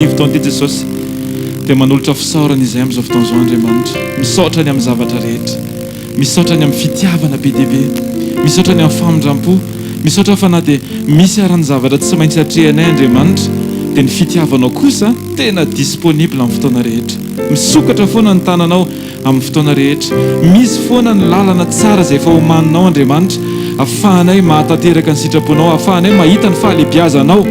Fotoana Jesosy dia manolotra fisaorana izay amin'izao fotoan'izao Andriamanitra, misaotra ny amin'ny zavatra rehetra, misaotra ny amin'ny fitiavana be dia be, misaotra ny amin'ny famindram-po, misaotra fa na dia misy arany zavatra tsy maintsy hatrehanay Andriamanitra dia ny fitiavanao kosa tena disponible amin'ny fotoana rehetra, misokatra foana ny tananao amin'ny fotoana rehetra, misy foana ny lalana tsara izay efa homaninao Andriamanitra, ahafahanay mahatanteraka ny sitraponao, ahafahanay mahita ny fahalebiazanao.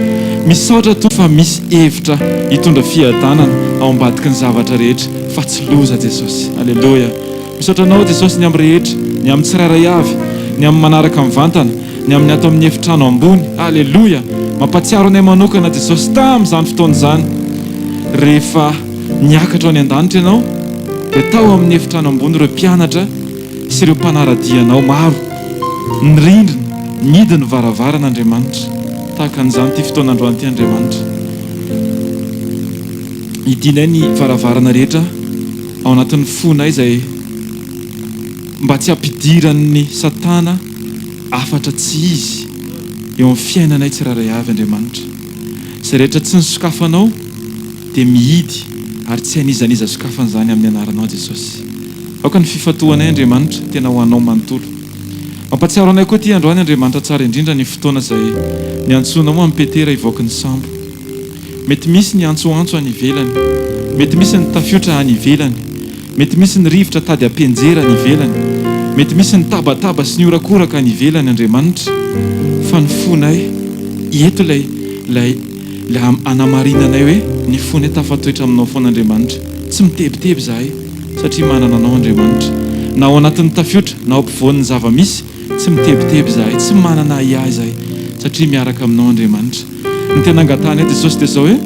Misaotra toa fa misy hevitra hitondra fiadanana ao ambadiky ny zavatra rehetra fa tsy loza Jesosy. Aleluia. Misaotra anao Jesosy ny amin'ny rehetra, ny amin'ny tsirairay avy, ny amin'ny manaraka amin'ny vantana, ny amin'ny ato amin'ny efitrano ambony. Aleluia. Mampatsiaro anay manokana Jesosy tamin'izany fotoana izany rehefa niakatra any an-danitra ianao dia tao amin'ny efitrano ambony ireo mpianatra sy ireo mpanaradianao maro, ny rindrina, nidiny varavarana Andriamanitra. Tahaka an'izany ty fotoana androany ty Andriamanitra. Idinay ny varavarana rehetra ao anatin'ny fonay izay mba tsy hampidiran'ny Satana afatra tsy izy eo amin'ny fiainanay tsiraray avy Andriamanitra. Izay rehetra tsy nisokafanao dia mihidy ary tsy hanizaniza sokafan'izany amin'ny anaranao Jesosy. Aoka ny fifatoanay Andriamanitra tena ho anao manontolo. Mampatsiaro anay koa ty androany Andriamanitra tsara indrindra ny fotoana izay ny antsoina moa amin'ny Petera hivoaka ny sambo. Mety misy ny antsoantso any ivelany, mety misy ny tafiotra any ivelany, mety misy ny rivotra tady ampenjera any ivelany, mety misy ny tabataba sy ny orakoraka any ivelany Andriamanitra. Fa ny fonay eto ilay anamarinanay hoe ny fonay tafatoetra aminao foana Andriamanitra. Tsy mitebiteby zahay satria manana anao Andriamanitra. Na ao anatin'ny tafiotra na ao ampovoan'ny zava-misy tsy mitebiteby zahay, tsy manana iahy zahay satria miaraka aminao Andriamanitra. Ny tena angatahana Jesosy dia izao hoe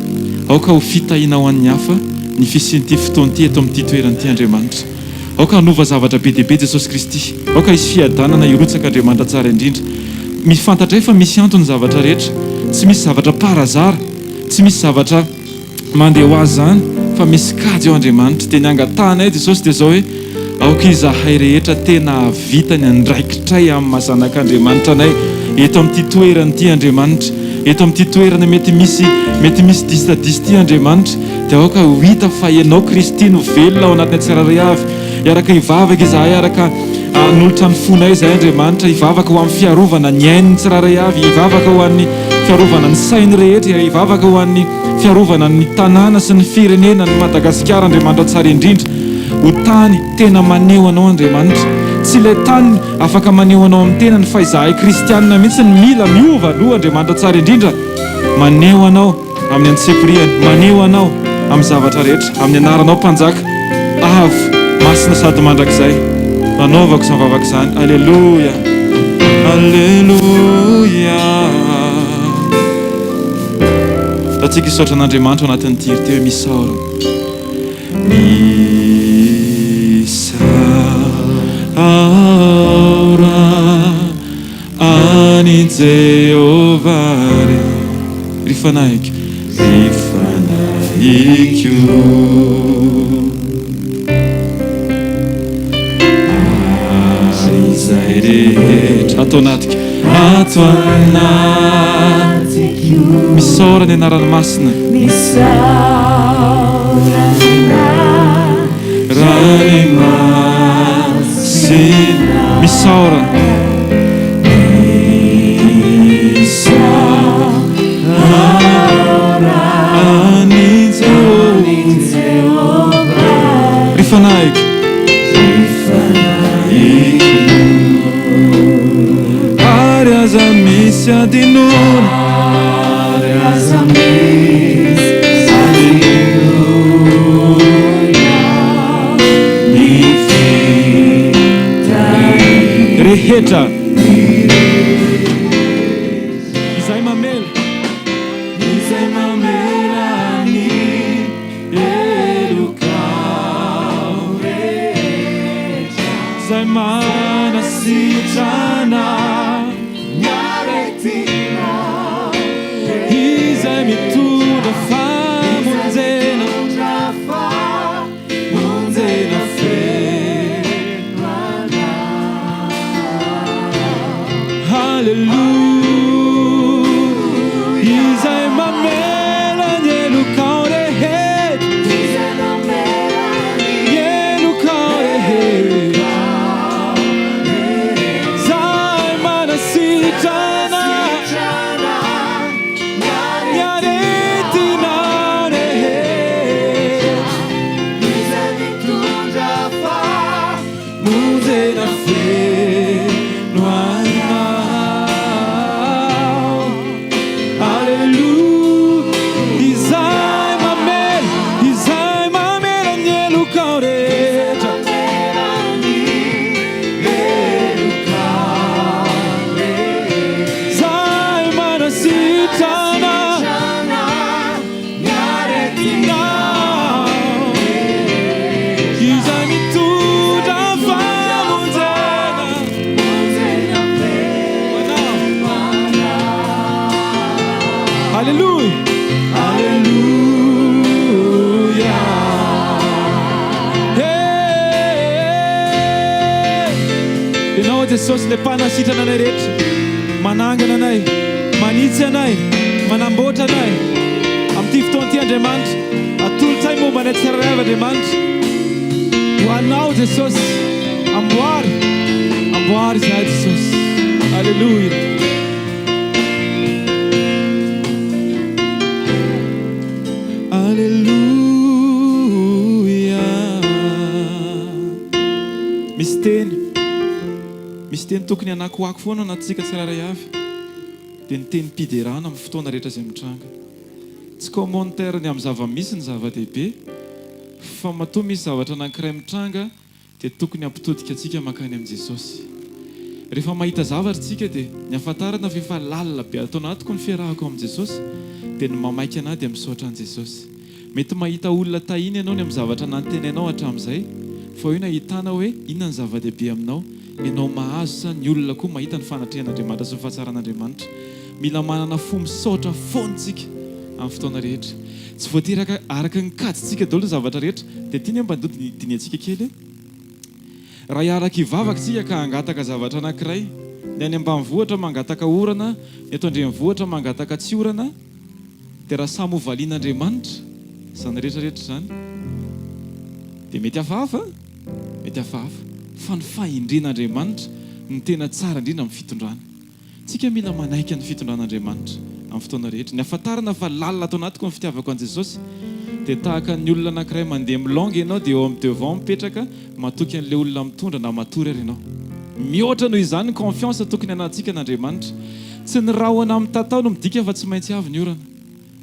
aoka ho fitahina ho an'ny hafa ny fisian'ity fotoan'ity eto amin'ity toeran'ity Andriamanitra. Aoka hanova zavatra be dia be Jesosy Kristy, aoka hisy fiadanana hirotsaka Andriamanitra tsara indrindra. Mifantatra hoe fa misy antony zavatra rehetra, tsy misy zavatra parazara, tsy misy zavatra mandeha ho azy zany, fa misy kajy ao Andriamanitra. Dia ny angatahana Jesosy dia izao hoe aoka izahay rehetra tena havita ny andraikitray amin'ny mahazanak'Andriamanitra anay eto amin'ity toerana ity Andriamanitra, eto amin'ity toerana mety misy distadisy ity Andriamanitra, dia aoka ho hita fa ianao Kristy no velona ao anatin'ny tsiraray avy. Iaraka hivavaka izahay, araka nolotra ny fonay izahay Andriamanitra, hivavaka ho amin'ny fiarovana ny ain'ny tsiraray avy, hivavaka ho an'ny fiarovana ny sainy rehetra, hivavaka ho an'ny fiarovana ny tanàna sy ny firenena ny Madagasikara Andriamanitra tsara indrindra. Ho tany tena maneho anao Andriamanitra, tsy ilay tany afaka maneho anao amin'ny tenany fa izahay kristianina mihitsy ny mila miova aloha Andriamanitra tsara indrindra. Maneho anao amin'ny antsepriany, maneho anao amin'ny zavatra rehetra, amin'ny anaranao mpanjaka avo masina sady mandrakizay nanaovako sy mivavaka izany. Aleluia, aleluia. Ratsika hisaotra an'Andriamanitra ao anatin'ny tiry teo misaora ani Jehovah rifanaiko izay rehetra ato anatika misaora ny anarany masina rany masina misaora rifanaiko ary aza misy adinona rehetra izay mamela ny elokao rehetra, izay manasitrana miaretina, izay mitondra famonjena hallelujah, izay mamela ny elokao rehetra. Ianao Jesosy le mpanasitrana anay rehetra, manangana anay, manitsy anay, manamboatra anay amin'ity fotoana ity Andriamanitra. Atolotsay momba anay tsirairay avy Andriamanitra. Ho anao Jesosy, amboary izahay Jesosy. Alleluia. Alleluia. Misy teny tokony anakoako foana anatsika tsiraray avy, dia ny teny mpiderana amin'ny fotoana rehetra izay mitranga. Tsy commentaire ny amin'ny zava-misy ny zava-dehibe, fa matoa misy zavatra anankiray mitranga dia tokony hampitodika antsika mankany amin'ny Jesosy. Rehefa mahita zavatra tsika dia ny ahafantarana fa efa lalina be atao anatiko ny fiarahako amin'ny Jesosy, dia ny mamaika anahy dia misaotra an'i Jesosy. Mety mahita olona tahiny ianao ny amin'ny zavatra nantenainao hatramin'izay, fa io nahitana hoe inona ny zava-dehibe aminao. Ianao mahazo sa ny olona koa mahita ny fanatrehan'Andriamanitra sy ny fahatsaran'Andriamanitra. Mila manana fo misaotra foantsika amin'ny fotoana rehetra. Tsy voatery araka ny kadintsika daholo ny zavatra rehetra. Dia tiany mba diniantsika kely. Raha hiaraka hivavaka tsika ka hangataka zavatra anankiray, ny any ambanivohitra mangataka orana, ny eto andrenivohitra mangataka tsy orana, dia raha samy hovalian'Andriamanitra izany rehetrarehetra izany, dia mety hafahafa, fa ny fahindren'Andriamanitra ny tena tsara indrindra amin'ny fitondrana. Tsika mila manaiky ny fitondran'Andriamanitra amin'ny fotoana rehetra. Ny ahafantarana fa lalina atao anatiko ny fitiavako an'i Jesosy, dia tahaka ny olona anankiray mandeha milonga ianao dia eo amin'ny devant mipetraka matoky an'ilay olona mitondra na matory ary ianao. Mihoatra noho izany ny confiance tokony anatsika n'Andriamanitra. Tsy ny rahona amin'ny tantao no midika fa tsy maintsy avy ny orana,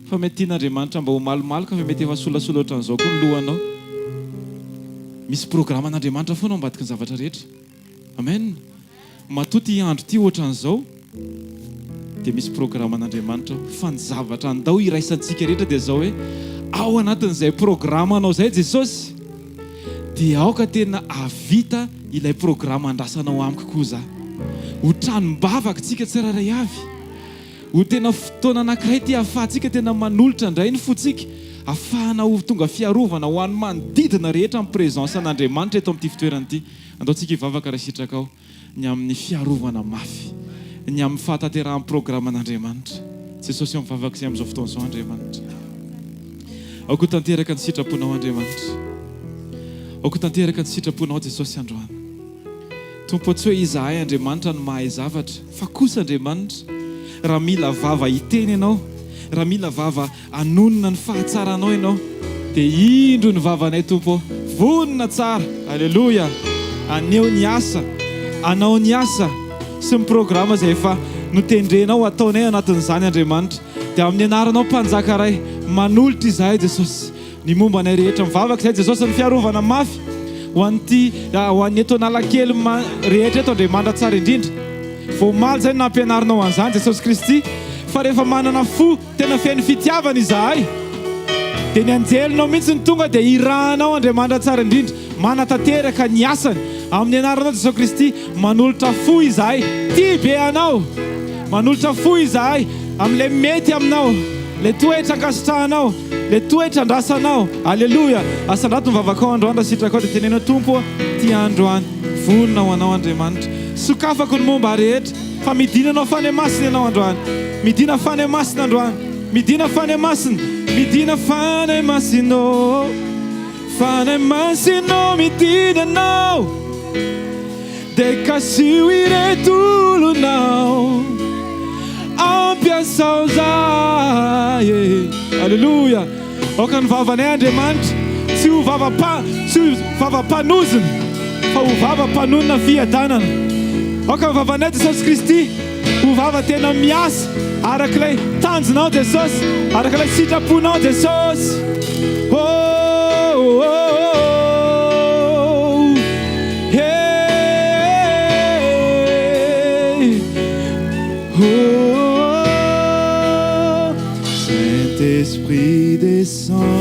fa mety tian'Andriamanitra mba ho malomaloka, fa mety efa solasola ohatran'izao koa ny lohanao. Misy programa n'Andriamanitra foana ambadika ny zavatra rehetra. Amen. Matoty andro ity ohatran'izao dia misy programa n'Andriamanitra, fa ny zavatra andao iraisantsika rehetra dia zao hoe ao anatin'izay programa anao izay Jesosy, dia aoka tena avita ilay programa andrasanao amiko koa za. Ho tranom-bavaka tsika tsiraray avy, ho tena fotoana anankiray ty ahafahantsika tena manolotra indray ny fotsika, ahafahana ho tonga fiarovana ho an'ny manodidina rehetra amin'ny présence an'Andriamanitra eto amin'ity fitoerana ity. Andaontsika hivavaka raha sitraka ao ny amin'ny fiarovana mafy, ny amin'ny fahatanterahany programa an'Andriamanitra. Jesosy eo mivavaka izay amin'izao fotoana izao Andriamanitra. Aoko tanteraka ny sitraponao Andriamanitra. Aoko tanteraka ny sitraponao Jesosy androany. Tompo tsy hoe izahay Andriamanitra no mahay zavatra, fa kosa Andriamanitra, raha mila vava hiteny ianao, raha mila vava anonona ny fahatsaranao ianao, dia indro ny vavanay Tompo, vonona tsara. Alleluia. Aneo ny asa, anao ny asa sy ny programa izay efa notendrenao ataonay anatin'izany Andriamanitra. Dia amin'ny anaranao mpanjaka iray manolotra izahay Jesosy, ny momba anay rehetra mivavaka izay Jesosy ny fiarovana mafy ho an'ny eto analakely rehetra eto Andriamanitra tsara indrindra. Voamaly izay nampianarinao an'izany Jesosy Kristy, fa rehefa manana fo tena fiain'ny fitiavana izahay, dia ny anjelinao mihitsy ny tonga dia irahanao Andriamanitra tsara indrindra, manatanteraka ny asany amin'ny anaranao Jesosy Kristy. Manolotra fo izahay tia be anao, manolotra fo izahay amin'ilay mety aminao, le toetra ankasitrahanao, le toetra andrasanao. Alleluia. Asandrato mivavaka ao androany, raha sitraka ao dia tenenao Tompo ty androany vonona ho anao Andriamanitra. Sokafako ny momba rehetra, fa midinanao fany masina ianao androany, midina fany masina androany, midina fany masina, midina fany masinao, fany masinao midinanao, dia kasio ireto olonao ampiasao zay. Alleluia. Aoka ny vavanay Andriamanitra tsy ho vava-panosina, fa ho vava-panonona fiadanana. Aoka ny vavanay Jesosy Kristy ho vava tena miasa arak'ilay tanjonao Jesosy, arak'ilay sitraponao Jesosy. Oh, oh, oh, oh. Hey. Oh. Saint-Esprit descend.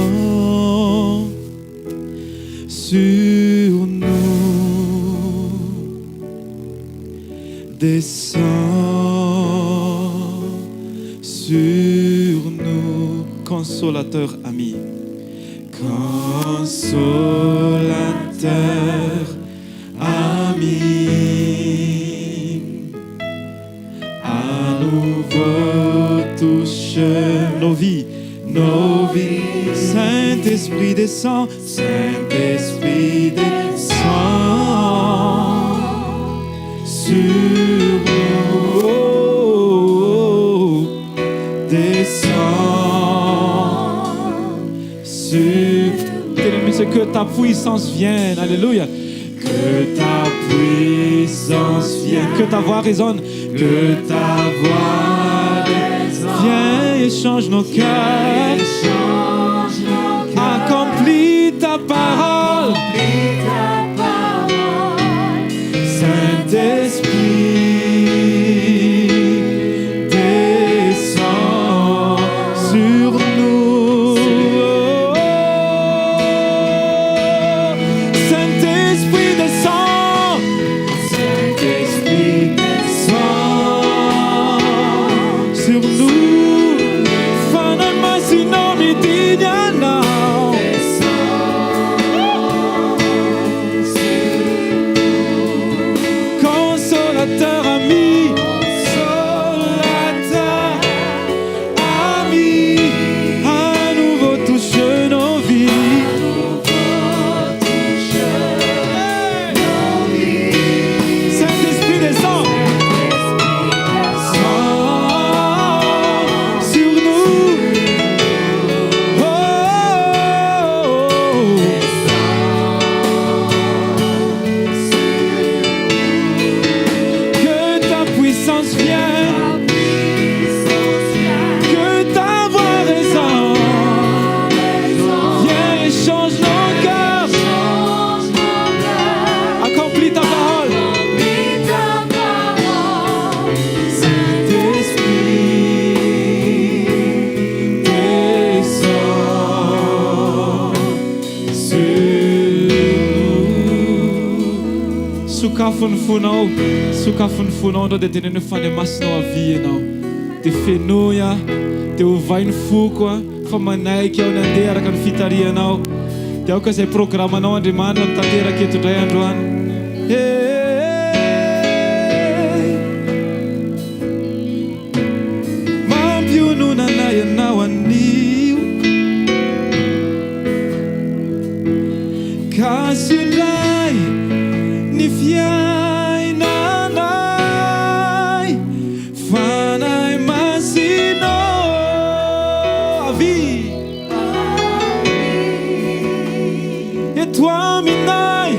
sur nous, descends sur nous, consolateur ami, consolateur ami, à nouveau touche nos vies, Saint-Esprit descend, Saint-Esprit descend sur nous, descend sur nous. Que ta puissance vienne, alléluia. Que ta puissance vienne, que ta voix résonne, que ta voix résonne. Viens et change nos cœurs, accomplis ta parole, Saint-Esprit descend sur nous. Saint-Esprit descend, Saint-Esprit descend sur nous. Fanama sinomi dinyana. Consolateur ami, consolateur ami, à nouveau touche nos vies. Saint-Esprit descend sur nous. Oh, que ta puissance vienne, que ta voix résonne. Viens et change nos cœurs, accomplis ta parole. Saint-Esprit descend sur nous. Suka funfunao ndao dia tena ny fanemasinao avy ianao dia fenoia dia ovay ny foko fa manaiky ao ny andeha araka ny fitarianao dia aoka izay programanao Andriamanitra mitanteraka eto indray androany. Mampionona ianao anio kasi indray ny fiainanay fanay masinao avy eto aminay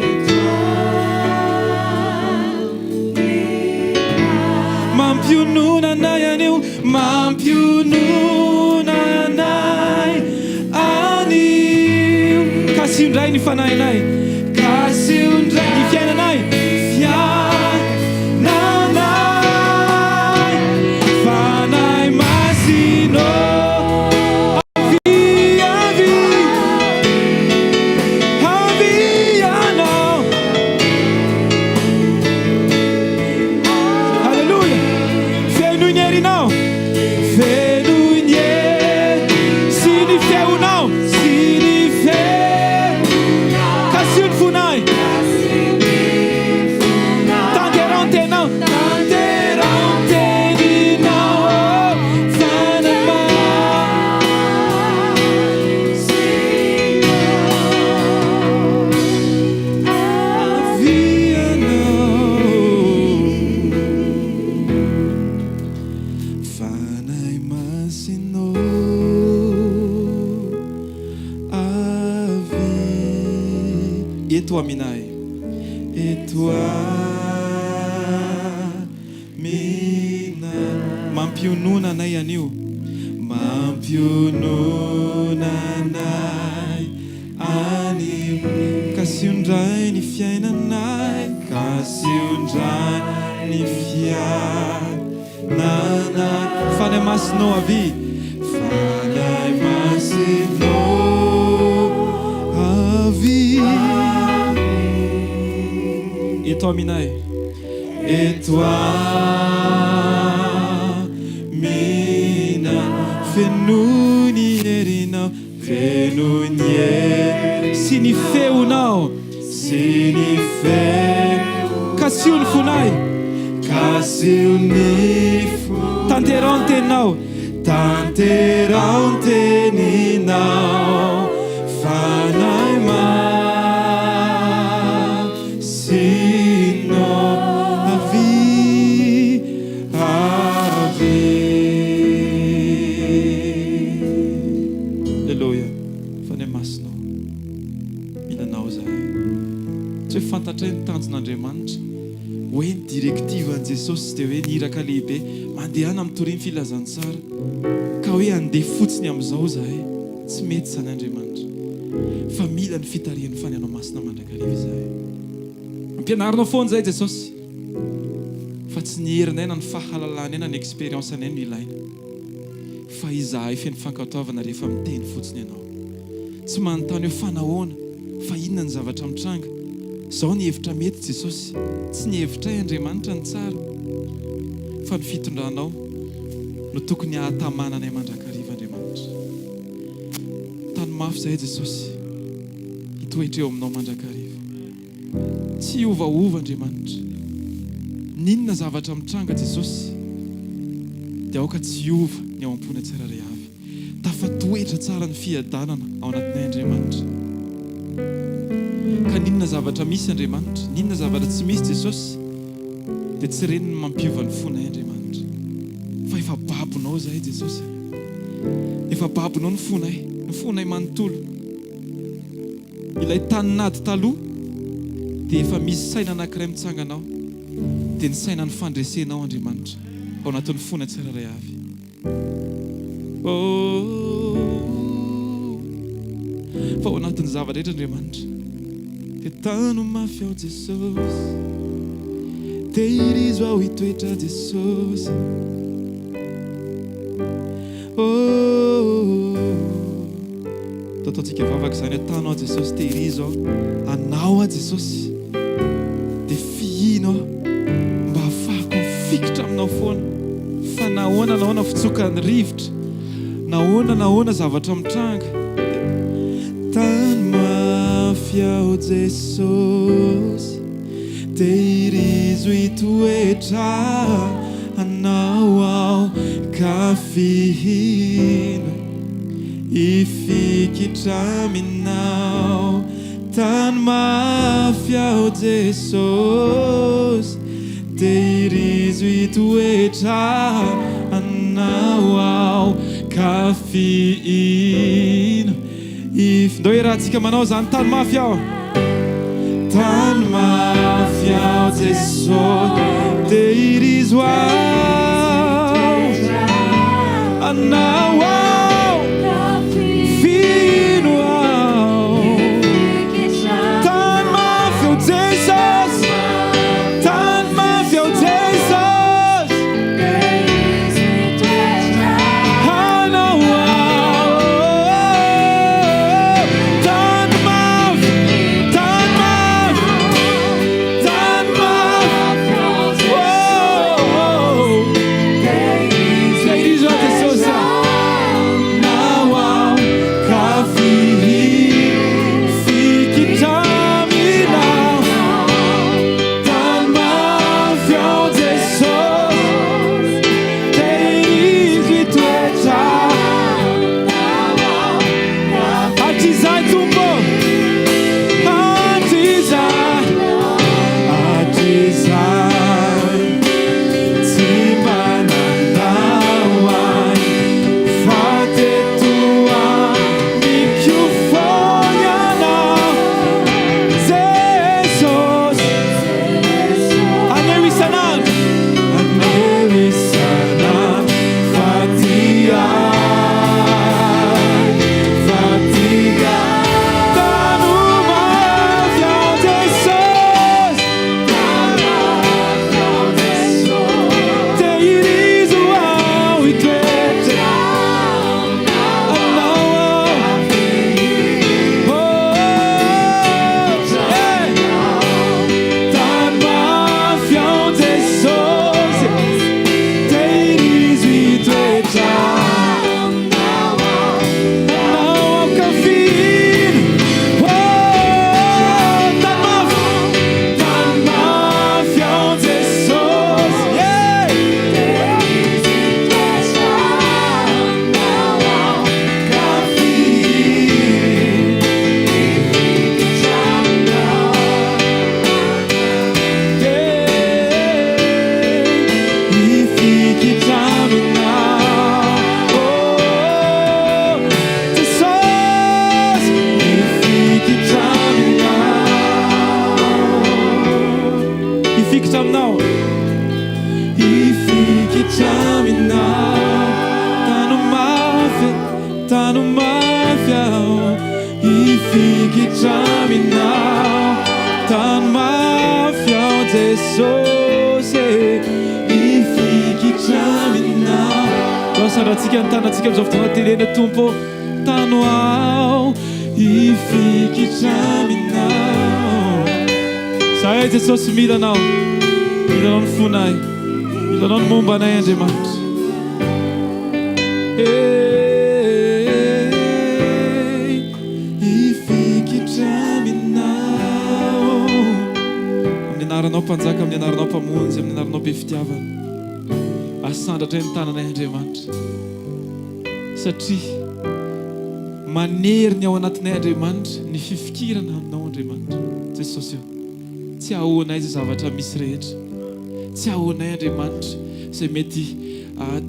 mampiononanay anio mampiononanay anio kasi indray ny fanahinay kasi indray ny fiainanay fanay masino avianao. Halleluja. Fenunherinao, fenunher, sinifeunao, sinifeu, kasun funai, tanterante não, tanterante não, fanama, avianao, fanai masino avi. Et toi minai, et toi mina mampiononanay anio mampiononanay anio kasi indray ny fiainanay kasi indray ny fiainanay fanay masinao avy fanay masinao atao aminay. Et toi mina fenony herinao, fenony hery sy ny feonao, sy ny feo kasio ny fonay, kasio ny fo tanterao ny teninao, tanterao ny teninao, fanay masinao avy avy. Alleluia. Fanay masinao milanao zahay, tsy hoe fantatray ny tanjon'Andriamanitra hoe ny direktiva an Jesosy dia hoe niraka lehibe mandehana amin'ny toriny filazantsara ka hoe andeha fotsiny amin'izao zahay, tsy mety zany Andriamanitra, fa mila ny fitarian'ny fanenao masina mandrakariva izahay. Ampianarinao foana zahay Jesosy, fa tsy ny herinay na ny fahalalana na ny expérience anay no ilaina, fa izahay feno fankatoavana rehefa miteny fotsiny ianao, tsy manontany hoe fanahoana, fa inona ny zavatra mitranga. Zao ny hevitra mety Jesosy, tsy ny hevitray Andriamanitra ny tsara, fa ny fitondranao no tokony ahatamananay mandrakariva Andriamanitra. Tany mafy zahay Jesosy, hitoetra eo aminao mandrakariva, tsy hiovaova Andriamanitra. Ninona zavatra mitranga Jesosy dia aoka tsy hiova ny ao am-pony tsirairay avy, tafatoetra tsara ny fiadanana ao anatinay Andriamanitra. Ka ninona zavatra misy Andriamanitra, ninona zavatra tsy misy Jesosy, dia tsy reny ny mampiova ny fonay Andriamanitra, fa efa babonao zahay Jesosy, efa babonao ny fonay manontolo. Ilay taninady taloha dia efa misy saina anankiray mitsanganao, dia ny saina ny fandresenao Andriamanitra ao anatin'ny fonay tsirairay avy. Fa ao anatin'ny zava-rehetra Andriamanitra dia tano mafy ao Jesosy, tehirizo ao hitoetra Jesosy. Ataontsika vavaka izany hoe tano ao Jesosy, tehirizo ao, anao a Jesosy, dia fihino aho mba ahafahako mifikitra aminao foana, fa nahoana fitsokan'ny rivotra, nahoana zavatra mitranga. Tany mafy ao Jesosy, tehirizo hitoetra anao ao, ka fihino ifikitra aminao. Tany mafy ao Jesosy, tehirizo hitoetra anao ao, ka fihino ndao iarahantsika manao zany. Tany mafy ao, tany mafy ao Jesosy, tehirizo ao anao ao, fihino ao. Tany mafy ao Jesosy, tany mafy ao Jesosy, anao ao. Tany mafy, tany mafy, tany mafy, tehirizo ao Jesosy. fahavatra aminao hifikitra aminao tano mafy aho hifikitra aminao tano mafy aho Jesosy hifikitra aminao saratsika ny tanatsika amin'izao fotoana teneny tompo tano aho hifikitra aminao zahay Jesosy milanao ny fonay milanao ny momba anay Andriamanitra hifikitra aminao amin'ny anaranao mpanjaka amin'ny anaranao mpamonjy amin'ny anaranao be fitiavana asandratra ny tananay Andriamanitra satria manery ny ao anatinay Andriamanitra ny fifikirana aminao Andriamanitra Jesosy io tsy ahoanay izay zavatra misy rehetra tsy ahoanay Andriamanitra izay mety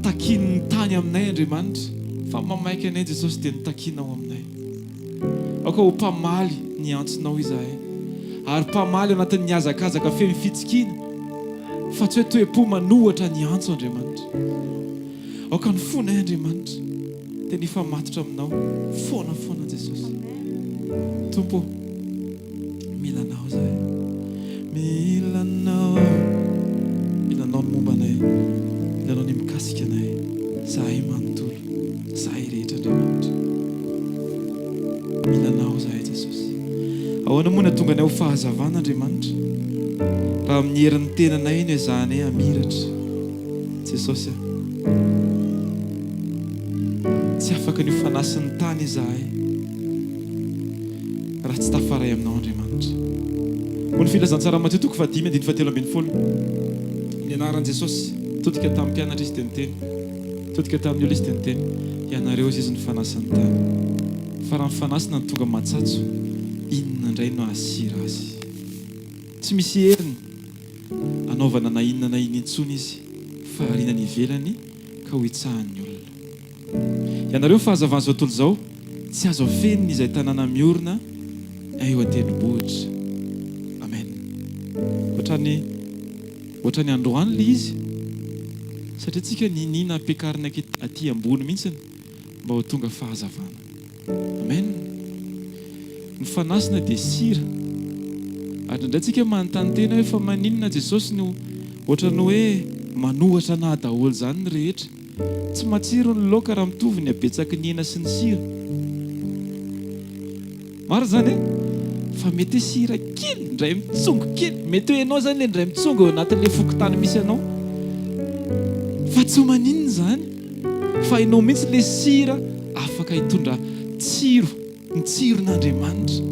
takin'ny tany aminay Andriamanitra fa mamaika anay Jesosy dia nitakinao aminay aoka ho mpamaly ny antsonao izahay ary mpamaly anatin'ny hazakazaka feno fitsikina fa tsy hoe toe-po manohatra ny antso Andriamanitra aoka ny fonay Andriamanitra dia nifamatotra aminao foana Jesosy tompo milanao zahay milanao ny momba anay milanao ny mikasika anay zahay manontolo zahay rehetra Andriamanitra milanao zahay Jesosy ahoana moa na tonga anay ho fahazavana Andriamanitra raha amin'ny herin'ny tenanay no ezahanay amiratra Jesosy tsy afaka ny fanasin'ny tany izahay raha tsy tafaray aminao Andriamanitra ho ny filazantsara Mateo 5:7 ny anaran'i Jesosy todika tamin'ny mpianatra izy teniteny todika tamin'ny olo izy teniteny ianareo izy ny fanasin'ny tany fa raha mifanasina ny tonga matsatso inona indray no asira azy tsy misy heriny anaovana na inona na iny intsony izy fa arinany ivelany ka ho itsahan'ny olona ianareo fahazavana zao tontolo zao tsy azo afeniny izay tanàna miorina eo an-tendrombohitra amen ohatrany androany le izy satria tsika ninina ampiakarina aty ambony mihitsiny mba ho tonga fahazavana amen ny fanasina dia sira ary indray tsika manontany tena hoe fa maninona Jesosy no ohatrany hoe manohatra na daholo zany ny rehetra tsy matsiro ny laoka raha mitovy ny abetsaky ny hena sy ny sira maro zany fa mety sira kely ndray mitsongo kely mety hoe ianao zany le ndray mitsongo eo anatin'le fokotany misy anao fa tsy maninona zany fa ianao mihitsy le sira afaka hitondra tsiro ny tsiron'Andriamanitra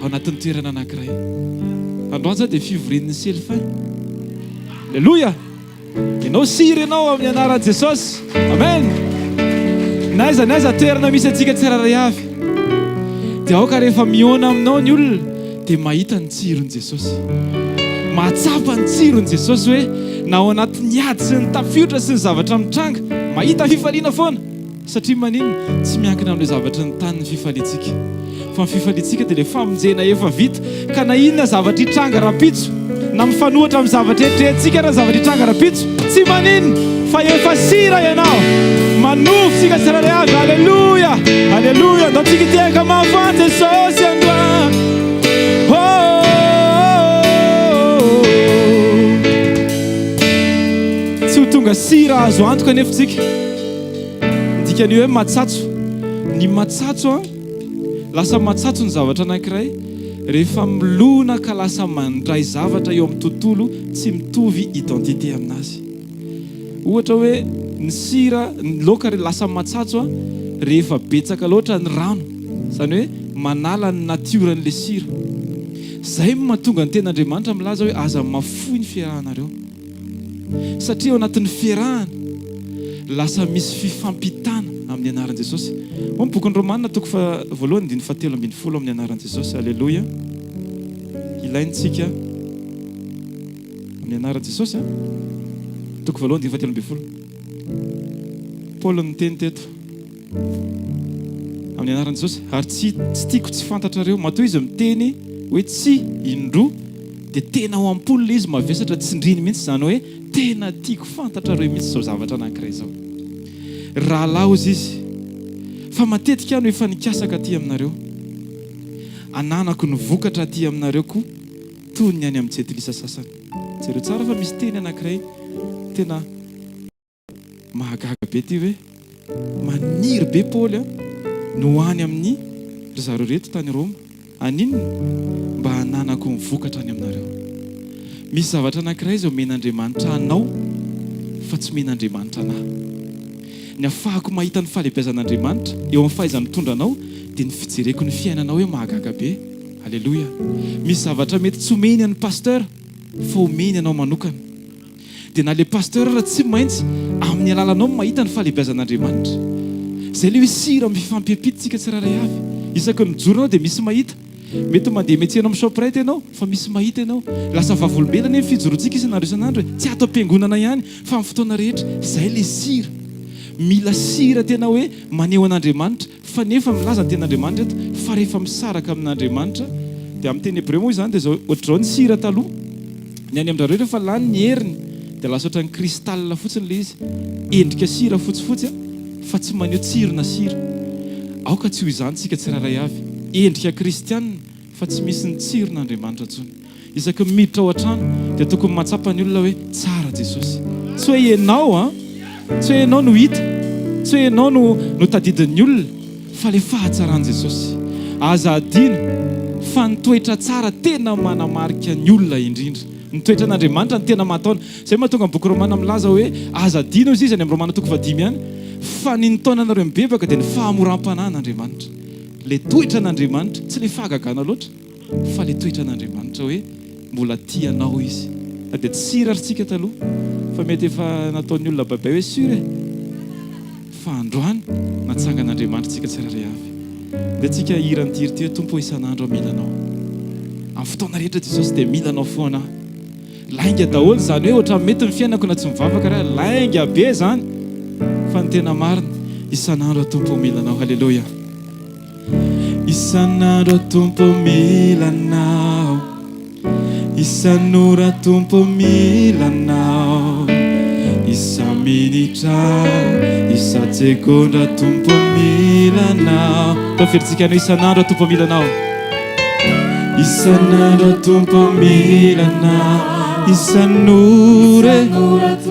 ao anatin'ny toerana anankiray androany zany dia fivorian'ny selfin alleluia ianao sira ianao amin'ny anaran'i Jesosy amen naiza toerana misy antsika tsiraray avy dia aoka rehefa miona aminao ny olona dia mahita ny tsiron'i Jesosy mahatsapa ny tsiron'i Jesosy hoe na ao anatin'ny ady sy ny tafiotra sy ny zavatra mitranga mahita fifaliana foana satria maninona tsy miankina amin'ilay zavatra ny tany ny fifaliantsika fa ny fifaliantsika dia le famonjena efa vita ka na inona zavatra hitranga rapitso na mifanohatra amin'ny zavatra eritreretintsika raha zavatra hitranga rapitso tsy maninona fa efa sira ianao manofitsika tsiraray avy alleluia alleluia andao tsika tiaka mafan Jesosy androany tsy ho tonga sira azo antoka anefitsika dikany hoe matsatso ny matsatso lasa matsatso ny zavatra anankiray rehefa milona ka lasa mandray zavatra eo amin'ny tontolo tsy mitovy identité aminazy ohatra hoe ny sira ny laoka lasa matsatso rehefa betsaka loatra ny rano zany hoe manala ny natiorany le sira zay mahatonga ny ten'Andriamanitra milaza hoe aza mafoy ny fiarahanareo satria ao anatin'ny fiarahana lasa misy fifampitana amin'ny anaran'i Jesosy ao bokin'ny Romanina 8:7 amin'ny anaran'i Jesosy alleluia ilaintsika amin'ny anaran'i Jesosy 8:7 Paul niteny teto amin'ny anaran'i Jesosy ary tsy tiako tsy fantatrareo matoa izy miteny hoe tsy indroa dia tena ho am-polona izy mavesatra tsindriny mihitsy izany hoe tena tiako fantatra reo mihitsy izao zavatra anankiray izao. Raha laozy izy fa matetika ano efa nikasaka aty aminareo, ananako ny vokatra aty aminareo koa toy ny any amin'ny tsetilisa sasany. Jereo tsara fa misy teny anankiray tena mahagaga be ty hoe maniry be Paoly no any amin'ny ry zareo reto tany Roma, aninona mba hananako ny vokatra any aminareo. Misy zavatra anankiray izay omen'Andriamanitra anao fa tsy omen'Andriamanitra anahy. Ny afahako mahita ny fahalebiazan'Andriamanitra eo amin'ny fahaizany mitondra anao dia ny fijereko ny fiainanao hoe mahagaga be. Halleloja. Misy zavatra mety tsy omeny an'ny pasteur fa omeny anao manokana. Dia na le pasteur raha tsy maintsy amin'ny alalanao mahita ny fahalebiazan'Andriamanitra. Izay le hoe sira mifampiampititsika tsiraray avy. Isaky ny joronao dia misy mahita. Mety mandeha metsena amin'ny shoprite ianao fa misy mahita ianao. Lasa vavolombelana ny fijorontsika isan'andro isan'andro tsy ato am-piangonana ihany fa amin'ny fotoana rehetra. Izay le sira. Mila sira tena hoe maneho an'Andriamanitra fa nefa milaza ny ten'Andriamanitra eto fa rehefa misaraka amin'Andriamanitra dia amin'ny teny Hébreu moa izany dia zao ohatr'izao ny sira taloha ny any amin'ireo rehefa lany ny heriny dia lasa ohatran'ny kristal fotsiny le izy, endrika sira fotsifotsy fa tsy maneho tsirona sira. Aoka tsy ho izany tsika tsiraray avy, endrika kristianina fa tsy misy ny tsiron'Andriamanitra intsony. Isaky miditra ao an-trano dia tokony mahatsapa ny olona hoe tsara Jesosy. Tsy hoe ianao tsy hoe ianao no hita, tsy hoe ianao no tadidin'ny olona, fa le fahatsaran'i Jesosy. Aza adino fa ny toetra tsara tena manamarika ny olona indrindra. Ny toetra n'Andriamanitra ny tena mahataona. Izay mahatonga ny boky Romana milaza hoe aza adino izy any amin'ny Romana 5 ihany fa ny ntaonanareo mibebaka dia ny fahamoram-panahin'Andriamanitra. Le toetra n'Andriamanitra tsy le fahagagana loatra fa le toetra n'Andriamanitra hoe mbola tianao izy. Dia tsy sirarintsika taloha fa mety efa nataon'ny olona babay hoe sure fa androany natsangan'Andriamanitra tsika tsiraray avy. Dia tsika hirany tiry Tompo isan'andro milanao. Amin'ny fotoana rehetra Jesosy dia milanao foana. Lainga daholo izany hoe ohatran'ny mety ny fiainako na tsy mivavaka raha lainga be izany fa ny tena marina isan'andro Tompo milanao. Halleluja. Isan'andro Tompo milanao, isan'ora Tompo milanao, isa-minitra, isa-tsekondra Tompo milanao. Tafiritsika anao isan'andro Tompo milanao. Isan'andro Tompo milanao, isan'ora Tompo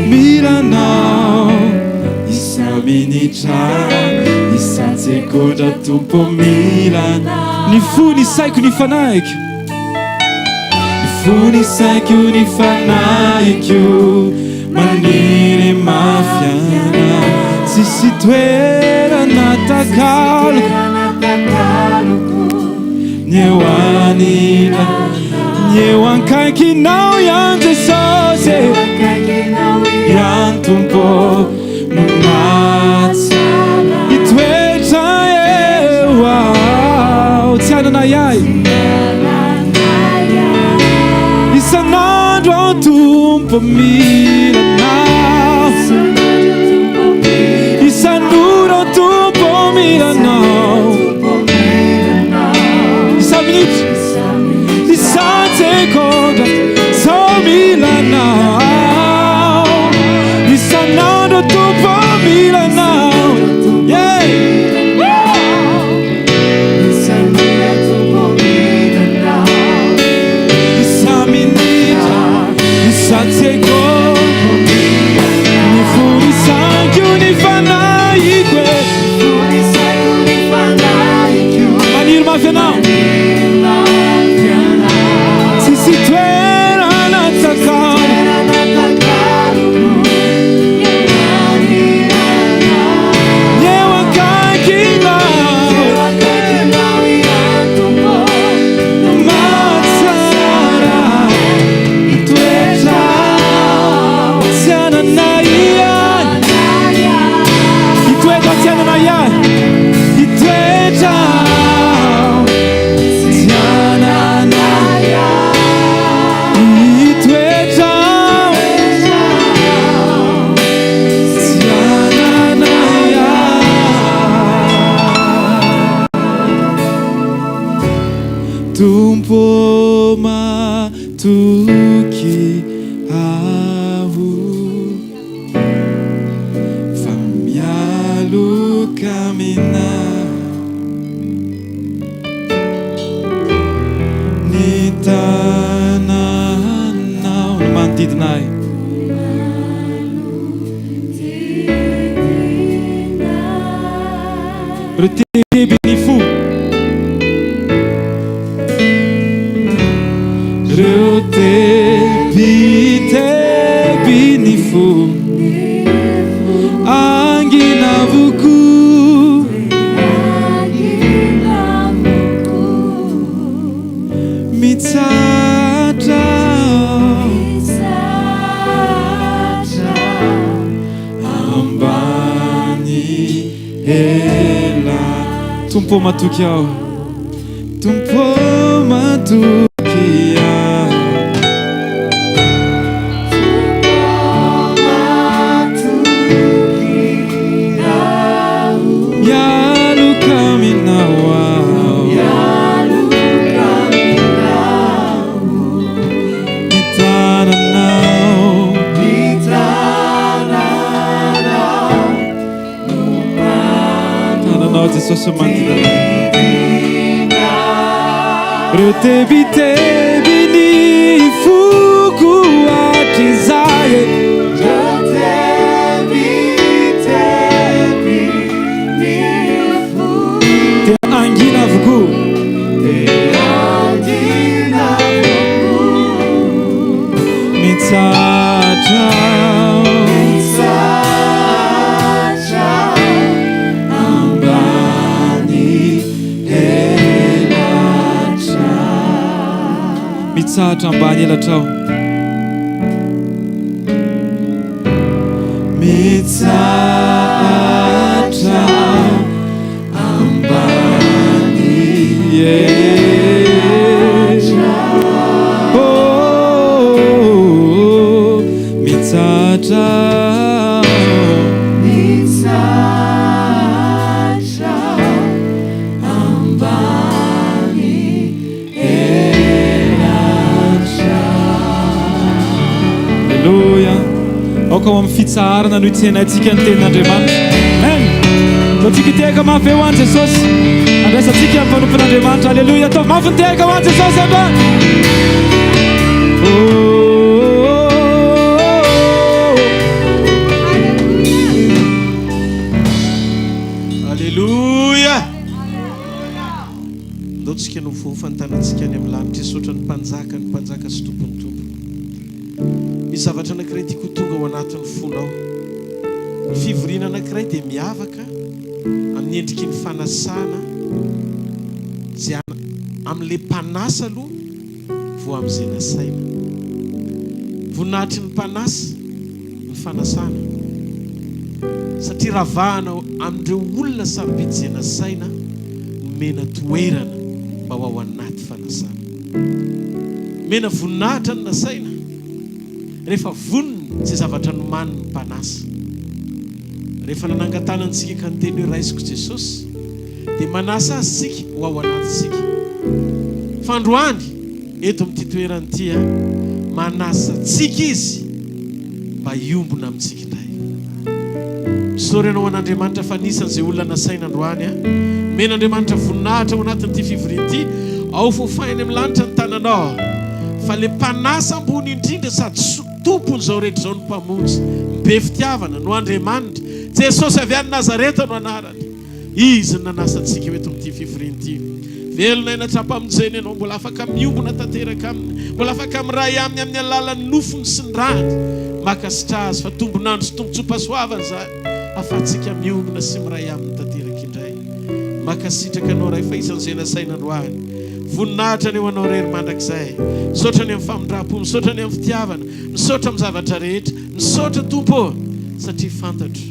milanao, isa-minitra, isa-tsekondra Tompo milanao. Ny fo ny saiko ny fanahiko, fony saiko ny fanahiko, maniry mafiana, tsisy toerana takaloko, ny eo anila, ny eo ankaikinao ihany Jesosy, ihany Tompo no mahatsara, hitoetra eo tsy anana iay. Isan'andro Tompo milanao, isan'ora Tompo milanao, isa-minitra, isa-tsekondra Tompo milanao, isan'andro Tompo milanao. Tumpo matoky aho fa mialoka aminahy ny tananao no manodidina ahy retebe ny fo reo tebiteby ny fo anginavoko mitsatra ambany ela tumpo matoky aho tumpo matoky aho mialoka aminahy Jesus mantina retebiteby ny foko atrizaye retebiteby ny foko te angina avoko mitsatra mitsatra ambany elatrao mitsatra ambany elatrao mitsatra ao amin'ny fitsarana no itsenatsika ny tenin'Andriamanitra. Amen. Ataontsika tehaka mafy eo any Jesosy. Andraisantsika amin'ny mpanompon'Andriamanitra. Alleluia. Atao mafy ny tehaka ho any Jesosy androany. Alleluia. Ndaontsika no voafantanantsika any amin'ny lanitra isotra ny mpanjaka sy tompony tompo. Misy zavatra anankiray tiako tonga ao anatin'ny fonao. Ny fivoriana anankiray dia miavaka amin'ny endriky ny fanasana zay amin'ilay mpanasa aloha vo amin'izay nasaina. Voninahitry ny mpanasa ny fanasana. Satria ravahana amin'ireo olona sarobidy izay nasaina mena toerana mba ho ao anaty fanasana. Mena voninahitra ny nasaina. Rehefa voniny tsy zavatra no maniny ny mpanasa. Rehefa nanangatanantsika ka nyteny hoe raisiko Jesosy dia manasa azy sika ho ao anaty sika. Fandroany eto amin'ity toerana ity manasa tsika izy mba hiombona amintsika indray. Misaory ianao an'Andriamanitra fa nisan'izay olona nasaina androany men'Andriamanitra voninahitra ao anatin'ity fivoriana ity ao fofainy amin'ny lanitra ny tananao fa le mpanasa ambony indrindra sady tompony zao rehetra zao ny mpamonjy be fitiavana no Andriamanitra Jesosy avy any Nazareta no anarany. Izy nanasa antsika eto amin'ity fivoriana ity. Velona eny atrapa-monjeny ianao mbola afaka miombona tanteraka aminy, mbola afaka miray aminy amin'ny alalan'ny nofony sy ny rany. Makasitra azy fa tombonandro sy tombontsoapasoavana zany afahantsika miombona sy miray aminy tanteraka indray. Makasitraka anao ray fa isan'izay nasaina androany. Voninahitra ny eo anao rery mandrakizay. Misaotra ny amin'ny famindram-po, misaotra ny amin'ny fitiavana, misaotra amin'ny zavatra rehetra, misaotra tompo satria fantatro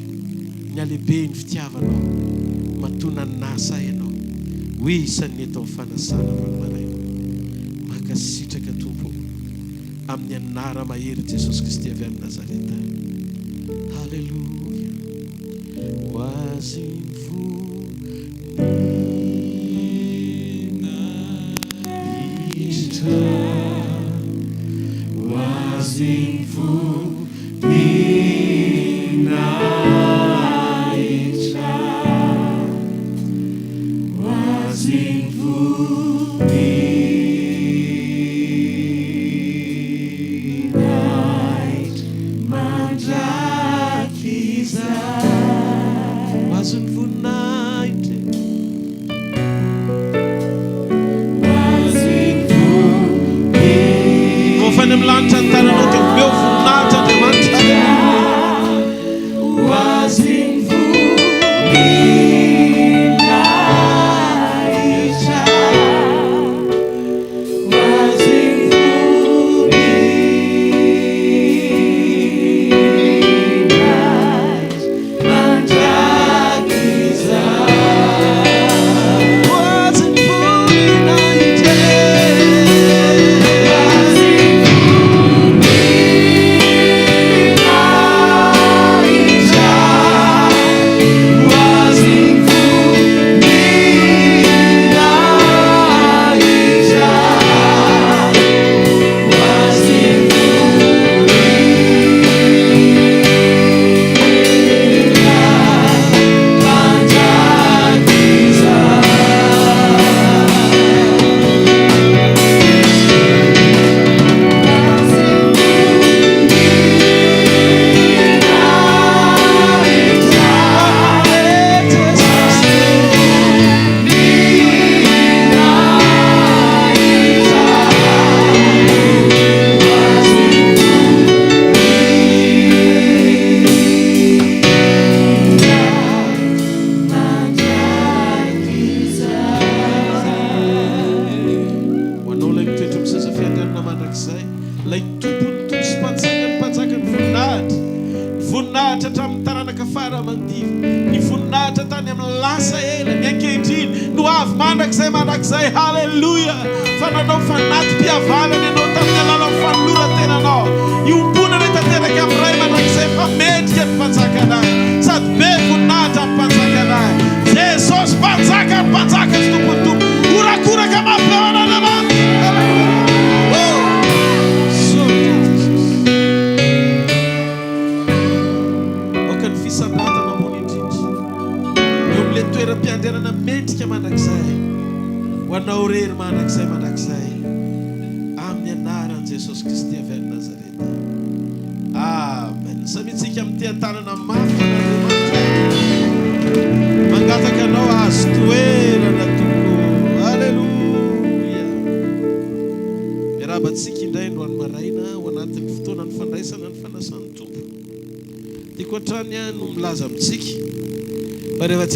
ny alehibe ny fitiavanao matona ny nasa ianao ho isan'ny atao fanasana maraina. Makasitraka tompo amin'ny anara mahery Jesosy Kristy avy any Nazareta. Halleluja. Hoaziny vonina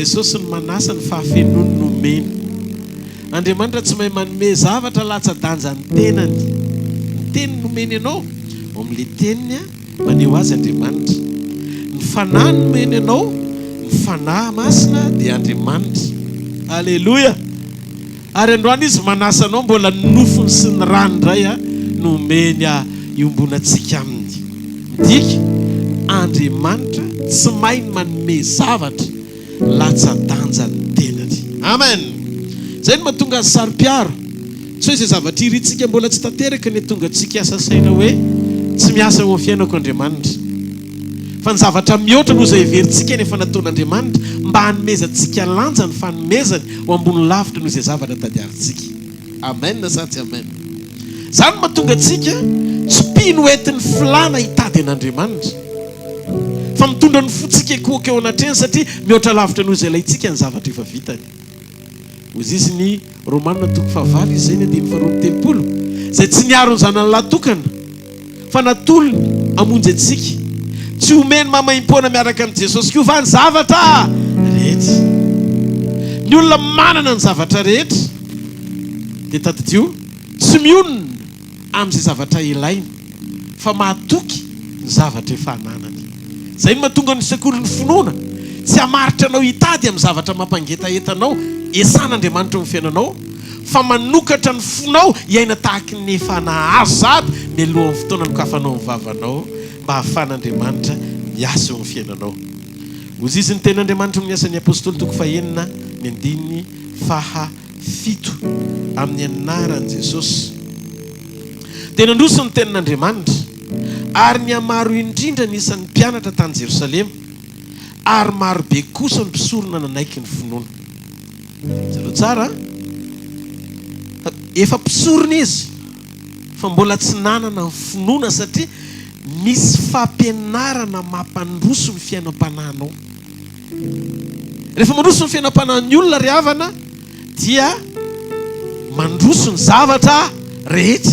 Jesosy ny manasa ny fahafenony nomeny. Andriamanitra tsy mahay manome zavatra latsa-danja ny tenany. Ny teniny nomeny ianao, amin'ile teniny maneho azy Andriamanitra. Ny fanahy nomeny ianao, ny fanahy masina dia Andriamanitra. Aleloia. Ary androany izy manasa anao mbola nofony sy ny rano indray nomeny iombonantsika aminy. Midika Andriamanitra tsy mahay manome zavatra latsa-danja ny tenany. Amen. Zay no mahatonga azy saro-piaro. Tsy hoe izay zavatra iritsika mbola tsy tanteraka ny tonga antsika asa saina hoe tsy miasa eo amin'ny fiainako Andriamanitra. Fa ny zavatra mihoatra no izay heverintsika nefa nataon'Andriamanitra mba hanomezantsika lanja ny fanomezany ho ambony lavitra no izay zavatra tadiavintsika. Amen na sa tsy amen. Zany mahatonga antsika tsy pino entin'ny filana hitady an'Andriamanitra. Fa mitondra ny fotsika ekoka eo anatreny satria mihoatra lavitra noho izay ilayntsika ny zavatra efa vitany. Ozy izy ny Romanina 4:9 izay ny 2:30 zay tsy niaro ny zanany lahtokana fa natolony hamonjy antsika tsy omeny mamaim-poana miaraka amin'ny Jesosy koa va ny zavatra rehetra. Ny olona manana ny zavatra rehetra dia tadidio tsy mionona amin'izay zavatra ilainy fa mahatoky ny zavatra efa ananany. Zay no mahatonga ny sekoly ny finoana tsy hamaritra anao hitady amin'ny zavatra mampangetaentanao esan'Andriamanitra amin'ny fiainanao fa manokatra ny fonao iaina tahaka ny efa nahazo aby mialohan'ny fotoana nokafanao ny vavanao mba hahafan'Andriamanitra miasa eo amin'ny fiainanao. Ozy izy ny ten'Andriamanitra miasa ny apôstôly 9:7 amin'ny anaran'i Jesosy. Tena androso ny tenin'Andriamanitra Ary ny amaro indrindra nisan'ny mpianatra tany Jerosalema, ary maro be kosa ny mpisorona nanaiky ny finoana. Zaro tsara, efa mpisorona izy fa mbola tsy nanana ny finoana satria misy fampianarana mampandroso ny fiainam-panahinao. Rehefa mandroso ny fiainam-panahin'ny olona ry havana dia mandroso ny zavatra rehetra.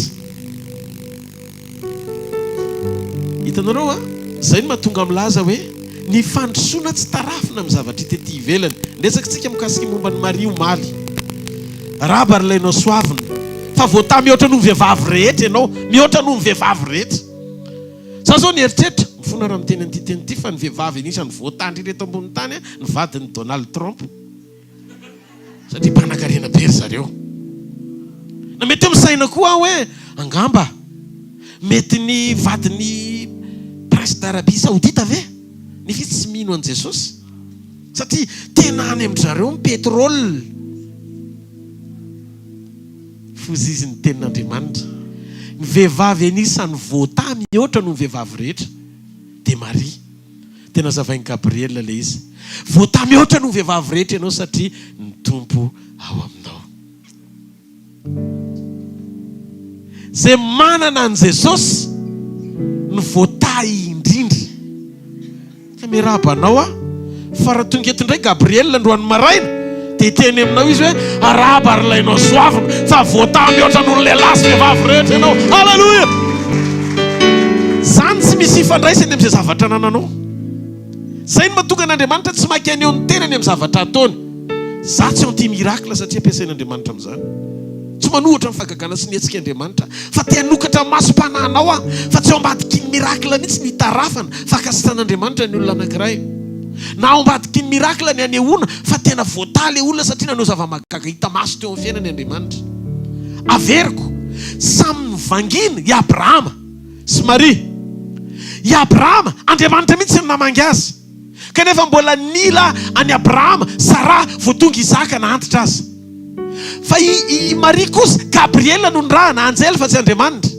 Hitanareo zay no mahatonga milaza hoe ny fandrosoana tsy tarafina amin'ny zavatra hita ety ivelany. Ndresakitsika mikasika momba ny Maria omaly. Raba ilainao soavina fa voata mihoatra noho ny vehivavy rehetra ianao, mihoatra noho ny vehivavy rehetra. Za zao nieritreritra mifona raha miteny an'ity teny ity fa ny vehivavy anisan'ny voatandry reto ambony tany ny vadiny Donald Trump. Satria mpanan-karena be ry zareo. Na mety misaina koa hoe angamba mety ny vadiny prince d'Arabie Saoudite ve? Ny fitsy tsy mino an' Jesosy. Satria tena any amin'ny zareo ny pétrole. Fozizy ny tenin'Andriamanitra. Ny vehivavy anisan'ny voata mihoatra noho ny vehivavy rehetra dia Maria. Tena zavainy Gabriel le izy. Voata mihoatra noho ny vehivavy rehetra ianao satria ny tompo ao aminao. Zay manana an Jesosy ny voata indrindra. Ka mirabanao fa raha tonga eto indray Gabriel androany maraina dia teny aminao izy hoe araba ary ilainao soavina fa voata mihoatra noho ny lehilahy sy vehivavy rehetra ianao. Halleluja! Zany tsy misy ifandraisany amin'izay zavatra nananao. Zay no mahatonga an'Andriamanitra tsy makany eo ny tenany amin'ny zavatra ataony. Za tsy anti miracle satria ampiasain'Andriamanitra amin'izany. Tsy manohatra amin'ny fagagana sy ny hetsika Andriamanitra fa te hanokatra masom-panahinao fa tsy ao ambadiky ny miracle mihitsy ny tarafana fa kasitan'Andriamanitra ny olona anankiray. Na ao ambadiky ny miracle ny anehoana fa tena voata le olona satria nanao zava-mahagaga hita maso teo amin'ny fiainany Andriamanitra. Averiko samy nivangina i Abrahama sy Maria. I Abrahama Andriamanitra mihitsy ny namangy azy. Kanefa mbola nila any Abrahama Sara vao tonga Isaka naantitra azy. Fa i Maria kosa Gabriel no nirahana anjely fa tsy Andriamanitra.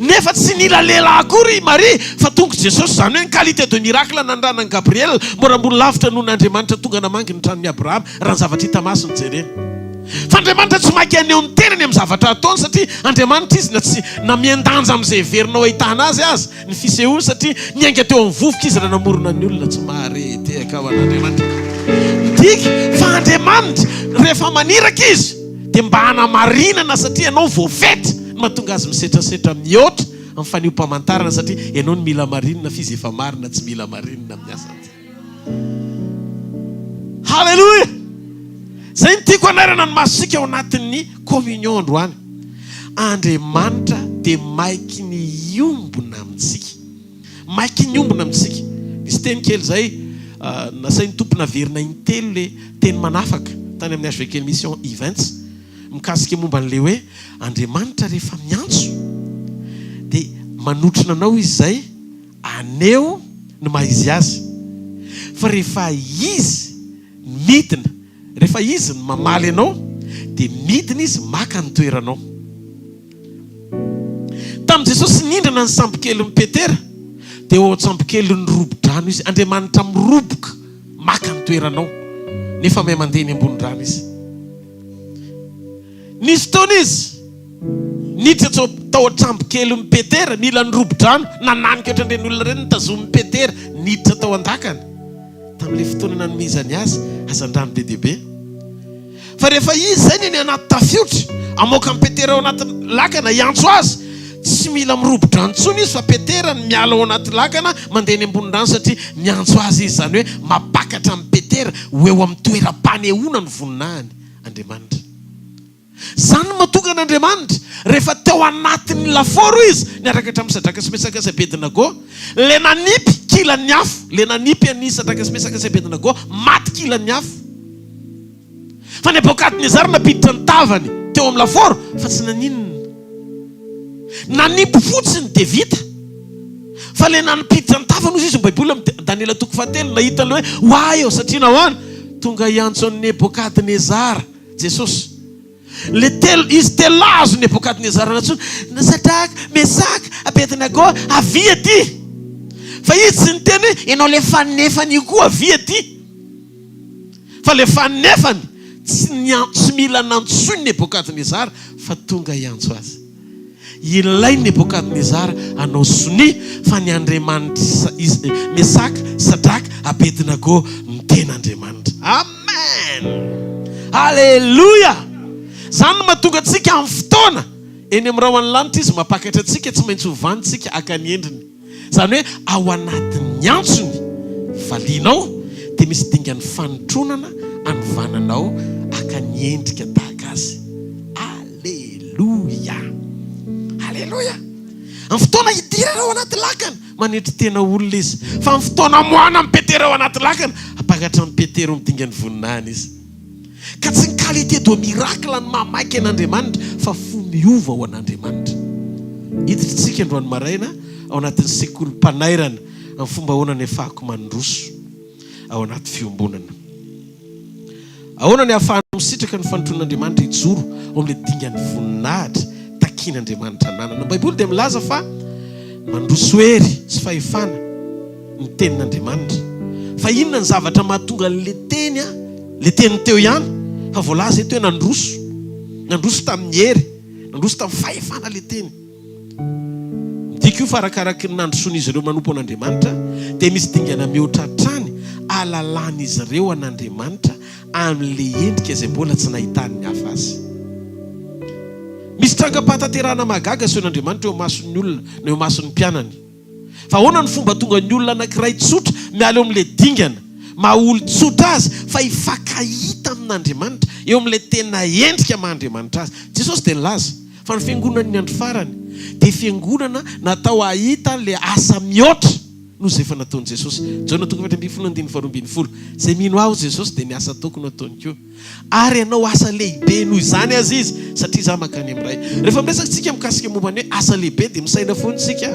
Nefa tsy nila lehilahy akory i Maria fa tonga Jesosy, zany hoe ny qualité de miracle nandrana ny Gabriel morambola lavitra noho n'Andriamanitra tonga namangy ny tranon'ny Abrahama raha ny zavatra hita maso ny jerena. Fa Andriamanitra tsy maky aneo ny tenany amin'ny zavatra ataony satria Andriamanitra izy na tsy na miandanja amin'izay heverinao ahitana azy ny fisehoany satria niainga teo amin'ny vovoka izy raha namorona ny olona tsy maharety akaho an'Andriamanitra. Ndiky fa Andriamanitra rehefa maniraka izy dia mba hanamarinana satria ianao voafety mahatonga azy misetrasetra mihoatra amin'ny fanio-pamantarana satria ianao ny mila marinina fizy efa marina tsy mila marinina amin'ny asany. Halleluja! Zay ny tiako anarana ny masika ao anatin'ny communion androany. Andriamanitra dia maiky ny iombona amintsika. Maiky ny ombona amintsika. Misy teny kely zay nasain'ny tompona verina intelo le teny manafaka tany amin'ny hvkl-mission events mikasika momba n'le hoe Andriamanitra rehefa miantso dia manotrina anao izy zay aneo no maizy azy. Fa rehefa izy midina, rehefa izy ny mamaly anao dia midina izy maka ny toeranao. Tamin'i Jesosy nindrana ny sambokely ny Petera dia ao sambokely ny robo-drano izy. Andriamanitra miroboka maka ny toeranao nefa mahay mandeha ny ambony rano izy. Nisy taona izy niditra tao an-trambokely ny Petera nila ny robo-drano nananika ohatran'ireny olona ireny nitazomy Petera niditra tao an-dakana tamin'ilay fotoana nanomezany azy azan-drano be dia be. Fa rehefa izy zay ny anaty tafiotra amoaka ny Petera ao anaty lakana hiantso azy, tsy mila mirobo-drano intsony izy fa Petera ny miala ao anaty lakana mandeha ny ambony rano satria miantso azy izy, zany hoe mapakatra amin'ny Petera ho eo amin'ny toeram-panehoana ny voninahiny Andriamanitra. Zany mahatonga an'Andriamanitra rehefa teo anatin'ny laforo izy niaraka hatramin'ny sadraka sy mesaka sy Abednego, le nanipy kilan'ny afo, le nanipy an'ny sadraka sy mesaka sy Abednego maty kilan'ny afo. Fa Nebokadnezara napiditra ny tavany teo amin'ny laforo fa tsy naninona, nanipy fotsiny dia vita. Fa le nanipiditra ny tavany ozy izy Baiboly amin'ny Daniela 7 nahita le hoe hoay eo satria nahoana tonga hiantso an'i Nebokadnezara Jesosy. Le telo izy telo azo Nebokadnezara natsony Sadraka, Mesaka, apetiny akao avy aty. Fa izy tsy niteny hoe ianao le fanefany io koa avy aty. Fa le fanefany tsy mila nantsony Nebokadnezara fa tonga hiantso azy. Ilay Nebokadnezara anao soni fa ny Andriamanitra Mesaka, Sadraka, Abednego ny ten'Andriamanitra. Amen. Halleluja. Zany mahatonga antsika amin'ny fotoana eny amin'ny raha lanitra izy mapakatra antsika tsy maintsy hovantsika aka ny endriny. Zany hoe ao anatin'ny antsony valinao dia misy dingany fanotronana anovananao aka ny endrika tahaka azy. Halleluja. Halleluja. Amin'ny fotoana hidirana ao anaty lakana manetry tena olona izy. Fa amin'ny fotoana moana mipetera ao anaty lakana apakatra mipetera midingany voninahiny izy. Ka tsy ny qualité de miracle ny mamaiky an'Andriamanitra fa fo miova ao an'Andriamanitra. Hiditsika androany maraina ao anatin'ny sekolim-panairana amin'ny fomba ahoana ny afahako mandroso ao anaty fiombonana. Ahoana ny ahafahana misitraka ny fanotron'Andriamanitra ijoro ao amin'ilay dingany voninahitra takian'Andriamanitra nanana. Ny Baiboly dia milaza fa mandroso hery sy fahefana ny tenin'Andriamanitra. Fa inona ny zavatra mahatonga le teny le teny teo ihany fa voalaza eto hoe nandroso tamin'ny hery, nandroso tamin'ny fahefana le teny. Midika io fa arakaraky ny nandroson'izy ireo manompo an'Andriamanitra dia misy dingana mihoatra hatrany ahalalàn'izy ireo an'Andriamanitra amin'le endrika izay mbola tsy nahitany hafa azy. Misy trangam-pahataterahana magaga sy an'Andriamanitra eo mason'ny olona na eo mason'ny mpianany. Fa ahoana ny fomba tonga ny olona anankiray tsotra miala eo amin'le dingana maha-olo tsotra azy fa hifankahita amin'Andriamanitra eo amin'ilay tena endrika maha-Andriamanitra azy. Jesosy dia nilaza fa ny fiangonana ny andro farany dia fiangonana natao ahita le asa mihoatra noho izay efa nataon'i Jesosy. Jona 1:12 izay mino aho Jesosy dia ny asa ataoko no ataony koa. Ary ianao asa lehibe noho izany azy izy satria izaho makany amin'ray. Rehefa miresatsika mikasika momba ny hoe asa lehibe dia misaina foana isika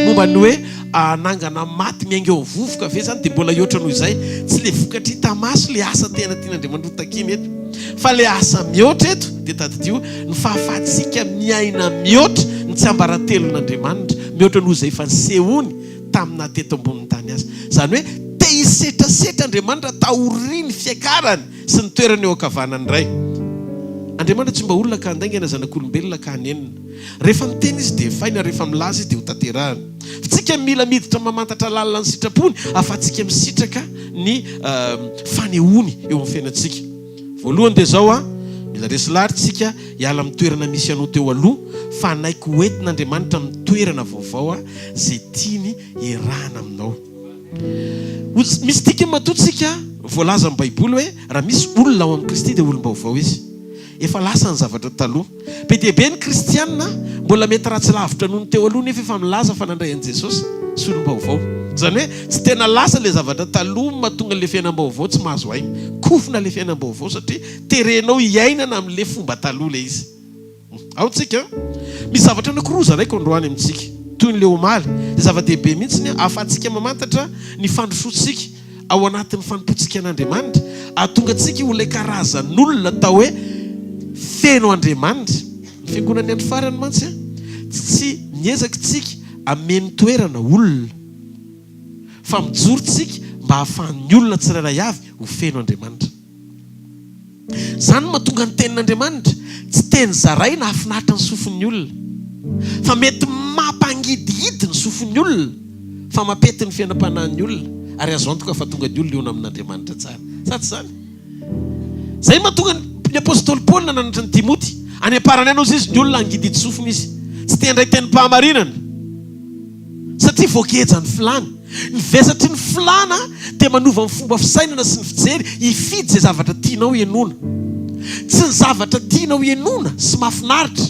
momba ny hoe anangana maty miainga eo vovoka ve zany dia mbola hihoatra noho izay tsy le vokatra hita maso le asa tena tian'Andriamanitra ho takiny eto fa le asa mihoatra eto dia tadidio ny fahafahantsika miaina mihoatra ny tsy ambaratelon'Andriamanitra mihoatra noho izay efa nisehony tamina teto ambonin'ny tany azy. Zany hoe te hisetrasetra Andriamanitra tahoriny fiakarany sy ny toerany eo ankavanany iray. Andriamanitra tsy mba olona ka handaingana zanak'olombelona ka hanenina. Rehefa miteny izy dia faina, rehefa milaza izy dia ho tanterahana. Fitsika mila miditra mamantatra lalina ny sitrapony afa-tsika misitraka ny fanehony eo amin'ny fiainantsika. Voalohany dia zao mila resy lahritsika hiala amin'ny toerana misy anao teo aloha fa naiko hoentin'Andriamanitra amin'ny toerana vaovao zay tiany iarahana aminao. Misy dikany matotsika voalaza amin'ny Baiboly hoe raha misy olona ao amin'ny Kristy dia olom-baovao izy. Efa lasa ny zavatra taloha. Be dia be ny kristianina mbola mety ratsy lavitra noho ny teo aloha nefa efa milaza fa nandray an'i Jesosy sy olom-baovao. Zany hoe tsy tena lasa le zavatra taloha mahatonga le fiainam-baovao tsy mahazo aina. Kofina le fiainam-baovao satria terenao hiainana amin'le fomba taloha le izy. Ao tsika misy zavatra anankiroa zaraiko androany amintsika toy ny le omaly dia zava-dehibe mihitsy ny ahafahantsika mamantatra ny fandrosoantsika ao anatin'ny fanompoantsika an'Andriamanitra ahatonga antsika ho ilay karazan'olona atao hoe feno Andriamanitra. Ny fiangonan'ny andro farany mantsy tsy miezaka tsika ameny toerana olona fa mijorontsika mba hahafahan'ny olona tsirairay avy ho feno Andriamanitra. Zany mahatonga ny tenin'Andriamanitra tsy teny zaray na hafinaritra ny sofin'ny olona fa mety mampangidihidy ny sofin'ny olona fa mapety ny fiainam-panahin'ny olona ary azo antoka fa tonga ny olona eo amin'Andriamanitra tsara. Satsy zany. Zay mahatonga ny apôstôly Paoly nananatra ny Timoty any am-parany anao izy ny olona angididy sofina izy tsy tendray tenim-pahamarinana satria voakejany filana. Ny vesatry ny filana dia manova ny fomba fisainana sy ny fijery hifidy zay zavatra tianao ianona. Tsy ny zavatra tianao ianona sy mahafinaritra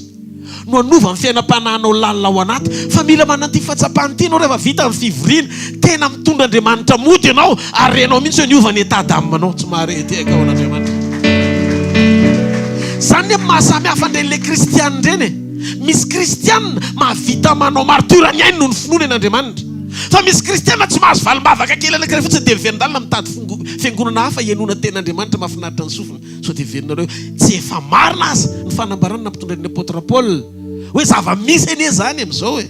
no anova ny fiainam-panahinao lalina ao anaty fa mila mananty fahatsapahany tianao rehefa vita amin'ny fivoriana tena mitondra Andriamanitra mody ianao ary ianao mihitsy hoe niova ny etadamanao tsy maharety eka ao an'Andriamanitra. Zany hoe mahasamy hafa indren'le kristianina indreny. Misy kristianina mahavita manao martura ny ainy noho ny finoana an'Andriamanitra. Fa misy kristianina tsy mahazo valim-bavaka kely anankiray fotsiny dia miverindalina mitady fiangonana hafa ianona ten'Andriamanitra mahafinaritra ny sofina. So dia verindreo tsy efa marina aza ny fanambarana nampitondra ny apôtra Paul hoe zava-misy anie zany amin'izao hoe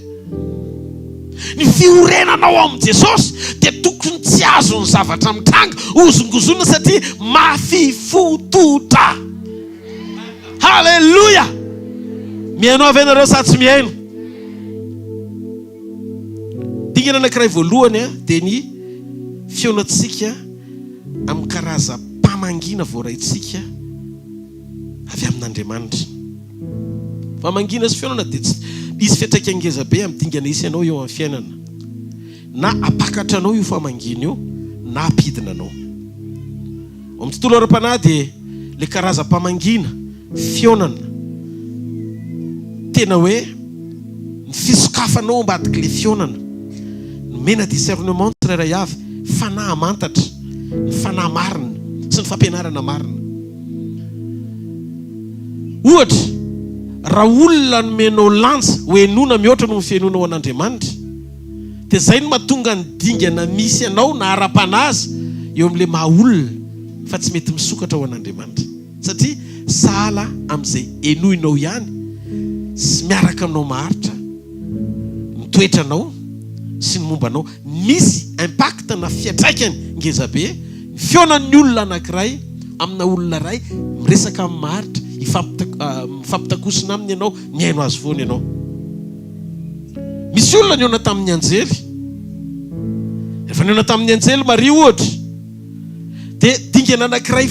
Ny fiorenanao am Jesosy dia tokony tsy azo ny zavatra mitranga ozongozona satria mafifototra. Halleluja. Mihaino avy ianareo sa tsy mihaino? Dingana anankiray voalohany dia ny fionatsika amin'ny karazam-pamangina voaraitsika avy amin'Andriamanitra. Famangina sy fionana dia izy fiantraikangeza be amin'ny dingana isy ianao eo amin'ny fiainana. Na apakatranao io famangina io, na apidina anao. Amin'ny tontolo ara-panahy dia le karazam-pamangina, fionana, tena hoe ny fisokafanao ambadika le fionana, ny mena discernement tsirairay avy, fanahy mantatra, ny fanahy marina sy ny fampianarana marina. Ohatra, raha olona nomenao lanja hoe nona mihoatra no fiainona ao an'Andriamanitra, dia izay no mahatonga ny dingana misy ianao na ara-panazy eo amin'ilay maha olona fa tsy mety misokatra ao an'Andriamanitra. Satria sahala amin'izay enoinao ihany sy miaraka aminao maharitra ny toetranao sy ny mombanao. Misy impact na fiatraikany ngeza be ny fionan'ny olona anankiray amina olona ray miresaka amin'ny maharitra, mifampitakosina aminy ianao, mihaino azy foana ianao. Misy olona niona tamin'ny anjely, rehefa niona tamin'ny anjely Maria ohatra, dia dingana anankiray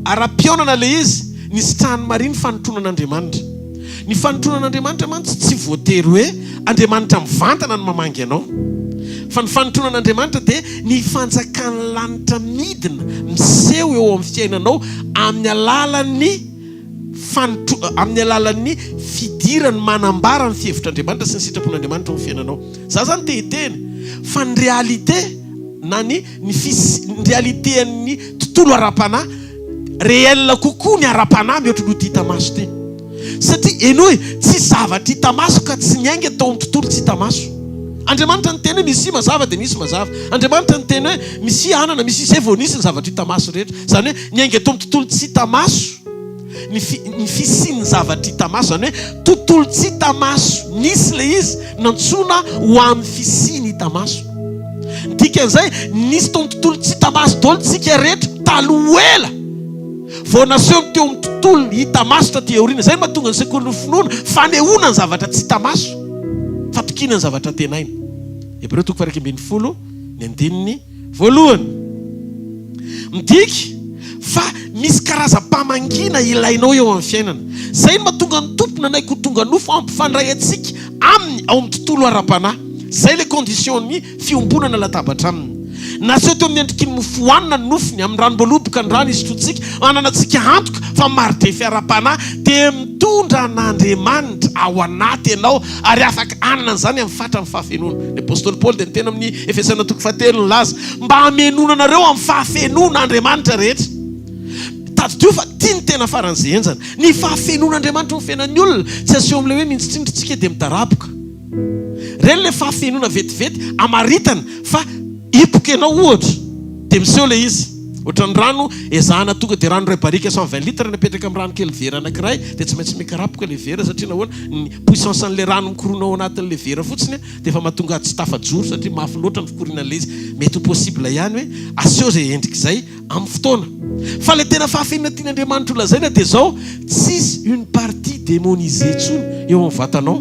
ara-pionana le izy nisitrahany Maria ny fanontronan'Andriamanitra. Ny fanotronan'Andriamanitra mantsy tsy voatery hoe Andriamanitra mivantana ny mamangy ianao, fa ny fanotronan'Andriamanitra dia ny fanjakan'ny lanitra midina miseho eo amin'ny fiainanao amin'ny alalan'ny fidirany manambara ny fihevitr'Andriamanitra sy ny sitrapon'Andriamanitra amin'ny fiainanao. Za zany tehiteny fa ny réalité na ny réalitén'ny tontolo ara-panahy réel kokoa ny ara-panahy mihoatra no hita maso ty. Satria enoe tsy zavatra hita maso ka tsy niainga atao amin'ny tontolo tsy hita maso. Andriamanitra ny teny hoe misy mazava dia misy mazava. Andriamanitra ny teny hoe misy anana, misy izay vao nisy ny zavatra hita maso rehetra. Zany hoe niainga atao amin'ny tontolo tsy hita maso, ny fisian'ny zavatra hita maso, zany hoe tontolo tsy hita maso nisy le izy nantsona ho amin'ny fisiany hita maso. Dikan'izay nisy tao amin'ny tontolo tsy hita maso daholo tsika rehetra taloha ela vao naseho teo amin'ny tontolo hita maso taty aoriana. Zay mahatonga ny sekoly ny finoana fanehoana ny zavatra tsy hita maso, fatokina ny zavatra tenaina. Hebreo 12:10 ny andininy voalohany. Midika fa misy karazam-pamangina ilainao eo amin'ny fiainana. Zay no mahatonga ny tompona anay ko tonga nofo ampifandray antsika aminy ao amin'ny tontolo ara-panahy. Zay le condition-ny fiombonana latabatra aminy. Naseho teo amin'ny endriky ny mofo hoanina ny nofony amin'ny ranom-boaloboka ny rano isotrotsika, ananantsika antoka fa maridefy ara-panahy dia mitondra an'Andriamanitra ao anaty ianao ary afaka anana an'izany amin'ny fatra amin'ny fahafenoana. Ny apôstôly Paoly dia niteny amin'ny Efesana 4:7 ny laza mba hamenona anareo amin'ny fahafenoana Andriamanitra rehetra. Taddio fa tia ny tena faran'izay enjana. Ny fahafenoan'Andriamanitra amin'ny fiainan'ny olona tsy aseho amin'ilay hoe mintsitrindritsika dia midaraboka. Reny le fahafenoana vetivety amaritana fa hipoka ianao ohatra dia miseho le izy. Ohatra ny rano ezahana tonga dia rano iray barika 120 litre napetraka amin'ny rano kely vera anankiray dia tsy maintsy mikarapoka le vera satria nahoana ny puissance an'le rano mikorona ao anatin'le vera fotsiny dia efa mahatonga tsy tafajoro satria mafy loatra ny fikoriana le izy. Mety ho possible ihany hoe aseho zay endrika izay amin'ny fotoana. Fa le tena fahafenona tian'Andriamanitra ho lazaina dia zao tsisy une partie démonisée tsony eo amin'ny vatanao.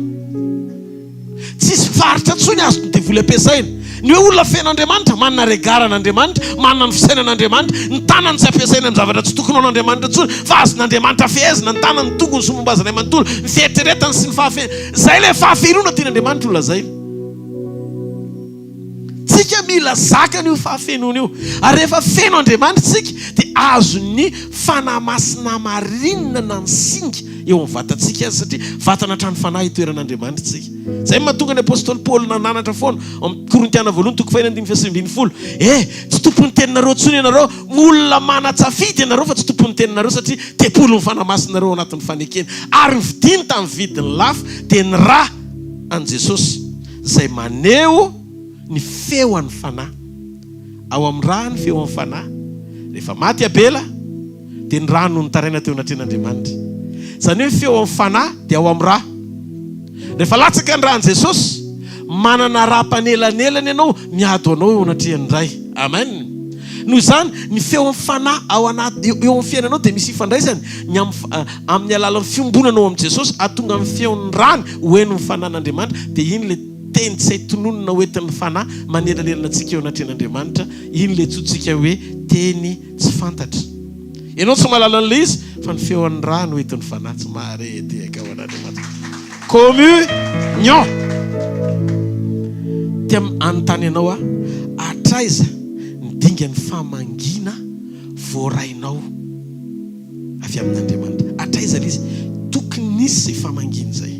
Tsisy faritra tsony azo ny devoly ampiasaina. Ny hoe olona fen'Andriamanitra manana regaran'Andriamanitra, manana ny fisainan'Andriamanitra, ny tanany tsy ampiasaina amin'ny zavatra tsy tokony ao n'Andriamanitra tsony fa azon'Andriamanitra fehezina, ny tanany tongony sy mombazana manontolo, ny fieritreretany sy ny zay le fahafenoana tian'Andriamanitra ho lazaina. Tsika mila zakany io fahafenoana io. Ary rehefa feno Andriamanitra tsika dia azony fanahy masina marinina na ny singa eo amin'ny vatantsika azy satria vatana trano fanahy itoeran'Andriamanitra tsika. Zay mahatonga ny apôstôly Paoly nananatra foana amin'ny Korintiana 4:9-10. Tsy tompon'ny teninareo tsony ianareo, olona manatsafidy ianareo fa tsy tompon'ny teninareo satria tepolo ny fanahy masinareo anatin'ny fanekena. Ary ny vidiny tamin'ny vidiny lafo dia ny rà an' Jesosy izay maneho ny feo an'ny fanahy. Ao amin'ny rà ny feo an'ny fanahy. Rehefa maty Abela dia ny rà no nitaraina teo anatrehan'Andriamanitra. Zany hoe feo amin'ny fanahy dia ao amin'ny rà. Rehefa latsaka ny rà an' Jesosy manana rapanyelanelany ianao miado anao eo anatrihan'ray. Amen. Noho izany ny feo mifanahy ao anaty eo amin'ny fiainanao dia misy ifandraisany ny amin'ny alalan'ny fiombonanao amin'i Jesosy atonga amin'ny feon'ny rany hoeno mifanan'Andriamanitra dia iny le teny tsy hay tononona hoentin'ny fanahy manelalela antsika eo anatren'Andriamanitra. Iny le tsotsika hoe teny tsy fantatra. Ianao tsy mahalala an'ilay izy fa ny feon'ny rany hoentin'ny fanahy tsy mahareteka ao an'Andriamanitra. Communion. Tia anontany ianao atraiza dinga ny famangina voarainao avy amin'Andriamanitra. Atraiza izy tokony nisy izay famangina izay.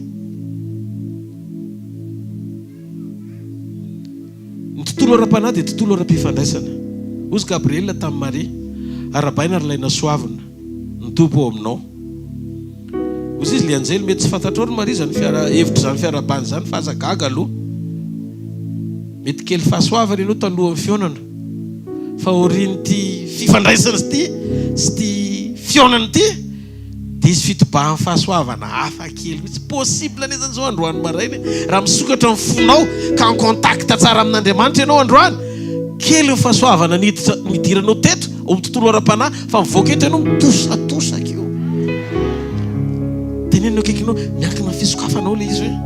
Ny tontolo ara-panahy dia tontolo ara-pifandraisana. Ozy Gabriel tamin'ny Maria arabaina ary laina soavina ny tompo ao aminao. Ozy izy le anjely mety tsy fantatrao ry Maria zany hevitra zany fiarabany zany fa aza gaga aloha. Mety kely fahasoavana ianao talohan'ny fionana. Fa orian'ity fifandraisana sy ty fionana ity dia izy fitobahan'ny fahasoavana hafa kely mitsy possible anezany zao androany maraina raha misokatra amin'ny fonao ka en contact tsara amin'Andriamanitra ianao androany kely ny fahasoavana nidiranao teto ao amin'ny tontolo ara-panahy fa mivoaka eto ianao mitosatosaka eo. Tenenao kaikinao miankina fisokafanao le izy hoe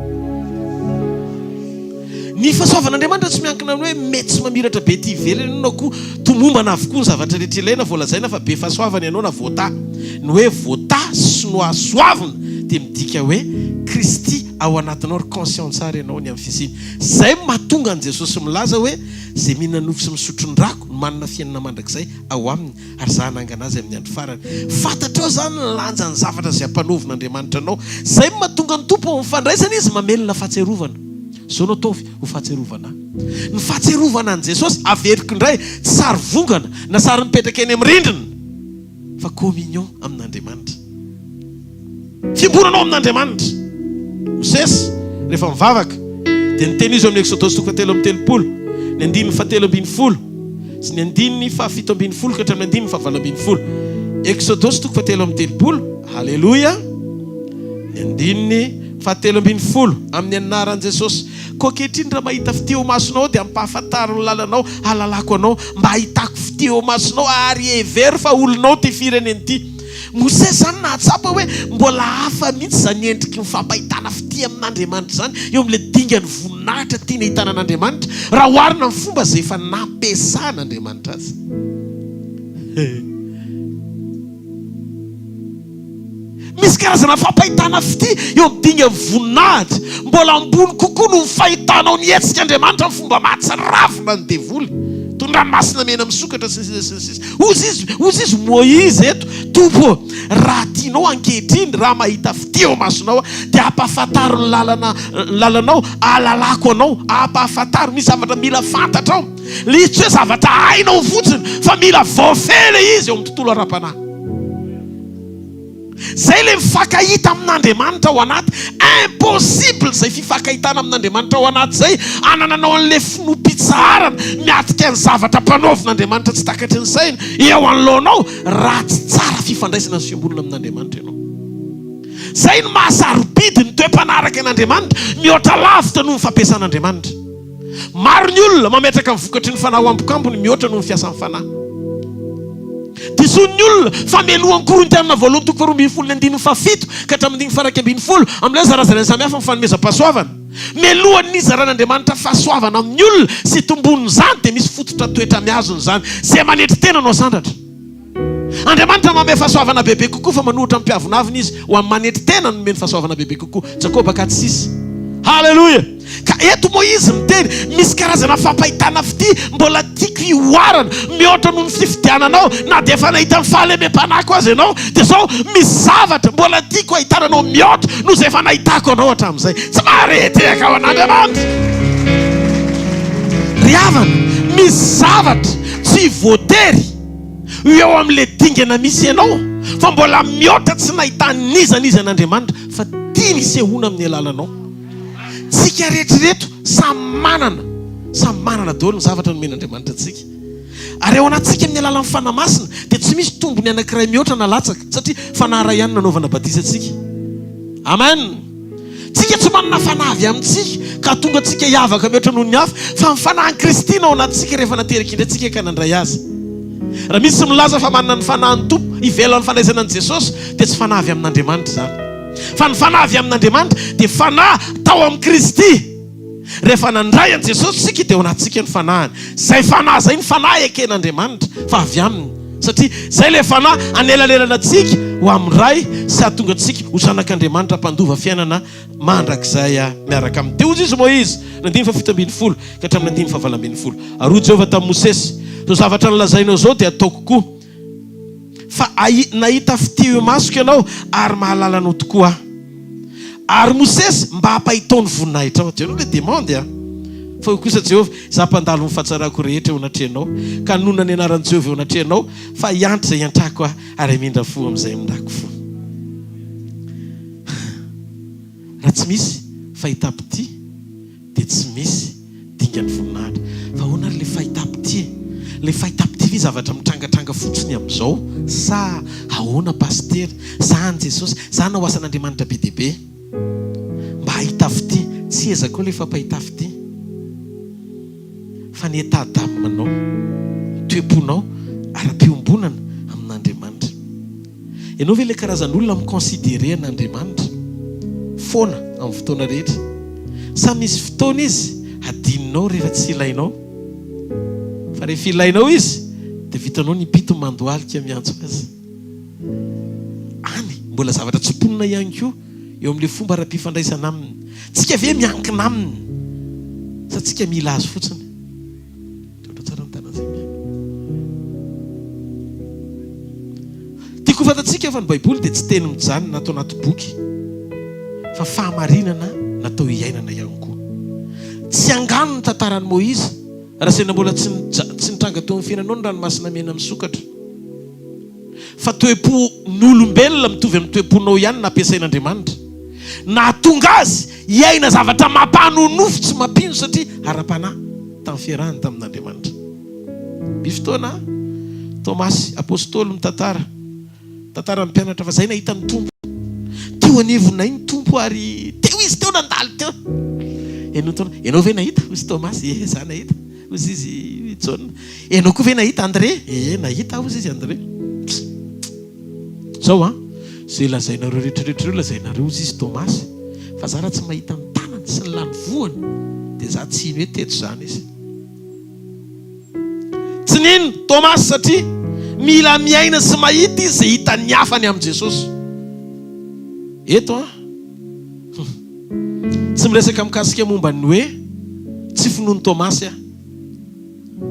ny fahasoavan'Andriamanitra tsy miankina amin'ny hoe mety tsy mamiratra be ty ivelany ianao koa tomombana avokoa ny zavatra rehetra ilaina voalazaina fa be fahasoavana ianao na voata. Ny hoe voata sy no asoavina dia midika hoe Kristy ao anatinao ry conscience tsara ianao ny amin'ny fisiny. Zay mahatonga an' Jesosy milaza hoe zay mihinana nofo sy misotro ny rako no manana fiainana mandrakizay ao aminy ary za hanangana azy amin'ny andro farany. Fantatrao zany ny lanja ny zavatra izay ampanovin'Andriamanitra anao. Zay mahatonga ny tompo mifandraisana izy mamelona fahatserovana. Zao no ataovy ho fahatserovana. Ny fahatserovana an' Jesosy averiko indray tsy sary vongana na sary mipetraka eny amin'ny rindrina fa communion amin'Andriamanitra. Fimbonanao amin'Andriamanitra. Mosesy rehefa mivavaka dia niteny izy amin'ny Exodosy 7:30, ny 9:7 sy ny 9:7 ka hatramin'ny 9:9. Exodosy 7:30. Halleluja. Ny 9:7 amin'ny anaran'i Jesosy. Kokehitriny raha mahita fiteo masonao dia ampahafantariny lalanao halalako anao mba ahitako fiteo masonao ary hevery fa olonao ty fireneny ity. Mosesy zany nahatsapa hoe mbola hafa mihitsy zany endriky ny fampahitana fity amin'Andriamanitra zany eo amin'le dingany voninahitra tiana hitana an'Andriamanitra raha oharina ny fomba zay efa nampiasan'Andriamanitra azy. Misy karazana fampahitana fity eo amin'ny dingany voninahitra mbola ambony kokoa no fahitanao ny hetsika Andriamanitra ny fomba mahatsiravina ny devoly. Ranomasina mena misokatra ozy izy Moïse eto tompo raha tianao ankehitriny raha mahita fiteo masonao dia ampahafantaro ny lalanao ahalalako anao ampahafantaro misy zavatra mila fantatrao le tsy hoe zavatra hainao fotsiny fa mila voafele izy eo amin'ny tontolo ara-panahy. Zay le mifankahita amin'Andriamanitra ao anaty impossible zay fifakahitana amin'Andriamanitra ao anaty zay anananao an'le finompitsarana miatika ny zavatra mpanaovin'Andriamanitra tsy takatry ny saina eo anoloanao raha tsy tsara fifandraisana sy fiombonana amin'Andriamanitra ianao. Zay no mahasarobidy ny toe-panaraka an'Andriamanitra mihoatra lavitra noho ny fampiasan'Andriamanitra. Maro ny olona mametraka ny vokatry ny fanahy ambokambony mihoatra noho ny fiasan'ny fanahy. Disony olona famelohan'ny Korintiana 2:7 ka hatramin'ny 1:20 amin'ilay zarazarany samihafa ny fanomezam-pahasoavana. Melohan'ny zaran'Andriamanitra fahasoavana amin'ny olona sy tomboniny zany dia misy fototra toetra miazony zany zay manetry tena anao sandratra. Andriamanitra manome fahasoavana bebe kokoa fa manohitra ampiavonaviny izy ho amin'ny manetry tena no nomeny fahasoavana bebe kokoa. Jakoba 4:6. Halleluja. Ka eto Moïse miteny misy karazana fampahitana fity mbola tiako ioarana mihoatra noho ny fifidiananao na dia efa nahita ny fahalemem-panahy azy ianao dia zao misy zavatra mbola tiako ahitananao mihoatra noho izay efa nahitako anao hatramin'izay. Tsy mahareteka ao an'Andriamanitra. Ry havana misy zavatra tsy voatery eo amin'le dingana misy ianao fa mbola mihoatra tsy nahitany nizanizy an'Andriamanitra fa tia nisehoana amin'ny alalanao. Tsika rehetrareto samy manana daholo ny zavatra nomen'Andriamanitra antsika. Ary ao anatsika amin'ny alalan'ny fanahy masina dia tsy misy tombony anankiray mihoatra na latsaka satria fanahy ihany nanaovana batisantsika. Amen. Tsika tsy manana fanahy avy amintsika ka tonga antsika hiavaka mihoatra noho ny hafa fa mifanahy Kristina ao anatintsika rehefa nateraka indray antsika ka nandray azy. Raha misy milaza fa manana ny fanahy ny tompo ivelany fanaizana an' Jesosy dia tsy fanahy avy amin'Andriamanitra zany. Fa ny fanahy avy amin'Andriamanitra dia fanahy tao amin'ny Kristy. Rehefa nandray an' Jesosy sika dia ao anatintsika ny fanahiny. Zay fanahy zay ny fanahy eken'Andriamanitra fa avy aminy. Satria zay le fanahy anelalerana antsika ho amin'ny ray sy ahatonga antsika ho zanak'Andriamanitra mpandova fiainana mandrakizay miaraka aminy. Teo izy Moïse nandimy fa 17 ka hatramin'ny nandimy fa 20. Aroa Jehovah tamin'ny Mosesy, zao zavatra nolazainao zao dia ataoko koa. Fa nahita fitio masoko ianao ary mahalala anao tokoa. Ary Mosesy mba hampahitao ny voninahitra ao. Jereo le demande a. Fa io kosa Jehovah, za mpandalo mifatsarako rehetra eo anatrehanao, ka nona ny anaran'i Jehovah eo anatrehanao, fa iantry zay iantrako ary mindra fo amin'izay mindako fo. Raha tsy misy fahitapity dia tsy misy dingany voninahitra. Fa hoana le fahitapity? Le fahitapity vi zavatra mitrangatranga fotsiny amin'izao sa ahoana paster, sa an' Jesosy, sa na ho asan'Andriamanitra be dia be? Mba hahita fity, tsy ezaka koa le fampahita fity. Fa ny etadamanao, toeponao ara-piombonana amin'Andriamanitra. Ianao ve le karazan'olona mikonsidere an'Andriamanitra foana amin'ny fotoana rehetra? Sa misy fotoana izy adininao rehefa tsy ilainao? Fa rehefa ilainao izy dia vitanao ny pito mandoalika miantso azy. Any mbola zavatra tsimponina ihany koa eo amin'ilay fomba ara-pifandraisana aminy. Tsika ve miankina aminy sa tsika mila azy fotsiny? Tiako fantatsika fa ny Baiboly dia tsy teny mijanona natao anaty boky, fa fahamarinana natao hiainana ihany koa. Tsy angano ny tantaran'i Moïse raha sena mbola tsy nitranga teo amin'ny fiainanao ny ranomasina mena misokatra. Fa toepon'olombelona mitovy amin'ny toeponao ihany nampiasain'Andriamanitra. Nahatonga azy hiaina zavatra mampanonofo tsy mampino satria ara-panahy tamin'ny fiarahany tamin'Andriamanitra. Misy fotoana Tomasy apôstôly mitantara ny mpianatra fa zay nahita ny tompo. Teo anivonay ny tompo ary teo izy teo nandalo teo. Ianao ve nahita? Ozy Tomasy, za nahita. Ozy izy John. Ianao koa ve nahita André? Nahita ozy izy André. Zao zay lazainareo rehetrarehetra reo lazainareo ozy izy Tomasy. Fa za raha tsy mahita ny tanany sy ny lany voany dia za tsy ino hoe teto zany izy. Tsy nino Tomasy satria mila miaina sy mahita izy zay hita ny hafany amin'i Jesosy. Eto tsy miresaka mikasika momba ny hoe tsy finoany Tomasy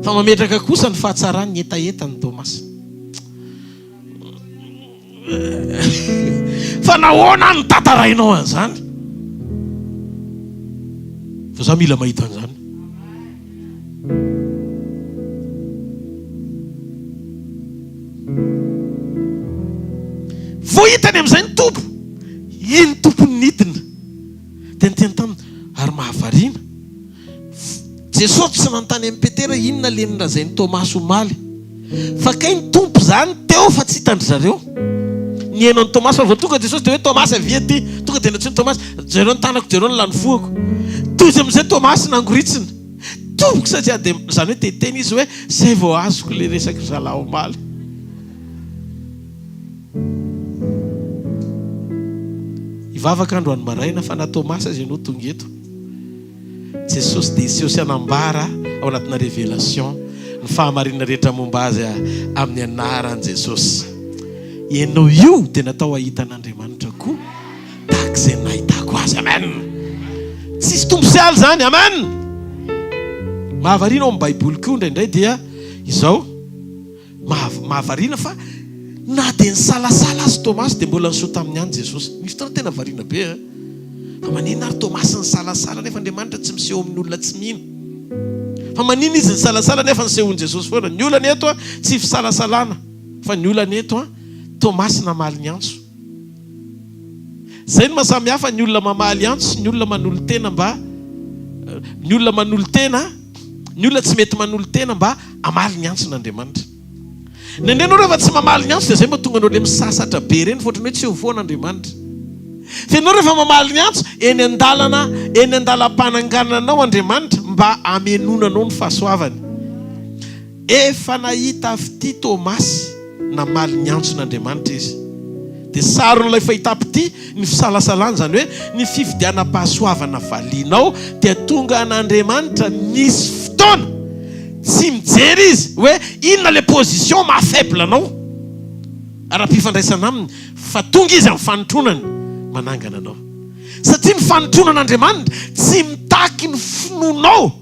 fa mametraka kosa ny fahatsarany etaeta ny Tomasy. Fa nahoana ny tantarainao an'izany? Fa za mila mahita an'izany. Vohitany amin'izay ny tompo. Iny tompony nidina dia niteny taminy ary mahavariana. Jesosy tsy nanontany amin'ny Petera inona lenina zay ny Tomasy omaly. Fa kay ny tompo zany teo fa tsy hitandry zareo. Ny hainao ny Tomasy fa vao tonga Jesosy dia hoe Tomasy avia ty. Tonga dia natsiny Tomasy, jereo ny tanako, jereo ny lany foako. Toy izy amin'izay Tomasy nangoritsiny. Tomboka satria dia zany hoe teteny izy hoe zay vao azoko le resaky zalahy omaly. Ivavaka androany maraina fa na Tomasy azy ianao tonga eto. Jesosy dia iseho sy anambara ao anatina révélation ny fahamarinana rehetra momba azy amin'ny anaran'i Jesosy. Ianao io dia natao ahita an'Andriamanitra koa tahaka izay nahitako azy. Amen. Tsisy tombo sy aly zany. Amen. Mahavariana ao amin'ny Baiboly koa indraindray dia izao mahavariana fa na dia nisalasala azy Tomasy dia mbola nisoa tamin'ny any Jesosy. Misy fotoana tena variana be. Fa manina ary Tomasy nisalasala nefa Andriamanitra tsy miseho amin'ny olona tsy mino. Fa manina izy nisalasala nefa nisehon'i Jesosy foana. Ny olana eto tsy fisalasalana, fa ny olana eto Tomasy namaly ny antso. Zay no mahasamy hafa ny olona mamaly antso, ny olona manolo tena mba ny olona manolo tena, ny olona tsy mety manolo tena mba amaly ny antso n'Andriamanitra. Nendrenao rehefa tsy mamaly ny antso dia zay mahatonga anao le misasatra be reny, fotrany hoe tsy eo foana Andriamanitra. Fa ianao rehefa mamaly ny antso eny an-dalana, eny an-dalam-panangananao Andriamanitra mba amenonanao ny fahasoavany. Efa nahita avy ty Tomasy namaly ny antson'Andriamanitra izy. Dia saron'ilay fahitapity ny fisalasalana, zany hoe ny fifidianam-pahasoavana valinao dia tonga an'Andriamanitra misy fotoana tsy mijery izy hoe inona le position mahafaible anao ara-pifandraisana aminy, fa tonga izy amin'ny fanotronany manangana anao. Satria ny fanotronan'Andriamanitra tsy mitaky ny finoanao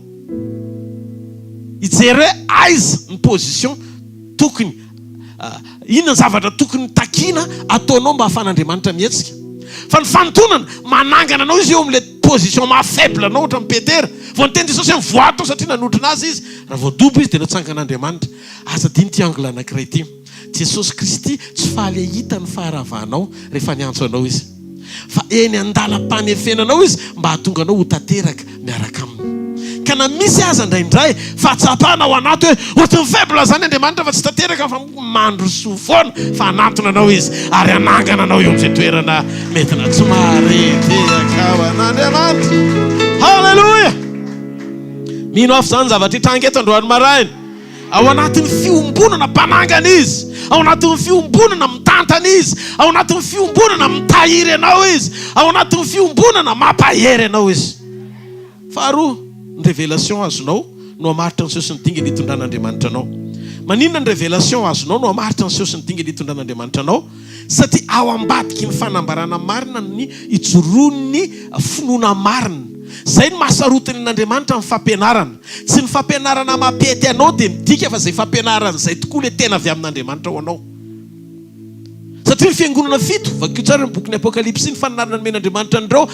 ijery hoe aiza ny position tokony inona ny zavatra tokony takina ataonao mba hafan'Andriamanitra mihetsika. Fa ny fanotonana manangana anao izy eo amin'ilay position mahafaible anao ohatra Petera. Vao ny teny Jesosy amin'ny voato satria nanotrina azy izy, raha voadobo izy dia natsangan'Andriamanitra. Aza diny ty angle anankiray ty. Jesosy Kristy tsy faly ahita ny faharavanao rehefa niantso anao izy, fa eny andalam-panefenanao izy mba hahatonga anao ho tanteraka miaraka aminy. Ka na misy aza indraindray fahatsapana ao anaty hoe ohatran'ny faible zany Andriamanitra fa tsy tanteraka fa mandroso foana, fa anatona anao izy ary anangana anao eo amin'izay toerana metina tsy mahareteakao an'Andriamanitra. Halleluja! Mino afo zany zavatra hitranga eto androany maraina. Ao anatin'ny fiombonana mpanangana izy, ao anatin'ny fiombonana mitantana izy, ao anatin'ny fiombonana mitahiry anao izy, ao anatin'ny fiombonana mampahery anao izy. Faharoa, ny révélation azonao no hamaritra ny seho sy ny dinga ny hitondran'Andriamanitra anao. Maninona ny révélation azonao no hamaritra ny seho sy ny dinga ny hitondran'Andriamanitra anao? Satria ao ambadiky ny fanambarana marina ny ijoroan'ny finoana marina. Zay ny mahasarotiny n'Andriamanitra amin'ny fampianarana. Tsy ny fampianarana mampety anao dia midika fa zay fampianarana zay tokoa le tena avy amin'Andriamanitra ho anao. Satria ny fiangonana fito, vakio tsara ny boky ny Apokalipsy, ny fananarana nomen'Andriamanitra an'ireo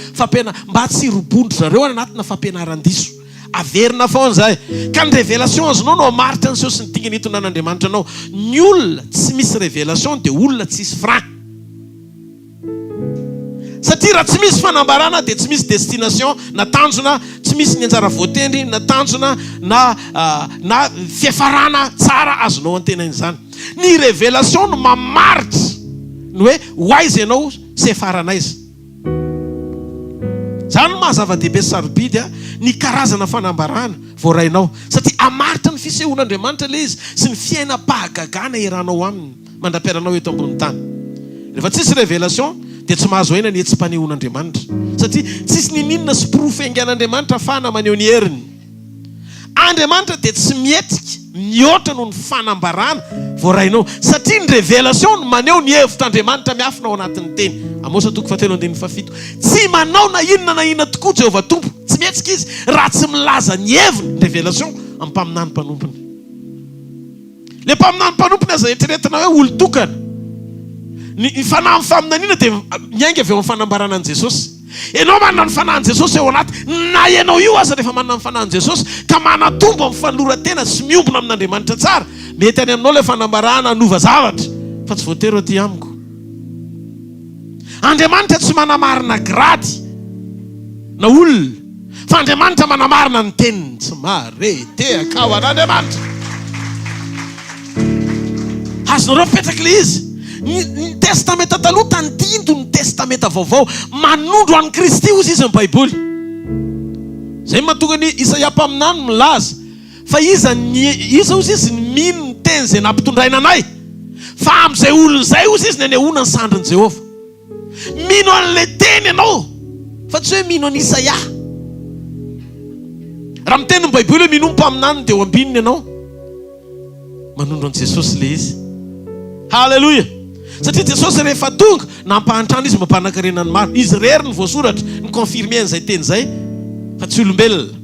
mba tsy robondro zareo anatina fampianaran-diso. Averina foana zay. Ka ny révélation azonao no hamaritra ny seho sy ny dinga ny hitondran'Andriamanitra anao. Ny olona tsy misy révélation dia olona tsy misy frein. Satria raha tsy misy fanambarana dia tsy misy destination na tanjona, tsy misy ny anjara voatendry na tanjona na fiafarana tsara azonao antenain'izany. Ny révélation no mamaritra ny hoe hoaiza ianao sy efarana izy. Zany no mahazava-dehibe sarobidy ny karazana fanambarana voarainao, satria hamaritra ny fisehoan'Andriamanitra le izy sy ny fiainam-pahagagana eranao aminy mandra-piaranao eto ambony tany. Rehefa tsisy révélation dia tsy mahazo aina ny etsim-panehoan'Andriamanitra, satria tsisy nininona sy profengan'Andriamanitra afahana maneho ny heriny. Andriamanitra dia tsy mietika mihoatra noho ny fanambarana voarainao, satria ny révélation no maneho ny hevitr'Andriamanitra miafina ao anatin'ny teny. Amosa 4:7. Tsy manao na inona tokoa Jehovah Tompo, tsy mihetsika izy raha tsy milaza ny heviny révélation amin'ny mpaminany mpanompony. Le mpaminany mpanompony aza eritreretina hoe olo-tokana. Ny fanahy faminaniana dia miainga avy eo amin'ny fanambarana an' Jesosy. Ianao manana ny fanahin' Jesosy eo anaty, na ianao io aza rehefa manana ny fanahin' Jesosy ka manatombo amin'ny fanoloran-tena sy miombona amin'Andriamanitra tsara, mety any aminao le fanambarana hanova zavatra, fa tsy voatery aty amiko. Andriamanitra tsy manamarina grady na olona, fa Andriamanitra manamarina ny teniny. Tsy mahareteakao an'Andriamanitra. Azonareo mipetraka le izy. Ny testamenta taloha tandindo ny testamenta vaovao, manondro an'i Kristy ozy izy ny Baiboly. Zay mahatonga ny Isaia mpaminany milaza fa iza ozy izy ny mino ny teny zay nampitondraina anay, fa amin'izay olona zay ozy izy ny anehoana ny sandrin'i Jehovah. Mino an'ilay teny ianao, fa tsy hoe mino an'i Isaia. Raha miteny ny Baiboly hoe mino ny mpaminany dia ho ambininy ianao, manondro an'i Jesosy le izy. Halleluja! Satria Jesosy rehefa tonga nampahantrana izy mampanankarenany maro, izy rery ny voasoratra ny confirme an'izay teny zay, fa tsy olombelona.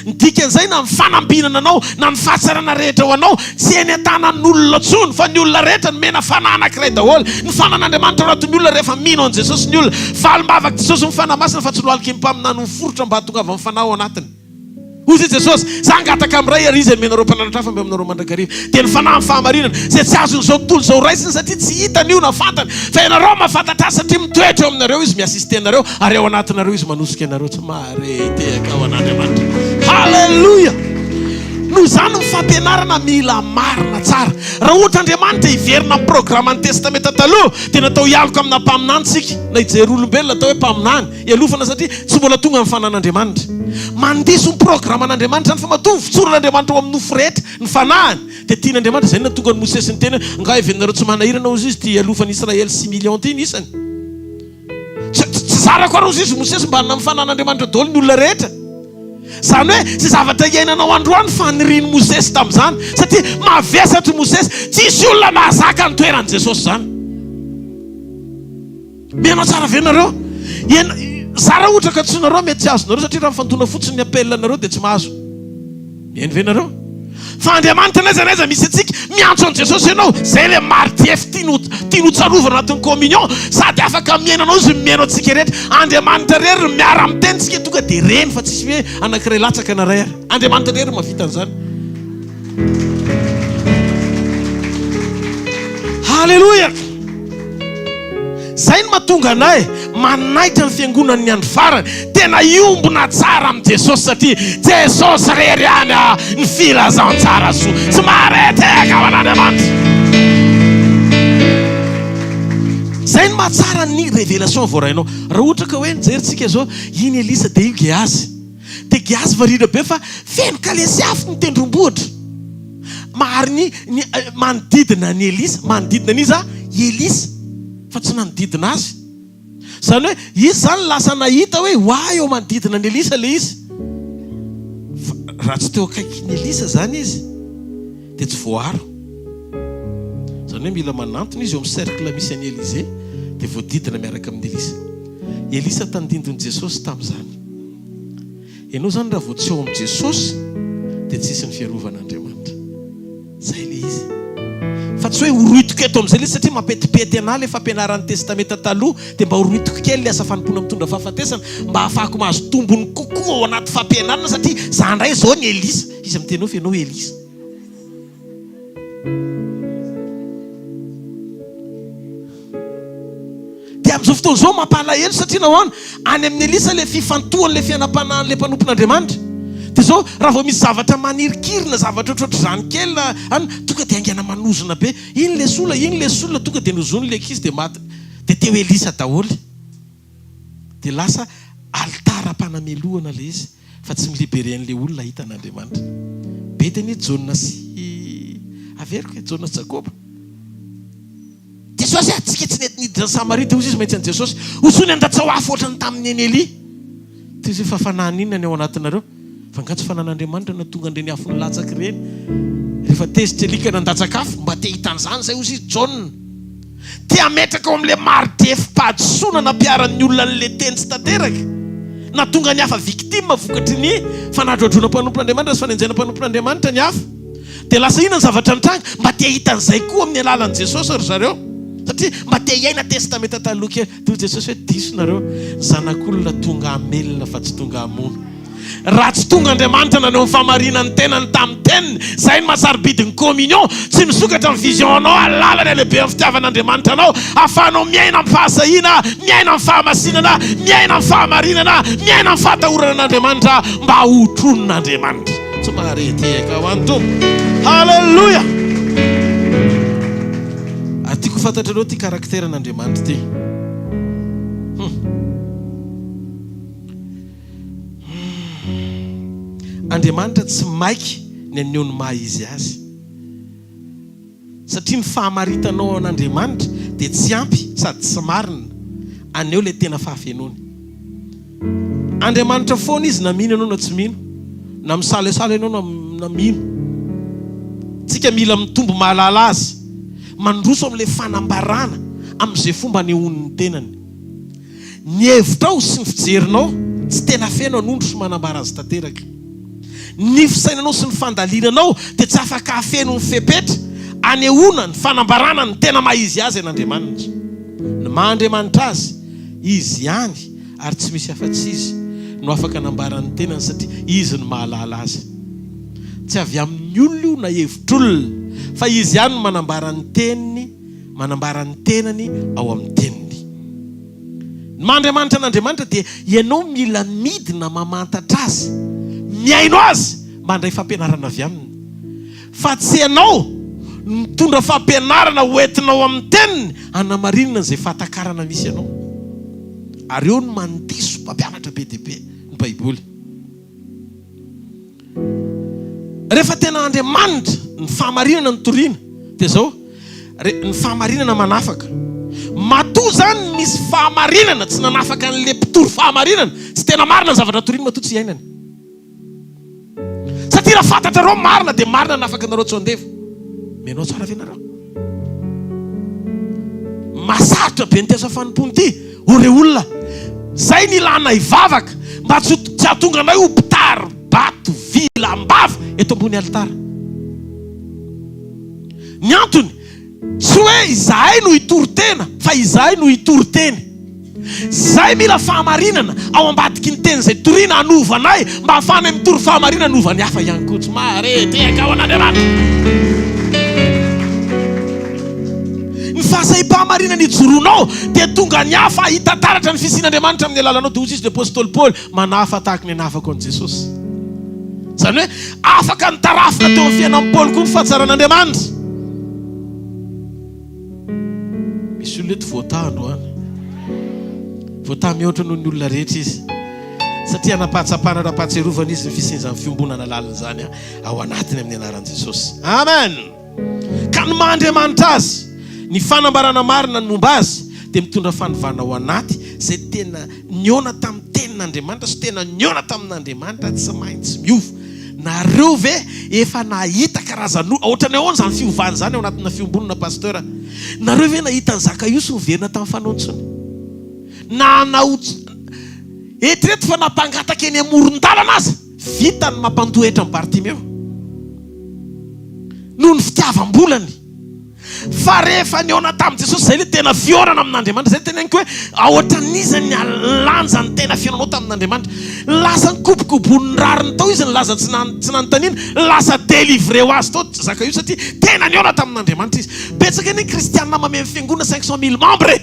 Ny dikan'izay na ny fanambinana anao na ny fahatsarana rehetra ho anao tsy eny an-tanan'olona tsony, fa ny olona rehetra ny mena fanahy anankiray daholo. Ny fanan'Andriamanitra ao anatin'ny olona rehefa mino an'i Jesosy ny olona, valim-bavaka Jesosy ny fanahy masina fa tsy loaliky mpaminany ny forotra mba hahatonga avy amin'ny fanahy ao anatiny. Ozy Jesosy, zangataka amin'ray ary izy menareo mpananatra hafa mbe aminareo mandrakariva. Dia ny fanahy amin'ny fahamarinana zay tsy azon'izao tontolo izao raisiny, satria tsy hitany io na fantany, fa ianareo mahafantatra azy satria mitoetra eo aminareo izy, miasiste anareo ary ao anatinareo izy manosika anareo. Tsy mahareteaka ao an'Andriamanitra. Halleluja! noho izany mifampianarana mila marina tsara. Raha ohatra Andriamanitra hiverina amin'ny programme ny testamenta taloha dia natao hialoko amina mpaminany tsika, na hijery olombelona atao hoe mpaminany hialofana satria tsy mbola tonga amin'ny fanan'Andriamanitra. Mandiso ny programme an'Andriamanitra zany fa mahatonga fitsoran'Andriamanitra ao amin'ny nofo rehetra ny fanahany dia tian'Andriamanitra izay natonga ny Mosesy ny tena nga hivenareo tsy manahirana ozy izy ty hialofan'ny Israely 6 millions ty nisany. Tsy zarako arao izy Mosesy mba hanana amin'ny fanan'Andriamanitra daholo ny olona rehetra. Zany hoe sy zavatra iainanao androany faniriany Mosesy tamin'izany satria mavesatry Mosesy tsisy olona mahazaka ny toeran'i Jesosy zany. Mianao tsara venareo zara ohatra ka tsy nareo mety tsy azonareo satria raha mifantona fotsiny ny appelanareo dia tsy mahazo. Mihaino venareo fa Andriamanitra n'aiza misy atsika miantso an' Jesosy ianao zay le maritiefy tiano tsarovana anatin'ny communion sady afaka miainanao izy miaino antsika rehetra. Andriamanitra rery miara amin'ny tenitsika tonga dia reny fa tsisy hoe anankiray latsaka na ray ary. Andriamanitra rery mavita an'izany. Halleluja. Zay no mahatonga anay manaitra ny fiangonan'ny andro farany tena iombona tsara amin'ny Jesosy satria Jesosy rery any ny filazantsara soa tsy mahareteka ho an'Andriamanitra. Zay no mahatsara ny révélation voarainao. Raha ohatra ka hoe nijeritsika zao iny Elisa dia io Gehazy, dia Gehazy varira be fa feno kalesy afo ny tendrombohitra mahary ny manodidina ny Elisa, manodidina n'iza Elisa fa tsy nanodidina azy. Zany hoe izy zany lasa nahita hoe hoay eo manodidina ny Elisa le izy. Raha tsy teo akaiky ny Elisa zany izy dia tsy voaro. Zany hoe mila manantona izy eo amin'ny cercle misy an'i Élisée dia voadidina miaraka amin'ny Elisa. Elisa tandindon'i Jesosy tamin'izany. Ianao zany raha vao tsy eo amin'ny Jesosy dia tsisy ny fiarovan'Andriamanitra. Zay le izy. Fa tsy hoe horoitiko eto amin'izay le satria mampetipety anah le fampianaran'ny testamenta taloha dia mba horoitiko kely le asa fanompona mitondra fahafatesana mba ahafahako mahazo tombony kokoa ao anaty fampianarana satria za ndray zao ny Elisa. Izy amin'ny teny ianao Elisa. Dia amin'izao fotoana izao mampalahelo satria nahoana any amin'ny Elisa le fifantohany le fianam-panahany le mpanompon'Andriamanitra. Dia zao raha vao misy zavatra manirikirina zavatra ohatrohatry izany kely any tonga dia haingana manozona be. Iny le solona tonga dia nozony le ankizy dia maty. Dia teo Elisa daholo. Dia lasa altara-panamelohana le izy fa tsy milibere an'le olona hita an'Andriamanitra. Be teny Jona sy averiko Jona sy Jakoba. Jesosy atsika tsy nety niditra Samarita ozy izy maintsy an' Jesosy osony andatsa ho afo ohatrany tamin'ny eny Eli. Ty zay fafanahana ny ao anatinareo fa ngatsy fanan'Andriamanitra na tonga andreny afo ny latsaky ireny. Rehefa tezitra elika nandatsaka afo mba te hitan'izany zay ozy izy Jona. Te ametraka ao amin'le maritiefy mpahadisoana nampiaran'ny olona n'le teny tsy tanteraka. Na tonga ny hafa victime vokatry ny fanadroadrona mpanompon'Andriamanitra sy fanenjena mpanompon'Andriamanitra ny hafa. Dia lasa ina ny zavatra nitranga mba te hitan'izay koa amin'ny alalan'i Jesosy ry zareo. Satria mba te hiaina testamenta taloha kely. Toy Jesosy hoe diso nareo zanak'olona tonga hamelona fa tsy tonga hamono. Raha tsy tonga Andriamanitra nanao ny famarinany tenany tamin'ny teniny zay ny mahasarobidin'ny communion tsy misokatra amin'ny vision-nao alalany lehibe amin'ny fitiavan'Andriamanitra anao ahafahanao miaina amin'ny fahasahina, miaina amin'ny fahamasinana, miaina amin'ny fahamarinana, miaina amin'ny fahatahoranan'Andriamanitra mba hotronon'Andriamanitra. Tsy mahareteka ho an'ny tompo. Halleluja. Tiako fantatrareo ty karakteran'Andriamanitra ty. Andriamanitra tsy maiky ny aneho ny maha izy azy. Satria ny fahamaritanao an'Andriamanitra dia tsy ampy sady tsy marina aneho le tena fahafenony. Andriamanitra foana izy na mino ianao na tsy mino, na misalesala ianao na mino. Tsika mila mitombo mahalala azy, mandroso amin'ilay fanambarana amin'izay fomba anehoan'ny tenany. Ny hevitrao sy ny fijerinao tsy tena feno anondro sy manambara azy tanteraka. Ny fisainanao sy ny fandalinanao dia tsy afaka hafeno ny fepetra anehoana ny fanambarana ny tena maha izy azy an'Andriamanitra. Ny maha Andriamanitra azy izy ihany ary tsy misy afa-tsy izy no afaka anambarany tenany satria izy no mahalala azy. Tsy avy amin'ny olona io na hevitr'olona fa izy ihany no manambarany teniny, manambarany tenany ao amin'ny teniny. Ny maha Andriamanitra an'Andriamanitra dia ianao mila midina mamantatra azy, miaino azy mandray fampianarana avy aminy. Fa tsy ianao mitondra fampianarana hoentinao amin'ny teniny hanamarinana izay fahatakarana misy ianao. Ary eo no mandiso mpampianatra be dia be ny Baiboly. Rehefa tena Andriamanitra ny fahamarinana ny toriana dia zao ny fahamarinana manafaka. Matoa zany misy fahamarinana tsy nanafaka an'le mpitory fahamarinana, tsy tena marina ny zavatra toriana, matoa tsy iainany. Satria raha fantatrareo marina dia marina nanafaka anareo tsy andevo. Menao tsara ve nareo? Masarotra be ny tiasa fanompony ity. Ore olona zay ny ilana ivavaka mba tsy hahatonga anay ho mpitary bato vila ambava eto ambony alitara. Ny antony tsy hoe izahay no hitory tena, fa izahay no hitory teny. Zay mila fahamarinana ao ambadiky ny teny izay toriana hanova anay mba hahafahanay mitory fahamarinana hanova ny hafa ihany koa. Tsy mahareteka ao an'Andriamanitra. Ny fahasahim-pahamarinana ijoroanao dia tonga ny hafa hita taratra ny fisian'Andriamanitra amin'ny alalanao. Dia hozy izy apôstôly Paoly manafa tahaka ny nafako an' Jesosy. Zany hoe afaka ny tarafina teo amin'ny fiainan'i Paoly koa ny fahatsaran'Andriamanitra. Misy olona eto voata androany. Voata mihoatra noho ny olona rehetra izy. Satria napatsapana rapatserovana izy ny fisinzan'ny fiombonana lalina zany ao anatiny amin'ny anaran'i Jesosy. Amen. Ka ny maha-Andriamanitra azy, ny fanambarana marina ny momba azy dia mitondra fanovana ao anaty izay tena niona tamin'ny tenin'Andriamanitra sy tena niona tamin'Andriamanitra tsy maintsy miova. Nareo ve efa nahita karazana ohatrany ahoana zany fiovana zany ao anatina fiombonana pasteur? Nareo ve nahita ny Zakaiosy miverina tamin'ny fanaontsony? Eritrereto fa nampangataka eny amoron-dalana azy, vitany mampandohetra amin'ny Bartimeo noho ny fitiavam-bolany. Fa rehefa niona tamin'i Jesosy zay le tena fiorana amin'Andriamanitra. Zay tena hoe ohatran'izany lanja ny tena fiainanao tamin'Andriamanitra. Lasa nikobokobon'ny rariny tao izy, ny laza tsy nanontaniana, lasa délivre ho azy tao Zakaiosy satria tena niona tamin'Andriamanitra izy. Betsaka ny kristianina mameno fiangonana 500,000 membre,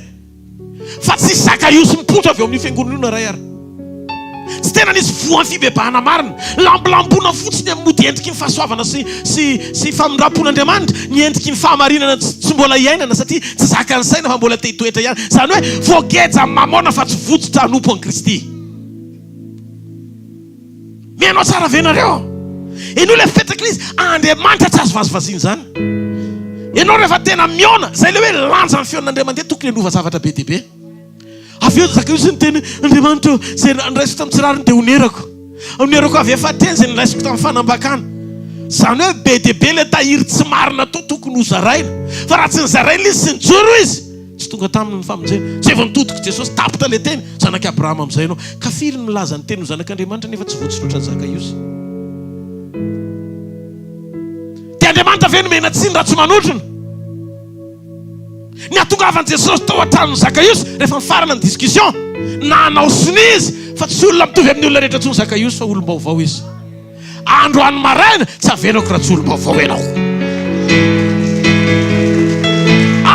fa tsy Zakaiosy mipotra avy ao amin'ny fiangonana io na ray ary. Tsy tena nisy voan'ny fibebahana marina, lambolambona fotsiny amin'ny mody endriky ny fahasoavana sy famindrapon'Andriamanitra, ny endriky ny fahamarinana tsy mbola iainana satria tsy zaka ny saina fa mbola te hitoetra ihany. Zany hoe voageja mamona fa tsy vototra hanompo an'i Kristy. Mianao tsara ve nareo? Ianao le fipetraka izy Andriamanitra tsy azo vazivaziana zany. Ianao rehefa tena miona, zay le hoe lanja ny feon'Andriamanitra tokony hanova zavatra be dia be. Avy eo Zakaiosy ny teny Andriamanitra zay niraisiko tamin'ny tsirariny dia onerako avy efa teny zay niraisiko tamin'ny fanambakana. Zany hoe be dia be le tahiry tsy marina tao tokony ho zaraina. Fa raha tsy nizaraina izy sy nijoro izy, tsy tonga taminy ny famonjena. Tsy efa nitodika Jesosy tapitra le teny zanaky Abrahama amin'izay ianao. Ka firy ny milaza ny teny ho zanak'Andriamanitra nefa tsy votsy loatra Zakaiosy? Dia Andriamanitra ve nomena tsiny raha tsy manotrona? Ny atongavan'i Jesosy tao an-tranon'i Zakaiosy rehefa mifarana ny discussion na anaosiny izy, fa tsy olona mitovy amin'ny olona rehetra tsony Zakaiosy fa olom-baovao izy. Androany maraina tsy avenako raha tsy olom-baovao ianao.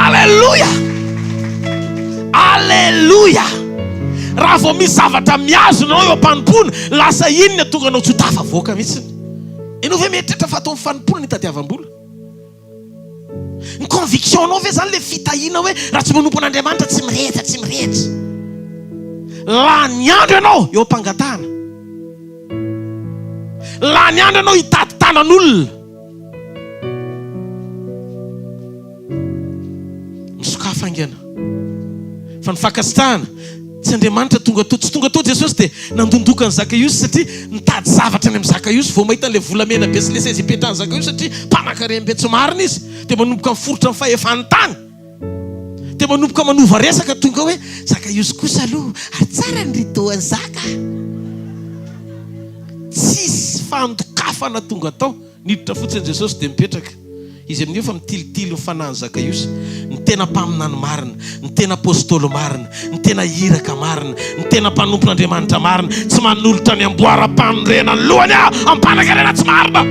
Alleluia, alleluia. Raha vao misy zavatra miazonao eo am-panompona, lasa iny ny tonga anao tsy ho tafavoaka mihitsiny. Ianao ve mieritreritra fa atao amin'ny fanompona ny tadiavam-bola? Ny conviction anao ve zany le fitahiana hoe raha tsy manompo an'Andriamanitra tsy mirehitra. La ny andro ianao eo am-pangatahana. La ny andro ianao hitady tanan'olona. Misokafa angena. Fa ny fankasitrahana tsy Andriamanitra tsy tonga tao Jesosy dia nandondoka ny Zakaiosy satria nitady zavatra any amin'ny Zakaiosy vao mahita le volamena be sy le seza ipetrahan'ny Zakaiosy satria mpanan-karem-be tsy marina izy. Dia manomboka miforotra ny fahefany tany. Dia manomboka manova resaka tonga hoe Zakaiosy kosa aloha ary tsara ny rideau Zaka. Tsisy fandokafana tonga tao, niditra fotsiny Jesosy dia mipetraka. Izy amin'io fa mitilitily ny fanahin'i Zakaiosy, ny tena mpaminany marina, ny tena apôstôly marina, ny tena iraka marina, ny tena mpanompon'Andriamanitra marina, tsy manolotra ny amboara-panorenany lohany ampanankarena tsy marina.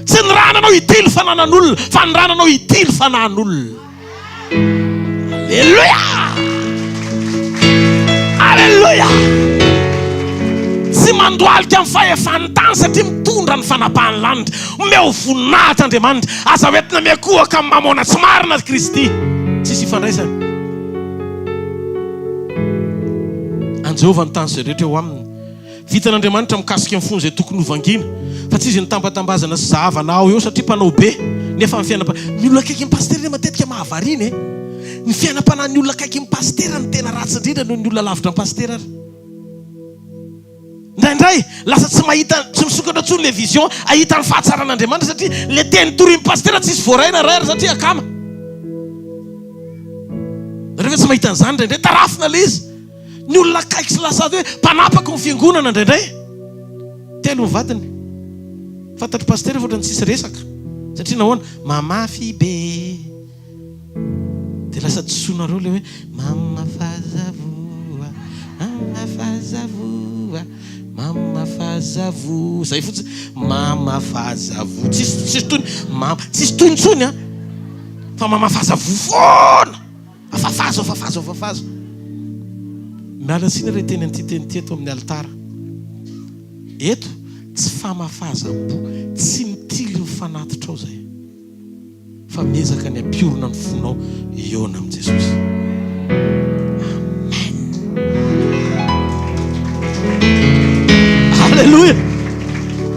Tsy ny rananao hitily fananan'olona, fa ny rananao hitily fanahin'olona. Alleluia, alleluia. Tsy mandoalika amin'ny fahefany tany satria mitondra ny fanapahany lanitra. Omeo voninahitra Andriamanitra. Aza hoentina miakohaka amin'ny mamoana tsy marina Kristy. Tsisy ifandraisana. An Jehovah mitany izay rehetra eo aminy. Vitan'Andriamanitra mikasika amin'ny fony izay tokony hovangina. Fa tsy izy nitambatambazana sy zahavana ao eo satria mpanao be. Nefa ny fiainam-panahy ny olona akaiky ny pasitera matetika mahavariana ny fiainam-panahy ny olona akaiky ny pasitera ny tena ratsy indrindra noho ny olona lavitra ny pasitera. Indraindray lasa tsy mahita, tsy misokatra tsony le vision ahita ny fahatsaran'Andriamanitra satria le teny tory ny pasitera tsy voaraina raha satria akama. Rehefa tsy mahita an'izany indraindray tarafina le izy. Ny olona akaiky sy lasa hoe mpanapaka ny fiangonana indraindray. Telo ny vadiny. Fantatry pasitera voatrany tsisy resaka. Satria nahoana mamafy be. Dia lasa tsoinareo le hoe mama fazavoa, mama fazavoa, mama fazavoa. Zay fotsiny mama fazavoa. Tsisy tony tsony fa mama fazavoa foana. Afafazo. Miala sina re teny teny eto amin'ny altara. Eto tsy famafazam-bo, tsy mitily ny fanatitra ao zay. Fa miezaka ny ampiorona ny fonao eona amin'i Jesosy. Amen. Alléluia.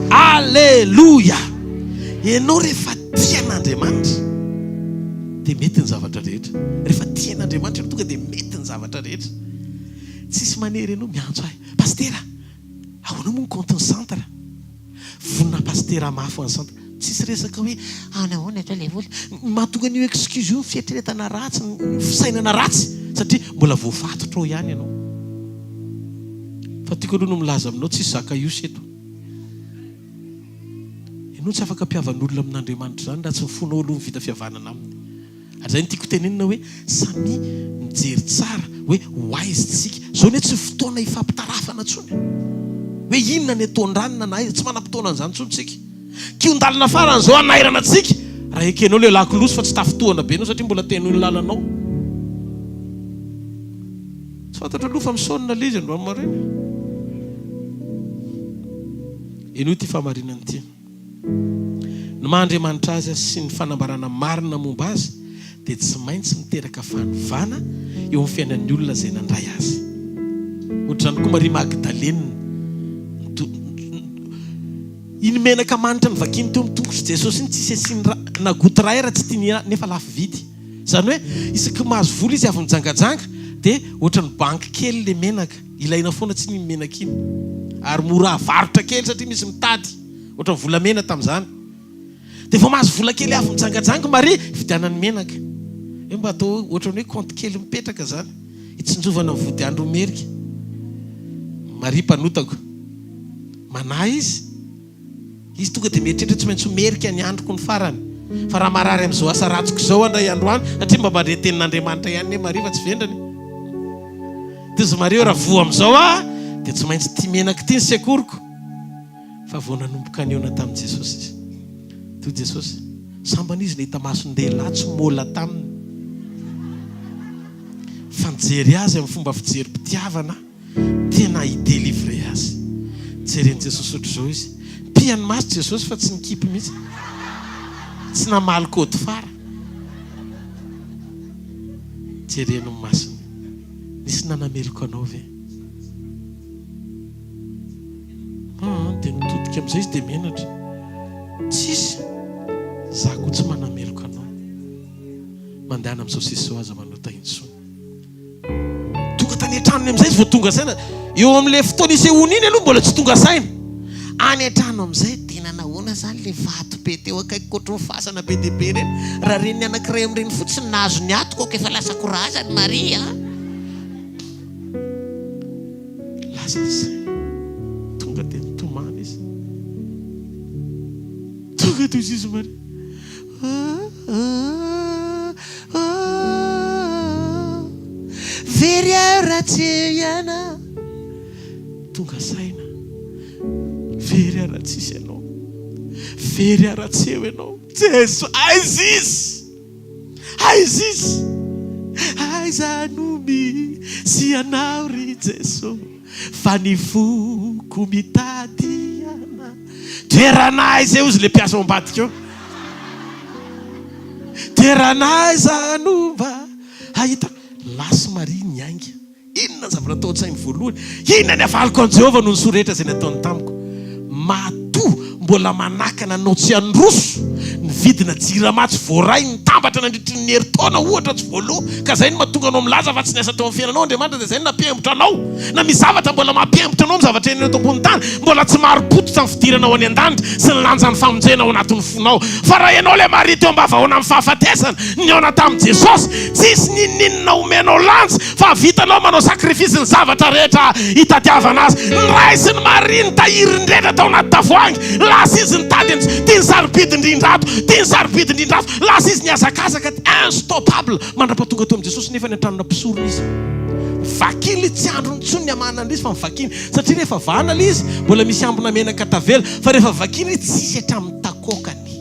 Alléluia. Ianao rehefa tian'Andriamanitra dia mety ny zavatra rehetra. Rehefa tian'Andriamanitra tonga dia mety ny zavatra rehetra. Tsisy manery ianao miantso ahy. Pastera, ahoana moa ny compte-ny centre? Vonina pastera mafy ny centre. Tsisy resaka hoe anahoana atao le vola. Mahatonga an'io excuse io fietretana ratsy, fisainana ratsy satria mbola voafatotra ao ihany ianao. Fa tiako aloha no milaza aminao tsisy zaka io seto. Ianao tsy afaka mpiavan'olona amin'Andriamanitra zany raha tsy mifonao aloha vita fihavanana aminy. Zay ny tiako tenenina hoe samy mijery tsara hoe wise-tsika. Zao ne tsy fotoana ifampitarafana tsony. Hoe inona ny ataon-dranina na tsy manam-potoana an'izany tsony tsika. Kiondalina farany zao anairana tsika. Raha ekenao le lakolosy fa tsy tafotoana be anao satria mbola teny ny lalanao. Tsy fantatra aloha fa misaonina le izy androany marina. Eno ity famarinany ity. Ny maha-Andriamanitra azy sy ny fanambarana marina momba azy dia tsy maintsy miteraka fanovana eo amin'ny fiainan'ny olona izay nandray azy. Ohatrany koa Maria Magdalena iny menaka manitra ny vakiny teo mitongotry Jesosy iny tsisy asiany nagoty raha raha tsy tia nefa lafo vidy. Zany hoe isaky mahazo vola izy avy mijangajanga dia ohatrany banky kely le menaka. Ilaina foana tsy ny menaka iny. Ary mora avarotra kely satria misy mitady. Ohatrany volamena tamin'izany. Dia vao mahazo vola kely avy mijangajanga Maria vidianany menaka. Hoe mba atao ohatrany hoe compte kely mipetraka zany. Itsinjovana ny vody andro merika. Maria mpanotako. Manahy izy tonga dia mieritreritra tsy maintsy merika ny androko ny farany. Fa raha marary amin'izao asa ratsoko izao andray androany satria mba mandre tenin'Andriamanitra ihany ne Maria fa tsy vendrany. Dia izy Maria raha voa amin'izao dia tsy maintsy tia menaka ity ny sekoriko. Fa vao nanomboka ny eona tamin'i Jesosy izy. Toy Jesosy sambana izy nahita masondehilahy tsy mola taminy. Fa nijery azy amin'ny fomba fijerim-pitiavana tena hidelivre azy. Jereny Jesosy ohatr'izao izy. Piany maso Jesosy fa tsy nikipy mihitsy. Tsy namaly kody fara. Jereny ny masony. Nisy nanameloko anao ve? Dia nitodika amin'izay izy dia menatra. Tsisy. Zako tsy manameloko anao. Mandehana amin'izao sisy zao aza manota intsony. Tonga tany an-tranony amin'izay izy vao tonga saina. Eo amin'ilay fotoana isehoany iny aloha mbola tsy tonga saina. Any an-trano amin'izay tena nahoana zany le vato be teo akaiky koatra ny fasana be dia be reny. Raha reny anankiray amin'ireny fotsiny nahazo ny atoko aoko efa lasa korazany Maria. Lasa izay. Tonga dia nitomany izy. Tonga toy izy Maria. Very aratsy ihana. Tonga saina. Very aratsisy ianao. Very aratseo ianao. Jesu, aizizy. Aizizy. Aiza nomi si anao ry Jesu. fa ny foko mitady ana toeranay zay izy le mpiasa ao ambadika eo toeranay zanomba ahita lasy Maria niainga inona zavatra atao an-tsainy voalohany inona ny avaliko an Jehovah no nysorehetra zay nataony tamiko matoa mbola manakana anao tsy androso ny vidina jiramatsy voaray ny tambatra nandritry ny herintaona ohatra tsy voaloha ka zay no mahatonga anao milaza fa tsy niasa tao amin'ny fiainanao Andriamanitra dia zay no nampiembotra anao na misy zavatra mbola mampiembotra anao ny zavatra eny eto ambony tany mbola tsy maro-pototra ny fidiranao any an-danitra sy ny lanjan'ny famonjena ao anatin'ny fonao fa raha ianao le Maria teo ambavahoana amin'ny fahafatesana niona tamin'i Jesosy tsisy nininona omenao lanja fa vitanao manao sakrifisy ny zavatra rehetra hitadiavana azy ny ray sy ny Maria ny tahiry ndrendra tao anaty tavoahangy lasa izy nitady tia ny sarobidy-ndrindrato tia ny sarobidy-ndrindrato lasa izy niazakazaka unstoppable mandra-pahatonga teo amin'i Jesosy nefa ny antranona mpisorona izy vakily tsy andro nitsony ny amana an'izy fa mivakiny satria rehefa vahana izy mbola misy ambona menaka tavela fa rehefa vakiny tsy isy hatramin'ny takokany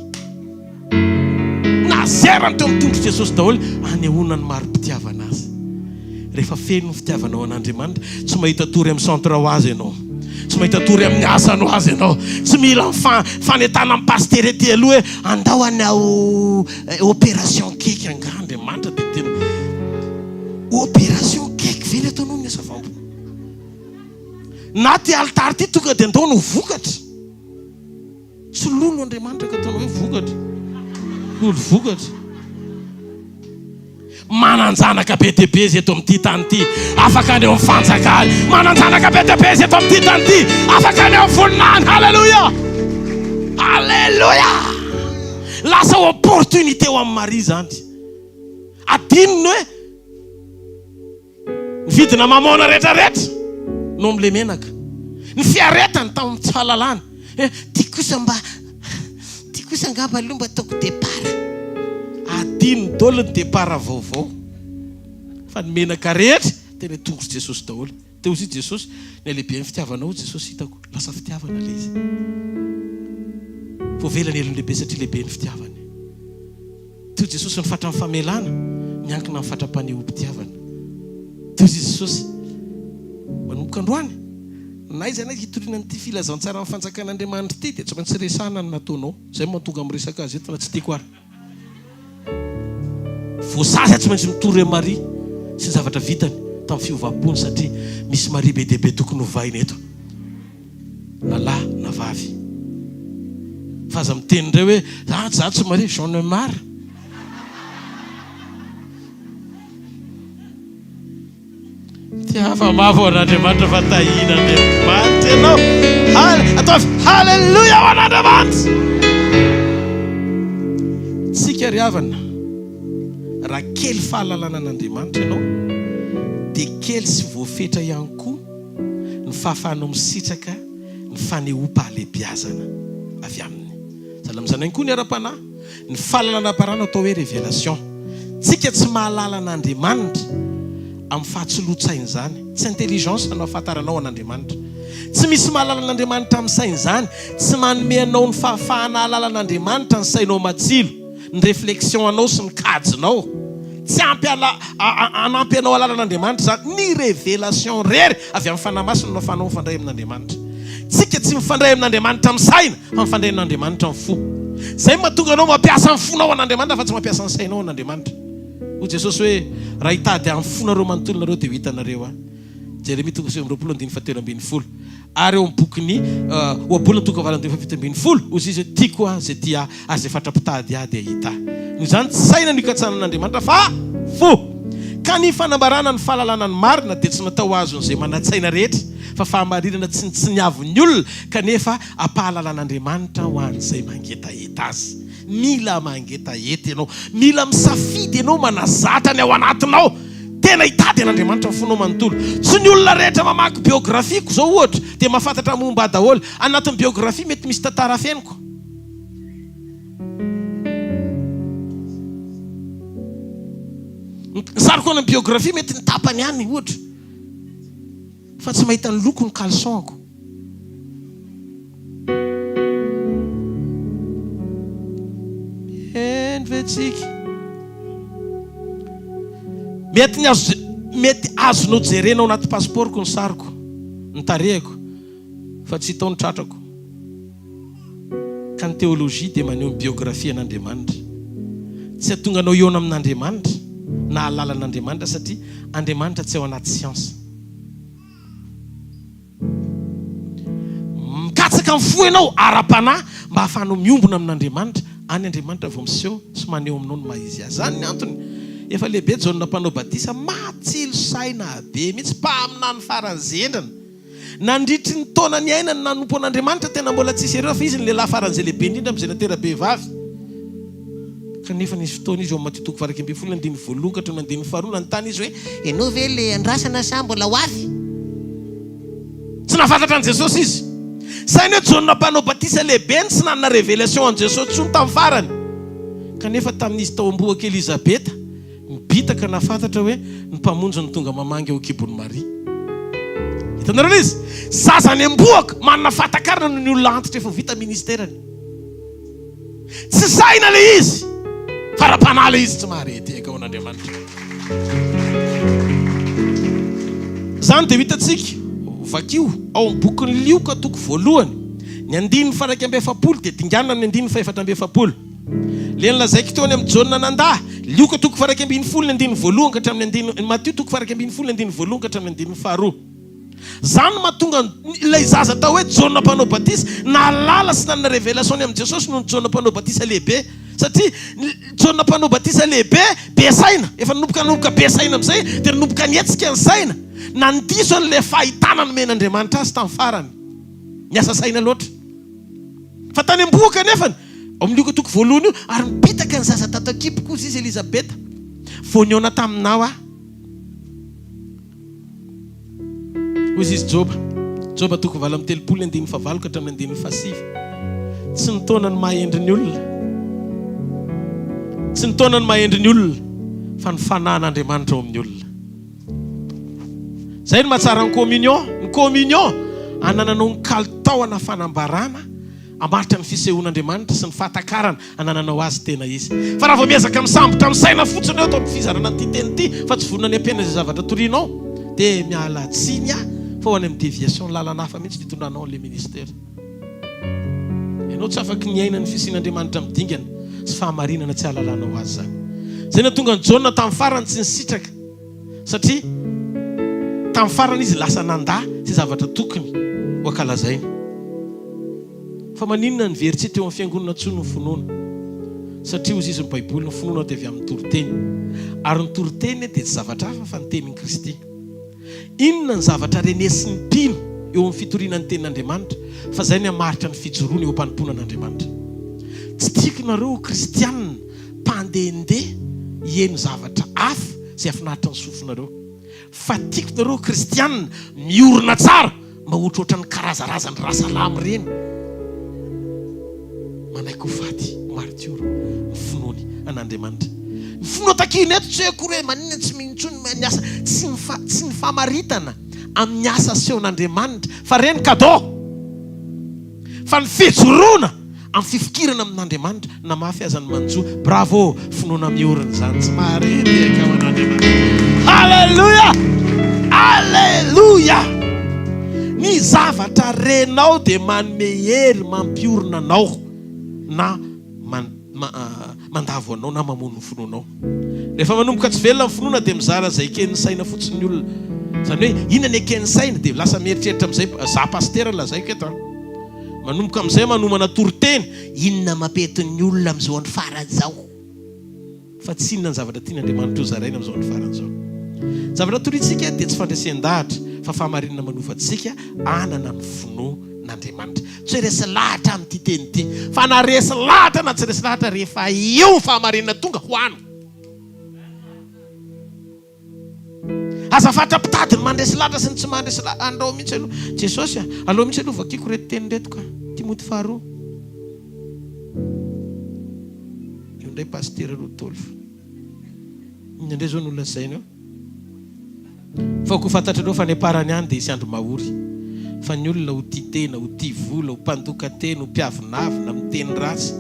nazerany teo amin'ny tongotry Jesosy daholo anehoana ny maro-pitiavana azy rehefa feno ny fitiavanao an'Andriamanitra tsy mahita tory amin'ny centre ho azy ianao tsy mahita tory amin'ny asano azy ianao tsy mila fanetana amin'ny pasteur ety aloha hoe andao anao opération keky anga Andriamanitra dia tena opération keky vely ataonao ny asa fambo na ty altary ty tonga dia andao no vokatra tsy lolo Andriamanitra ka ataonao hoe vokatra lolo vokatra mananjanaka be dia be zay eto amin'ity tany ity afaka aneo amin'ny fanjakany mananjanaka be dia be zay eto amin'ity tany ity afaka aneo amin'ny voninany halleluja halleluja lasa opportunité ho amin'ny Maria zany adinony hoe ny vidina mamona rehetrarehetra no am'le menaka ny fiaretany tamin'ny tsy fahalalana ty kosa ngamba aloha mba ataoko départ adiny daholo ny départ vaovao fa ny menaka rehetra tena tongotry Jesosy daholo teo izy Jesosy ny alehibe ny fitiavanao Jesosy hitako lasa fitiavana le izy vo velany elony lehibe satria lehibe ny fitiavany teo Jesosy ny fatra ny famelana miankina ny fatra-paneho mpitiavana teo izy Jesosy manomboka androany na izy anay hitoriana n'ity filazantsara amin'ny fanjakan'Andriamanitra ity dia tsy maintsy resana ny nataonao zay mahatonga amin'ny resaka azy eto fa tsy tiako ary voasazy tsy maintsy mitory amin'ny Maria sy ny zavatra vitany tamin'ny fiovam-pony satria misy Maria be dia be tokony hovaina eto na lahy na vavy fa aza miteny indray hoe za tsy Maria Jean Neymar tiafa mavo an'Andriamanitra fa tahina Andriamanitra ianao ataovy halleluja ho an'Andriamanitra tsika ry havana raha kely fahalalana an'Andriamanitra ianao dia kely sy voafetra ihany koa ny fahafahanao misitraka ny fanehoam-pahalehibiazana avy aminy salamizanainy koa ny ara-panahy ny fahalalana parana atao hoe révélation tsika tsy mahalala an'Andriamanitra amin'ny fahatsoloatsainy zany tsy intelligence anao fahataranao an'Andriamanitra tsy misy mahalala an'Andriamanitra amin'ny sainy zany tsy manome anao ny fahafahana halala an'Andriamanitra ny sainao matsilo ny réflexion anao sy ny kajinao tsy anampy anao halala an'Andriamanitra zany ny révélation rery avy amin'ny fanahy masina no ahafahanao mifandray amin'Andriamanitra tsika tsy mifandray amin'Andriamanitra amin'ny saina fa mifandray amin'Andriamanitra amin'ny fo zay mahatonga anao mampiasa ny fonao an'Andriamanitra fa tsy mampiasa ny sainao an'Andriamanitra hoy Jesosy hoe raha hitady amin'ny fonareo manontolonareo dia ho hitanareo a Jeremia 9:7-10 ary eo amin'ny bokiny oabolana 9:7-10 ozy izy tiako a zay tia azy zay fatra-pitady a dia hita noho zany tsy saina ny ikatsanan'Andriamanitra fa fo ka ny fanambarana ny fahalalana ny marina dia tsy natao azo n'izay manatsaina rehetra fa fahamarinana tsy niavon'ny olona kanefa ampahalalàn'Andriamanitra ho an'izay mangetaheta azy mila mangetaheta ianao mila misafidy ianao manazatra ny ao anatinao tena hitady an'Andriamanitra ny fonao manontolo tsy ny olona rehetra mamaky biografiko zao ohatra dia mahafantatra momba daholo anatin'ny biografia mety misy tantara feniko sariko ny biografia mety ny tapany ihany ohatra fa tsy mahita ny loko ny kalsonko envetsika mety azonao jerenao anaty passportko ny sariko Nitarehako fa tsy taony tratrako. Ka ny teolojia dia maneho ny biografia an'Andriamanitra. Tsy atonga anao eo amin'Andriamanitra na alalan'Andriamanitra satria Andriamanitra tsy ao anaty siansa. Mikatsaka amin'ny fo ianao ara-panahy mba hahafahanao miombona amin'Andriamanitra, any Andriamanitra vao miseho sy maneho aminao ny maha-izy azy. Zany ny antony efa lehibe Jaona mpanao batisa matsilo saina be mihitsy mpamina ny faranzendrana. Nandritry ny taona ny ainany nanompo an'Andriamanitra tena mbola tsisy ereo fa izy ny lehilahy faran'izay lehibe indrindra amin'izay natera-be vavy. Kanefa nisy fotoana izy ao amin'ny Mateo 22:1-2 nanontany izy hoe ianao ve le andrasana sa mbola ho avy? Tsy nafantatra an Jesosy izy. Sainy hoe Jaona mpanao batisa lehibe ny tsy nanana révélation an Jesosy tsony tamin'ny farany. Kanefa tamin'izy tao ambohaka Elizabeta mibitaka nafantatra hoe ny mpamonjy ny tonga mamangy ao kibon'ny Maria. Hitanareo izy zazany ambohaka manana fatakarana noho ny olona antitra efa vita ministerany. Tsy saina le izy fara-panahy le izy tsy maharety eka ao an'Andriamanitra. Zany dia hitantsika vakio ao amin'ny bokin'ny Lioka toko 1 ny 9:7 dia dinganina ny 9:7. Le nlazaiko teo any amin'ny Jaona nandà Lioka toko 1:10 ka hatramin'ny Mateo toko 1:10 ka hatramin'ny 9:2. Zany mahatonga ilay zaza tao hoe Jaona mpanao batisa nalala sy nanana révélation amin'ny Jesosy noho ny Jaona mpanao batisa lehibe. Satria Jaona mpanao batisa lehibe be saina, efa nanomboka be saina amin'izay dia nanomboka nietsika ny saina. Nandiso an'ilay fahitana nomen'Andriamanitra azy tamin'ny farany. Niasa saina loatra. Fa tany ambohaka nefany ao amin'ny Lioka toko 1 io ary mipitaka ny zaza tato an-kipo kosa izy Elizabeta. Voaniona taminao aho. Hoy izy Joba toko 4:3 ka hatramin'ny 9:7. Tsy ny taona ny mahendry ny olona. Tsy ny taona ny mahendry ny olona fa ny fanahin'Andriamanitra ao amin'ny olona. Zay ny mahatsara ny communion. Ny communion anananao ny kalitaona fanambarana amaritra ny fisehoan'Andriamanitra sy ny fahatakarana anananao azy tena izy. Fa raha vao miezaka misambotra amin'ny saina fotsiny eo tao amin'ny fizarana ny titeny ity fa tsy vonona ny ampena izay zavatra torianao dia miala tsiny fa ho any amin'ny déviation lalana hafa mihitsy ditondranao an'ilay ministera. Ianao tsy afaka ny aina ny fisian'Andriamanitra midingana sy fahamarinana tsy hahalalànao azy zany. Zay na tonga ny Jaona tamin'ny farany tsy nisitraka satria tamin'ny farany izy lasa nandà sy zavatra tokony ho ankalazainy. Fa maninona ny veritsy teo amin'ny fiangonana tsony ny finoana satria ozy izy ny Baiboly ny finoana dia avy amin'ny toriteny ary ny toriteny dia tsy zavatra hafa fa ny tenin'ny Kristy. Inona ny zavatra renesin'ny mpino eo amin'ny fitoriana ny tenin'Andriamanitra fa zay ny hamaritra ny fijoroana eo am-panomponan'Andriamanitra. Tsy tiako nareo kristianina mpandehandeha hieno zavatra hafa izay afinaritra ny sofonareo, fa tiako nareo kristianina miorina tsara mba ohatrohatra ny karazarazany rasalamy reny. Manaiky ho faty martiora ny finoany an'Andriamanitra. Ny finoa takiny eto tsy akory hoe maninona tsy mintsony miasa tsy ny famaritana amin'ny asa sehoan'Andriamanitra fa reny cadeau. Fa ny fijoroana amin'ny fifikirana amin'Andriamanitra na mafy aza ny manjo. Bravo finoana miorina zany tsy maharety eka ao an'Andriamanitra. Halleluja, halleluja. Ny zavatra renao dia manome hery mampiorina anao na mandavo anao na mamono ny finoanao. Rehefa manomboka tsy velona ny finoana dia mizara zay eken'ny saina fotsiny olona. Zany hoe inona ny eken'ny saina dia lasa mieritreritra amin'izay za pastera lazaiko eto. Manomboka amin'izay manomana toriteny inona mampetin'ny olona amin'izao andro farany zao. Fa tsy inona ny zavatra tian'Andriamanitra ho zaraina amin'izao andro farany zao. Zavatra torintsika dia tsy fandresen-dahatra fa fahamarinana manovantsika anana ny finoan'Andriamanitra. Tsy resy lahatra amin'ity teny ity fa na resy lahatra na tsy resy lahatra rehefa eo ny fahamarinana tonga ho ano. Azafatra mpitady ny mandresy lahatra sy ny tsy mandresy lahatra. Andao mihitsy aloha Jesosy aloha mihitsy aloha vakiko reto teny reto ka Timoty 2. Io ndray pastera Rodolphe indray zao n'olona zainy eo. Fa ko fantatrareo fa ny aparany any dia isy andro mahory. Fa ny olona ho tia tena, ho tia vola, ho mpandoka tena, ho mpiavinavina, miteny ratsy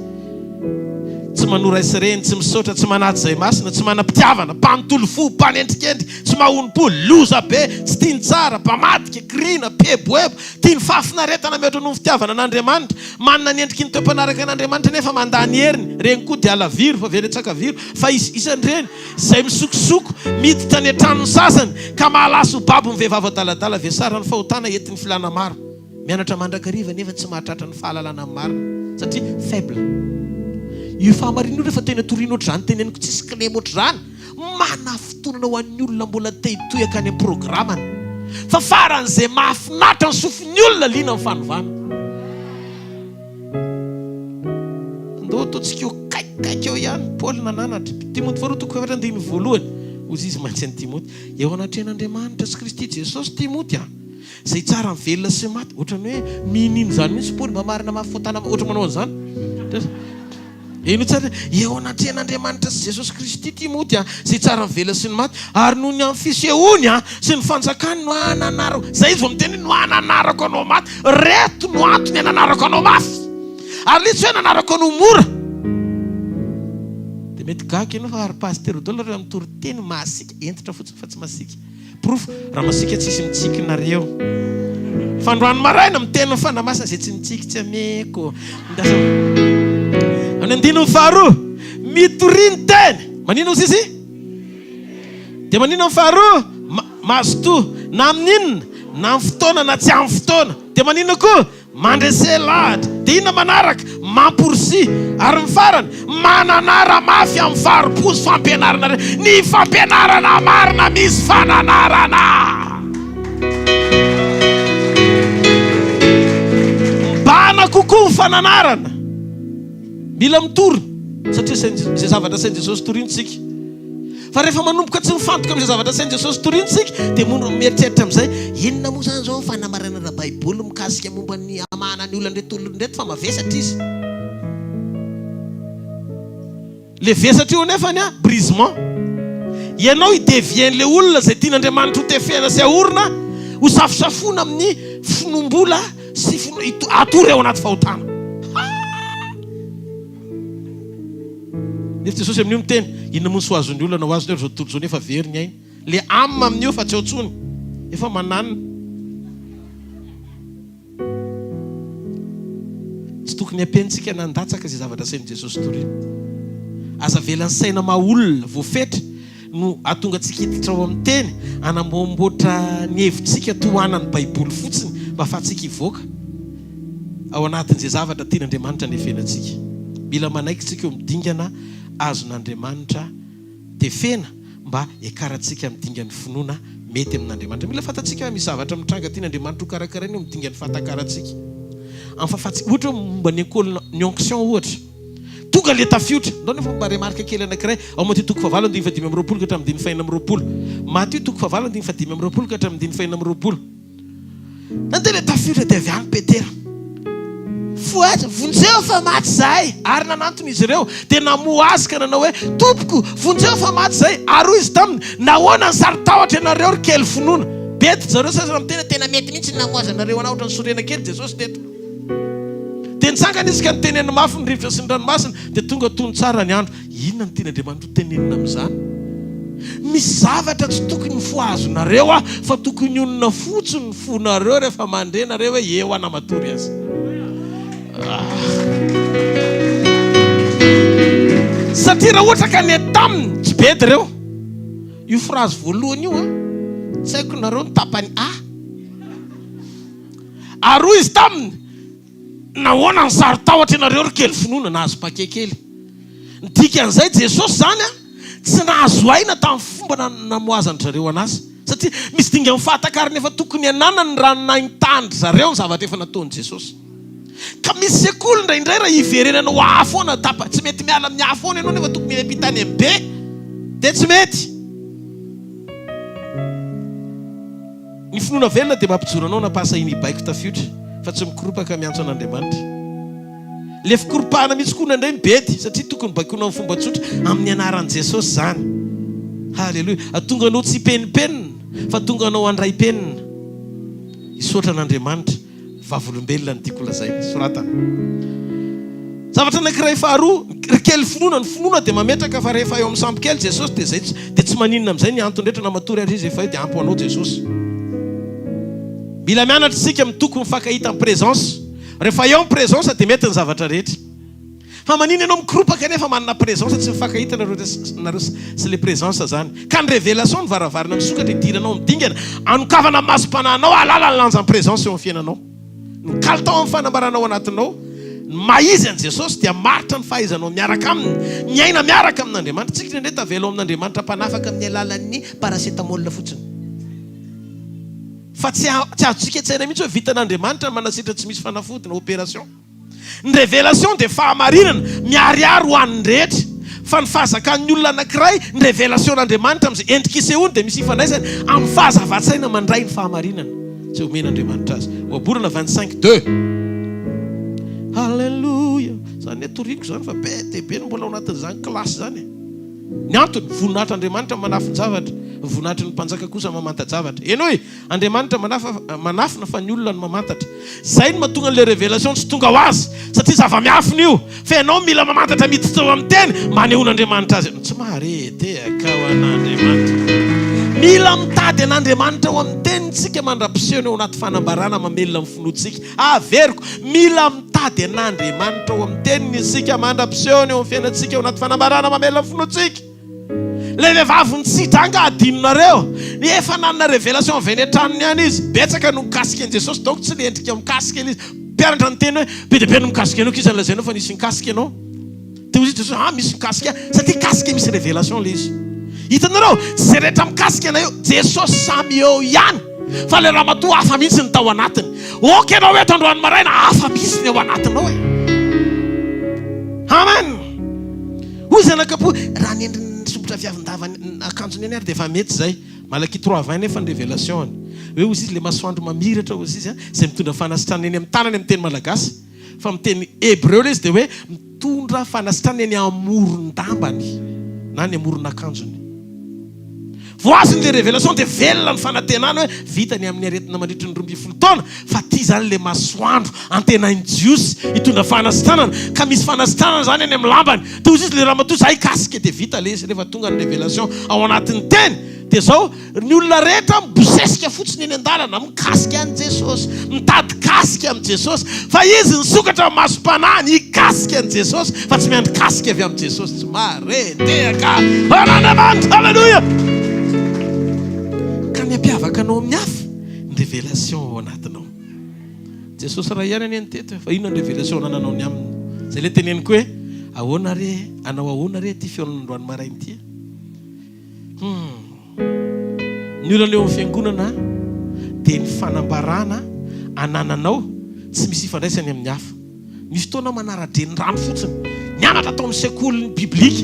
tsy manora isireny, tsy misaotra, tsy manaty izay masina, tsy manam-pitiavana, mpanontolo fo, mpanendrikendry, tsy mahompo, loza be, tsy tiany tsara, mpamadika, krina, peboebo, tiany fafinaretana mihoatra noho ny fitiavana an'Andriamanitra, manana ny endriky ny toe-panaraka an'Andriamanitra nefa mandany heriny, reny koa dia alaviro fa veletsaka viro, fa isan'ireny izay misokosoko miditra ny an-tranony sasany ka mahalaso babo ny vehivavy adaladala vesara ny fahotana entin'ny filana maro, mianatra mandrakariva nefa tsy mahatratra ny fahalalana amin'ny marina satria faible. Io fahamarin'io rehefa tena toriana ohatr' izany teneniko tsisy klema ohatr' izany, mana fotoanana ho an'ny olona mbola te-hitoyaka any amin'ny programany, fa faran'izay mahafinatra ny sofin'ny olona liana amin'ny fanovana. Andao ataontsika eo kaikaiky eo ihany Paoly nananatra Timoty faharoa toko 4:1 ozy izy mantsy an'i Timoty, eo anatrehan'Andriamanitra sy Kristy Jesosy Timoty izay tsara mivelona sy maty. Ohatrany hoe minino izany mihitsy Paoly mba marina mahafotana ohatry manao an'izany. Eno tsara eo anatrehan'Andriamanitra sy Jesosy Kristy Timoty izay tsara mivelona sy ny maty ary noho ny amin'ny fisehony sy ny fanjakany no ananarako. Zay izy vao miteny no ananarako anao maty, reto no antony ananarako anao mafy. Ary litsy hoe ananarako anao mora. Dia mety gaga ianao fa ary pasteur dolo ireo mitory teny masika, entitra fotsiny fa tsy masika. Proof raha masika tsisy mitsikinareo. Fandroany maraina miteny ny fanamasina izay tsy mitsiky tsy ameko. Amin'ny andininy faharoa, mitoriny teny. Manino izy izy? Dia manino amin'ny faharoa? Mazotoa na amin'inona na amin'ny fotoana na tsy amin'ny fotoana. Dia manino koa? Mandrese lahatra. Dia inona manaraka? Mamporsi. Ary ny farany mananara mafy amin'ny farom-pozy fampianarana re. Ny fampianarana marina misy fananarana. Mbana kokoa ny fananarana. Mila mitory satria zay zavatra sain'i Jesosy torintsika. Fa rehefa manomboka tsy mifantoka amin'izay zavatra sain'i Jesosy torintsika dia mieritreritra amin'izay, inona moa zany zao fanamarana ra Baiboly mikasika momba ny amana ny olona ndretolondreto fa mavesatra izy. Le vesatra io nefany brisement. Ianao idevien le olona izay tian'Andriamanitra ho tefena sy ahorona ho safosafona amin'ny finombola sy atory ao anaty fahotana. Nefa Jesosy amin'io miteny, inona moa ny soazon'ny olona ho azo zao tontolo zao nefa veriny ainy. Le amina amin'io fa tsy ao tsony, efa mananina. Tsy tokony ampiantsika nandatsaka izay zavatra sain'i Jesosy torina. Aza velan'ny saina maha-olona voafetra no ahatonga antsika hiditra ao amin'ny teny, anamboamboatra ny hevitsika tohanan'ny Baiboly fotsiny mba ahafahantsika hivoaka ao anatin'izay zavatra tian'Andriamanitra nefenantsika. Mila manaiky tsika eo midingana azon'Andriamanitra tefena mba hikarantsika midingany finoana mety amin'Andriamanitra. Mila fantatsika misy zavatra mitranga tian'Andriamanitra ho karakarainy eo midingany fahatakaratsika. Amin'ny fahafatsika ohatra momba ny école ny onction ohatra. Tonga le tafiotra. Ndao nefa mba remarque kely anankiray ao Matthieu toko 7:5 ka hatramin'ny 5:20. Matthieu toko 7:5 ka hatramin'ny 5:20. Nandeha le tafiotra dia avy any Petera. Foatra, vonjeo fa maty zahay. Ary nanantony izy ireo dia namoazika nanao hoe tompoko, vonjeo fa maty zahay. Ary hoy izy taminy, nahoana ny sarotahotra ianareo ry kely finoana. Bety zareo sasany amin'ny tena mety mihitsy ny namoazanareo anao ohatran'ny sorena kely Jesosy teto. Dia nitsangana izy ka niteneny mafy ny rivotra sy ny ranomasina dia tonga tony tsara ny andro. Inona ny tian'Andriamanitra tenenina amin'izany? Misy zavatra tsy tokony foazonareo fa tokony onona fotsiny ny fonareo rehefa mandrenareo hoe eo anamatory azy. Satria raha ohatra ka ny taminy tsy bedy ireo io frazy voalohany io tsy haiko nareo ny tapany ary hoy izy taminy, nahoana ny sarotahotra ianareo ry kely finoana nahazo pakekely. Nidika an'izay Jesosy zany tsy nahazo aina tamin'ny fomba namoazany zareo anazy satria misy dingany fahatakarana efa tokony anana ny ranonahintandry zareo ny zavatra efa nataon'i Jesosy. Ka misy sekoly indraindray raha hiverenana ho afoana tapa, tsy mety miala amin'ny afoana ianao nefa tokony miampitany amin'ny be dia tsy mety. Ny finoana velona dia mampijoro anao napasahiny hibaiko tafiotra fa tsy mikoropaka miantso an'Andriamanitra. Le fikoropahana mihitsy koa nandray mibedy satria tokony baikona amin'ny fomba tsotra amin'ny anaran'i Jesosy zany. Halleloja. Atonga anao tsy penimpenina fa tonga anao andray penina. Isotra an'Andriamanitra vavolombelona ny tiako lazaina. Sorata zavatra anankiray faharoa kely finoana, ny finoana dia mametraka fa rehefa eo amin'ny sambo kely Jesosy dia zay dia tsy maninona amin'izay ny antony rehetra na matory ary izy efa eo dia ampy ho anao Jesosy. Mila mianatra isika mitoko mifankahita amin'ny présence. Rehefa eo amin'ny présence dia mety ny zavatra rehetra. Fa manina ianao mikropaka nefa manana présence tsy mifankahita nareo sy le présence zany. Ka ny révélation ny varavarana misokatra idiranao midingana anokavana masom-pananao alala ny lanja ny présence eo amin'ny fiainanao. Ny kalitao amin'ny fanambaranao anatinao maizy an Jesosy dia maritra ny fahaizanao miaraka aminy, miaina miaraka amin'Andriamanitra. Tsika indray tavela amin'Andriamanitra mpanafaka amin'ny alalan'ny paracetamol fotsiny. Fa tsy azontsika tsaina mihitsy hoe vitan'Andriamanitra manasitra tsy misy fanafody na opération. Ny révélation dia fahamarinana miariary ho an'ny rehetra. Fa ny fahazakan'ny olona anankiray ny révélation n'Andriamanitra amin'izay endrika isehoany dia misy ifandraisany amin'ny fahazava-tsaina mandray ny fahamarinana. Tsy omen'Andriamanitra azy. Ohaborana 25:2. Halleluja. Zany toriko zany fa be dia be no mbola ao anatin'izany klasy zany. Ny antony voninahitr'Andriamanitra manafy ny zavatra, voninahitry ny mpanjaka kosa mamanta-javatra. Eny hoe Andriamanitra manafina fa ny olona no mamantatra. Zay no mahatonga an'ilay révélation tsy tonga ho azy satria zava-miafina io. Fa ianao mila mamantatra miditra ao amin'ny teny manehoan'Andriamanitra azy. Tsy mahareteka ho an'Andriamanitra. Mila mitady an'Andriamanitra ao amin'ny tenitsika mandra-piseho eo anaty fanambarana mamelona amin'ny finoantsika. Averiko, mila mitady an'Andriamanitra ao amin'ny teniny isika mandra-piseho eo amin'ny fiainantsika eo anaty fanambarana mamelona amin'ny finoantsika. Le vehivavy nitsidanga adinonareo efa nanana révélation avy eny an-tranony any izy. Betsaka no mikasika an'i Jesosy donc tsy le endrika mikasika izy. Mpianatra ny teny hoe be dia be no mikasika anao kisa lazainao fa nisy mikasika anao. Dia hozy Jesosy misy mikasika satria kasika misy révélation le izy. Hitanareo tsy zay rehetra mikasika anao eo Jesosy samy eo ihany. Fa le ramatoa hafa mihitsy ny tao anatiny. Ok anao eto androany maraina hafa mihitsy ny ao anatinao e. Amen. Hozy anakapo raha ny endriny sobotra viavindava akanjony eny ary dia efa mety zay. Malaky 3:20 nefa ny révélation. Hoe hozy izy le masoandro mamiratra hozy izy zay mitondra fanasitrana eny amin'ny tanany amin'ny teny malagasy. Fa amin'ny teny hébreu le izy dia hoe mitondra fanasitrana eny amoron-dambany na ny amoron-akanjony. Voazin'le révélation dia velona ny fanantenana hoe vitany amin'ny aretina mandritra ny 12 taona. Fa ty zany le masoandro antenainy Jiosy hitondra fanasitranana ka misy fanasitranana zany eny amin'ny lambany. Dia hozy izy le ramatoa zay kasika dia vita le izy rehefa tonga ny révélation ao anatin'ny teny. Dia zao ny olona rehetra mibosesika fotsiny eny an-dalana mikasika an'i Jesosy, mitady kasika amin'i Jesosy. Fa izy nisokatra masom-panahy hikasika an'i Jesosy fa tsy miandry kasika avy amin'i Jesosy. Tsy mareteka an'Andriamanitra. Halleluja. Ny ampiavaka anao amin'ny hafa ny révélation ao anatinao. Jesosy raha ihany any teto fa ino ny révélation nananao ny aminy. Zay le teneniko hoe ahoana re anao ahoana re ty fiainan'androany marainy ty. Ny olona eo amin'ny fiangonana dia ny fanambarana anananao tsy misy ifandraisany amin'ny hafa. Misy fotoana manara-dreny rano fotsiny nianatra atao amin'ny sekoly biblika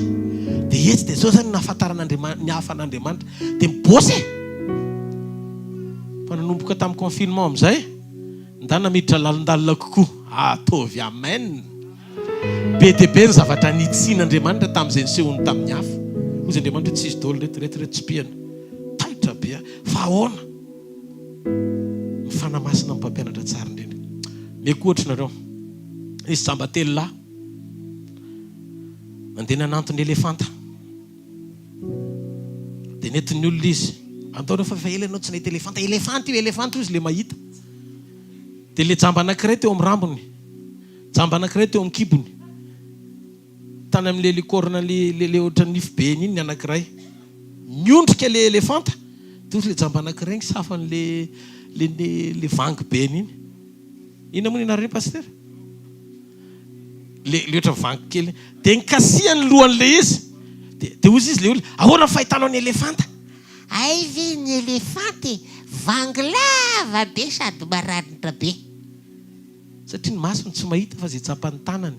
dia etsy dia zao zany nahafantaran'Andriamanitra ny hafa an'Andriamanitra dia mibosy. Fa nanomboka tamin'ny confinement amin'izay ndana miditra lalindalina kokoa. Ataovy amen. Be dia be ny zavatra nitsian'Andriamanitra tamin'izay nisehony tamin'ny hafa. Hozy Andriamanitra tsy izy daholo rehetrarehetra tsy piana. Taitra be fa ahoana mifanamasina amin'ny mpampianatra tsara indrindra. Meko ohatra nareo nisy sambatelo lahy mandeha nanantony elefanta. Dia nentin'ny olona izy antaonao fa ela anao tsy nahita elefanta. Elefanta io elefanta io izy le mahita. Dia le jamba anankiray teo amin'ny rambony, jamba anankiray teo amin'ny kibony, tany amin'le likorona le ohatra nify be iny ny anankiray miondrika le elefanta. Dia le jamba anankiray ny safan'le le vangy be iny. Ina moa inarany pasteur? Le ohatra vangy kely. Dia nikasiany lohan'le izy. Dia hozy izy le olona ahoana fahitanao ny elefanta? Ay ve ny elefanty vangy lava be sady maranitra be. Satria ny masony tsy mahita fa zay tsapany tanany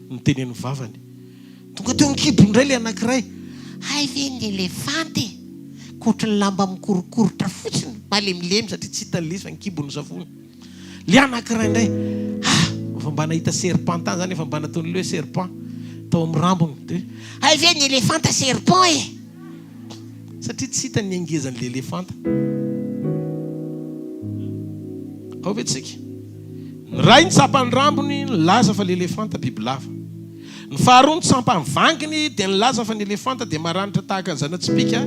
ny tenen'ny vavany. Tonga teo mikibony indray le anankiray. Ay ve ny elefanty koatra ny lamba mikorokorotra fotsiny malemilemy satria tsy hitany le izy fa mikibony savony. Le anankiray indray efa mba nahita serpent tany zany efa mba nataon'le hoe serpent tao amin'ny rambony. Ay ve ny elefanta serpent e. Satria tsy hitany ny angezan'le elefanta. Ao ve tsika ny ray ny tsapany rambony laza fa le elefanta biby lava. Ny faharoa ny tsampa mivanginy dia nilaza fa ny elefanta dia maranitra tahaka an'izany atsipika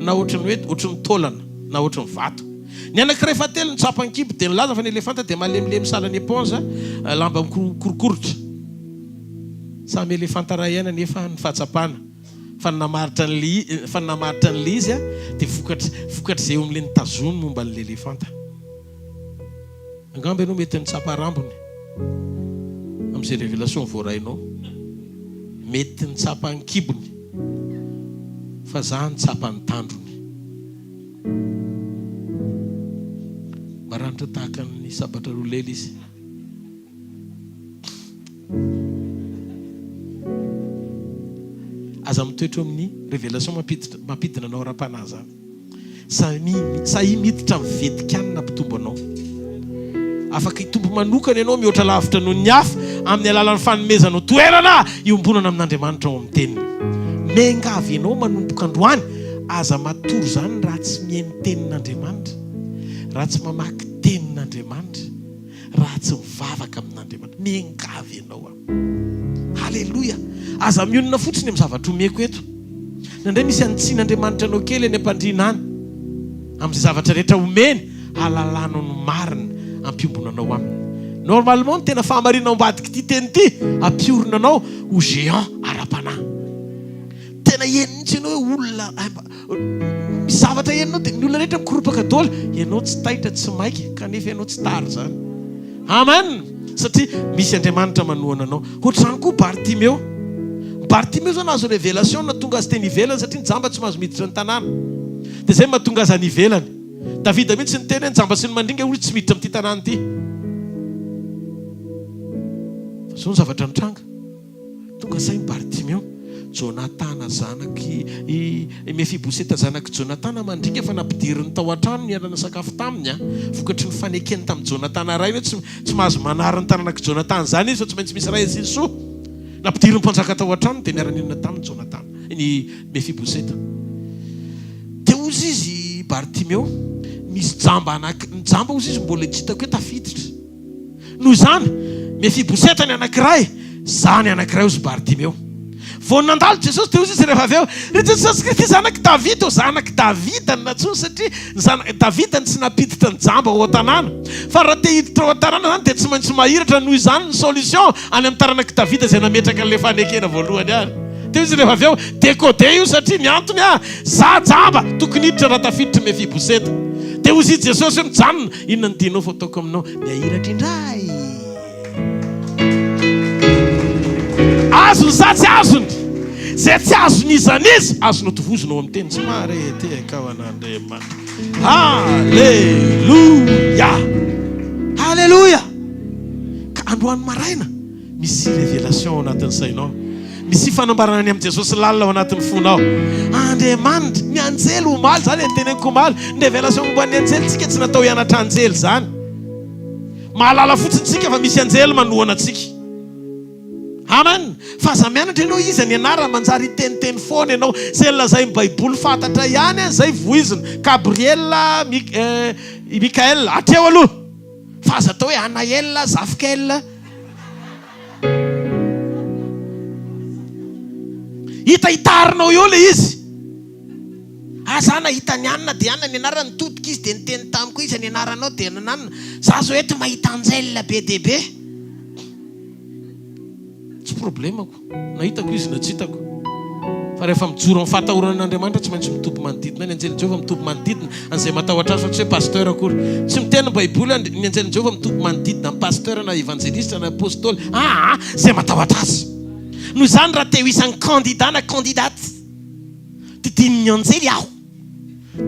na ohatrany hoe ohatrany taolana na ohatrany vato. Ny anankiray fahatelo ny tsampa kibo dia nilaza fa ny elefanta dia malemilemy salan'ny éponge lamba mikorokoritra. Samy elefanta ray aina nefa ny fahatsapana fa namaritra ny izy dia vokatra izay omle ny tazony momba ny elefanta. Angamba ianao mety ny tsapa rambony amin'izay révélation voarainao. Mety ny tsapa ny kibony fa za ny tsapa ny tandrony. Maranitra tahaka ny sabatra roa lela izy. Aza mitoetra amin'ny révélation mampidina anao ra-panahy zany. Sahi miditra mivedika mpitombo anao. Afaka hitombo manokana ianao mihoatra lavitra noho ny hafa amin'ny alalan'ny fanomezanao toerana iombonana amin'Andriamanitra ao amin'ny teniny. Mengavy ianao manomboka androany aza matory zany raha tsy mihaino tenin'Andriamanitra, raha tsy mamaky tenin'Andriamanitra, raha tsy mivavaka amin'Andriamanitra. Mengavy ianao. Halleluja. Aza mionona fotsiny amin'ny zavatra omeko eto. Nandray misy antsian'Andriamanitra anao kely eny am-pandriana any amin'izay zavatra rehetra omeny halalanao ny marina ampiombonanao aminy. Normalement tena fahamarinao ambadika ity teny ity ampiorina ho géant ara-panahy. Tena enitsy ianao hoe olona misy zavatra enao dia ny olona rehetra mikoropaka daholo, ianao tsy taitra tsy maika kanefa ianao tsy tary zany. Amen. Satria misy Andriamanitra manohana anao. Ohatr'izany koa Bartimeo. Bartimeo zany azo révélation na tonga azy teny ivelany satria ny jamba tsy mahazo miditra ny tanàna. Dia zay mahatonga azy any ivelany. Davida mihitsy ny teny hoe ny jamba sy ny mandringa olo tsy miditra amin'ity tanàna ity. Fa zao ny zavatra nitranga. Tonga sainy Bartimeo, Jonatana zanaky Mefiboseta zanaky Jonatana mandringa fa nampidiriny tao an-trano niarana sakafo taminy vokatry ny fanekeny tamin'ny Jonatana ray hoe tsy mahazo manara ny tanànaky Jonatana zany izy fa tsy maintsy misy ray izy soa. Nampidiriny mpanjaka tao an-trano dia niara-ninona tamin'ny Jonatana ny Mefiboseta. Dia ozy izy Bartimeo misy jamba ny jamba ozy izy mbola tsy hitako hoe tafiditra. Noho izany Mefiboseta ny anankiray, zany anankiray ozy Bartimeo. Vao nandalo Jesosy dia ozy izy rehefa avy eo, ry Jesosy Kristy zanaky Davida, zanaky Davida ny natsony satria Davida ny tsy napiditra ny jamba ao an-tanàna. Fa raha te hiditra ao an-tanàna zany dia tsy maintsy mahiratra noho izany ny solution any amin'ny taranaky Davida izay nametraka an'ilay fanekena voalohany any. Dia izy rehefa avy eo décodé io satria ny antony za jamba tokony hiditra raha tafiditra Mefiboseta. Dia ozy Jesosy hoe mijanona, inona ny tianao fa ataoko aminao? Miahiratra indray. Azony sa tsy azony? Zay tsy azony izanizy, azonao tovozonao amin'ny teny tsy marety kao an'Andriamanitra. Halleluja. Halleluja. Ka androany maraina misy révélation ao anatin'ny sainao. Misy fanambarana any amin'ny Jesosy lalina ao anatin'ny fonao. Andriamanitra, ny anjely omaly zany anteneniko omaly. Ny révélation momba ny anjely tsika tsy natao hianatra anjely zany. Mahalala fotsiny tsika fa misy anjely manohana antsika. Amen. Fa aza mianatra ianao izy ny anarana manjary teniteny foana ianao zay lazay Baiboly fantatra ihany zay voizina Gabriel hvkl atreo aloha. Fa aza atao hoe Anaël hvkl. Hitarinao eo le izy. Aza nahita ny anina dia anina ny anarana nitodika izy dia niteny tamiko izy ny anaranao dia nananina. Za zao eto mahita anjely be dia be. Tsy problemako, nahitako izy na tsy hitako. Fa rehefa mijoro amin'ny fahatahoran'Andriamanitra tsy maintsy mitoby manodidina. Ny anjelin'i Jehovah mitoby manodidina an'izay matahotra azy fa tsy hoe pasteur akory. Tsy miteny Baiboly ny anjelin'i Jehovah mitoby manodidina amin'ny pasteur na évangéliste na apôstôly. Zay matahotra azy. Noho izany raha te ho isan'ny candidat na candidate didin'ny anjely aho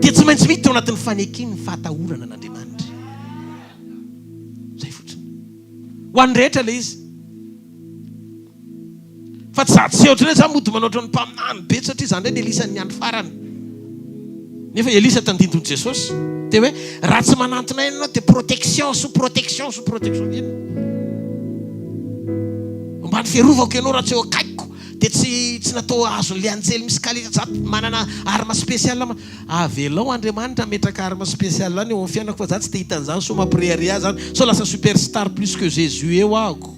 dia tsy maintsy miditra ao anatin'ny fanekeny ny fahatahorana an'Andriamanitra. Zay fotsiny. Ho an'ny rehetra le izy. Fa tsy za tsy ohatrany hoe za mody manoatra ny mpaminany be satria zany ndray ny Elisa ny andro farany. Nefa Elisa tandindon'i Jesosy dia hoe raha tsy manantona ianao dia protection sous protection sous protection. Mba ny fiarovako ianao raha tsy eo akaikiko dia tsy natao azon'ilay anjely misy kalita zato manana arma spécial. Avelao Andriamanitra metraka arma spécial any eo amin'ny fiainako fa za tsy te hita an'izany so mampriaria zany so lasa superstar plus que Jésus eo ahako.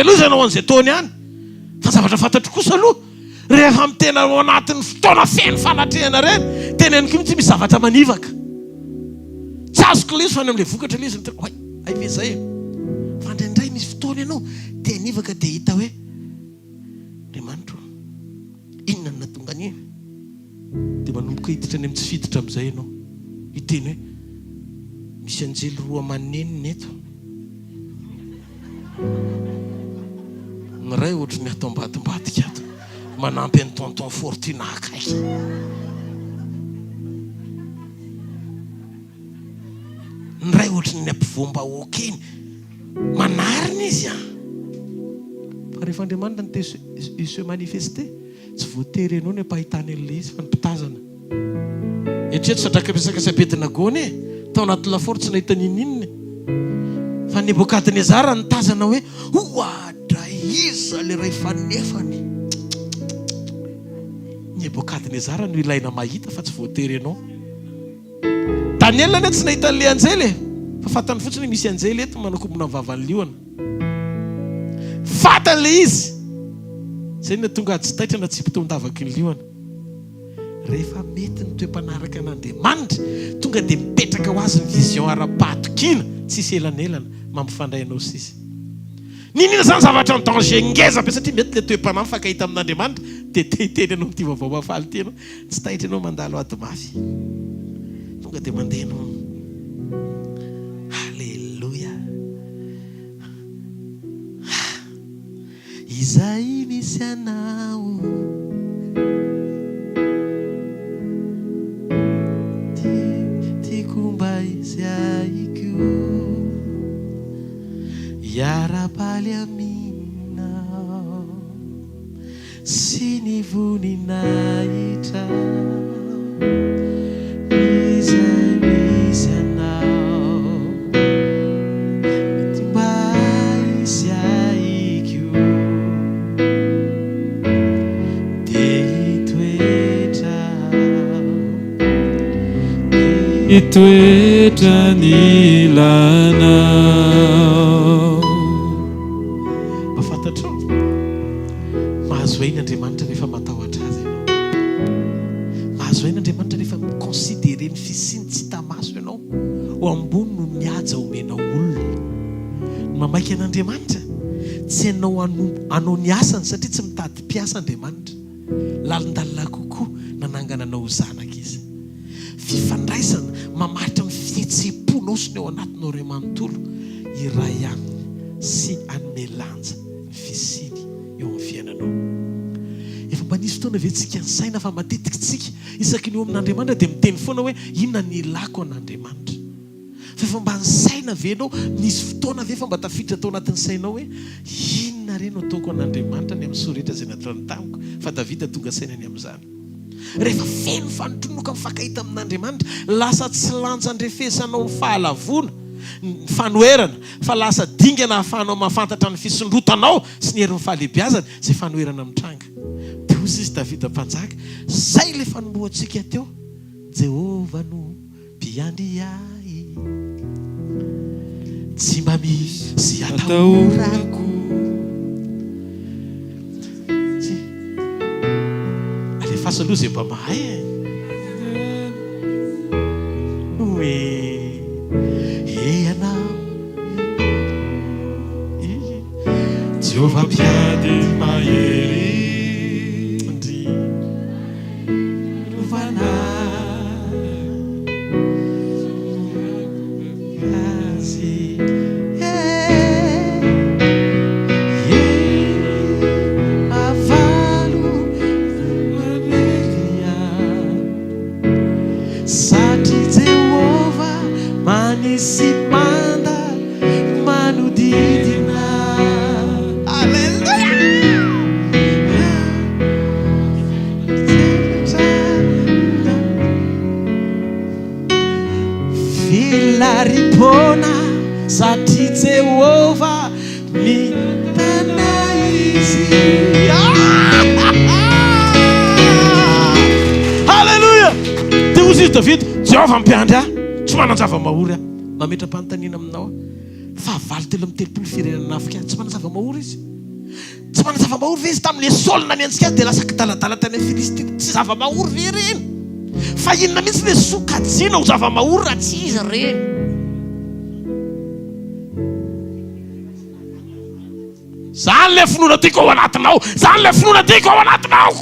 veloza ianao an'izay taony ihany fa zavatra fantatro kosa aloha rehefa mitena ao anatin'ny fotoana feno fanatrehana reny tena ihany ko mitsy misy zavatra manivaka tsy azoko le izy fa ny amin'ilay vokatra le izy hoay ay ve zay fa ndraindray misy fotoana ianao te nivaka dia hita hoe Andriamanitro inona no natonga an'iny dia manomboka hiditra any amin'ny tsy fiditra amin'izay ianao hiteny hoe misy anjely roa amaneniny eto ny ray ohatry ny atao ambadimbadika ato manampy an'ny tonton Fortuna akaiky ny ray ohatry ny ampivomba okeny manarina izy fa rehefa Andriamanitra ny te se manifester tsy voatery ianao ny ampahitany an'ilay izy fa ny mpitazana etreto sadraka resaka sabedina gony tao anaty laforo tsy nahita ninininy fa Nebokadnezara nitazana hoe oadra iza le ray fanefany Nebokadnezara no ilaina mahita fa tsy voatery ianao Daniel ane tsy nahita an'le anjely fa fatany fotsiny misy anjely eto manakombona vavany liona fatan'le izy zay na tonga tsy taitrana tsy pitondavaky ny liona rehefa mety ny toe-panaraka an'Andriamanitra tonga dia mipetraka ho azy ny vision ara-patokina tsisy elanelana mampifandray anao sisy ninina zany zavatra ny danger ngeza be satria mety le toe-panahy fakahita amin'Andriamanitra dia tehiteny anao mity vaovao mafaly ty anao tsy taitra ianao mandalo ady mafy tonga dia mandeha anao halleluja izay misy anao Yarapaliaminao sinivuninaita izanisanao mitimbaisiaiku deitoetra nilanao mahazo aina Andriamanitra rehefa matahotra azy ianao mahazo aina Andriamanitra rehefa miconsidere ny fisiny tsy tamaso ianao ho ambony no mihaja omenao olona mamaika an'Andriamanitra tsy ianao anao ny asany satria tsy mitady mpiasa Andriamanitra lalindalina kokoa nanangana anao ho zanaka izy fifandraisana mamaritra ny fihetsem-ponao sy ny ao anatinao ray manontolo iray aminy sy anelanja ny fisiny eo amin'ny fiainanao efa mba nisy fotoana ve tsika ny saina fa matetika tsika isaky ny eo amin'Andriamanitra dia miteny foana hoe inona ny ilako an'Andriamanitra fa efa mba ny saina ve anao nisy fotoana ve fa mba tafiditra tao anatin'ny sainao hoe inona reny ataoko an'Andriamanitra ny amin'ny soretra izay nataony tamiko fa Davida tonga sainany amin'izany rehefa feno fanotronoka mifakahita amin'Andriamanitra lasa tsy lanjan-drefesanao ny fahalavona ny fanoherana fa lasa dingana ahafahanao mahafantatra ny fisondrotanao sy ny herin'ny fahalehibiazana izay fanoherana mitranga dia ozy izy Davida mpanjaka zay le fanombohantsika teo Jehova no mpiandry ahy tsy mba misy atahorako alefaso aloha zay mba mahay hoe anao Jehova mpiady mahery ndry rovana azy avalo manelia satria Jehova manisy manda manodidina filaripona satria Jehova mitana izy halleluja dia ozy izy Davida Jehova mpiandry ahy tsy manan-java-mahory aho mametra-panontaniana aminao fa valy telo amin'ny telopolo firenena Afrika tsy manan-java-mahory izy tsy manana zava-mahory ve izy tamin'le Saolina miantsika azy dia lasa kitaladala tany amin'ny Filistina. Tsy zava-mahory ve reny? Fa inona mihitsy le sokajiana ho zava-mahory raha tsy izy reny? Zany le finoana tiako ao anatinao, zany le finoana tiako ao anatinao.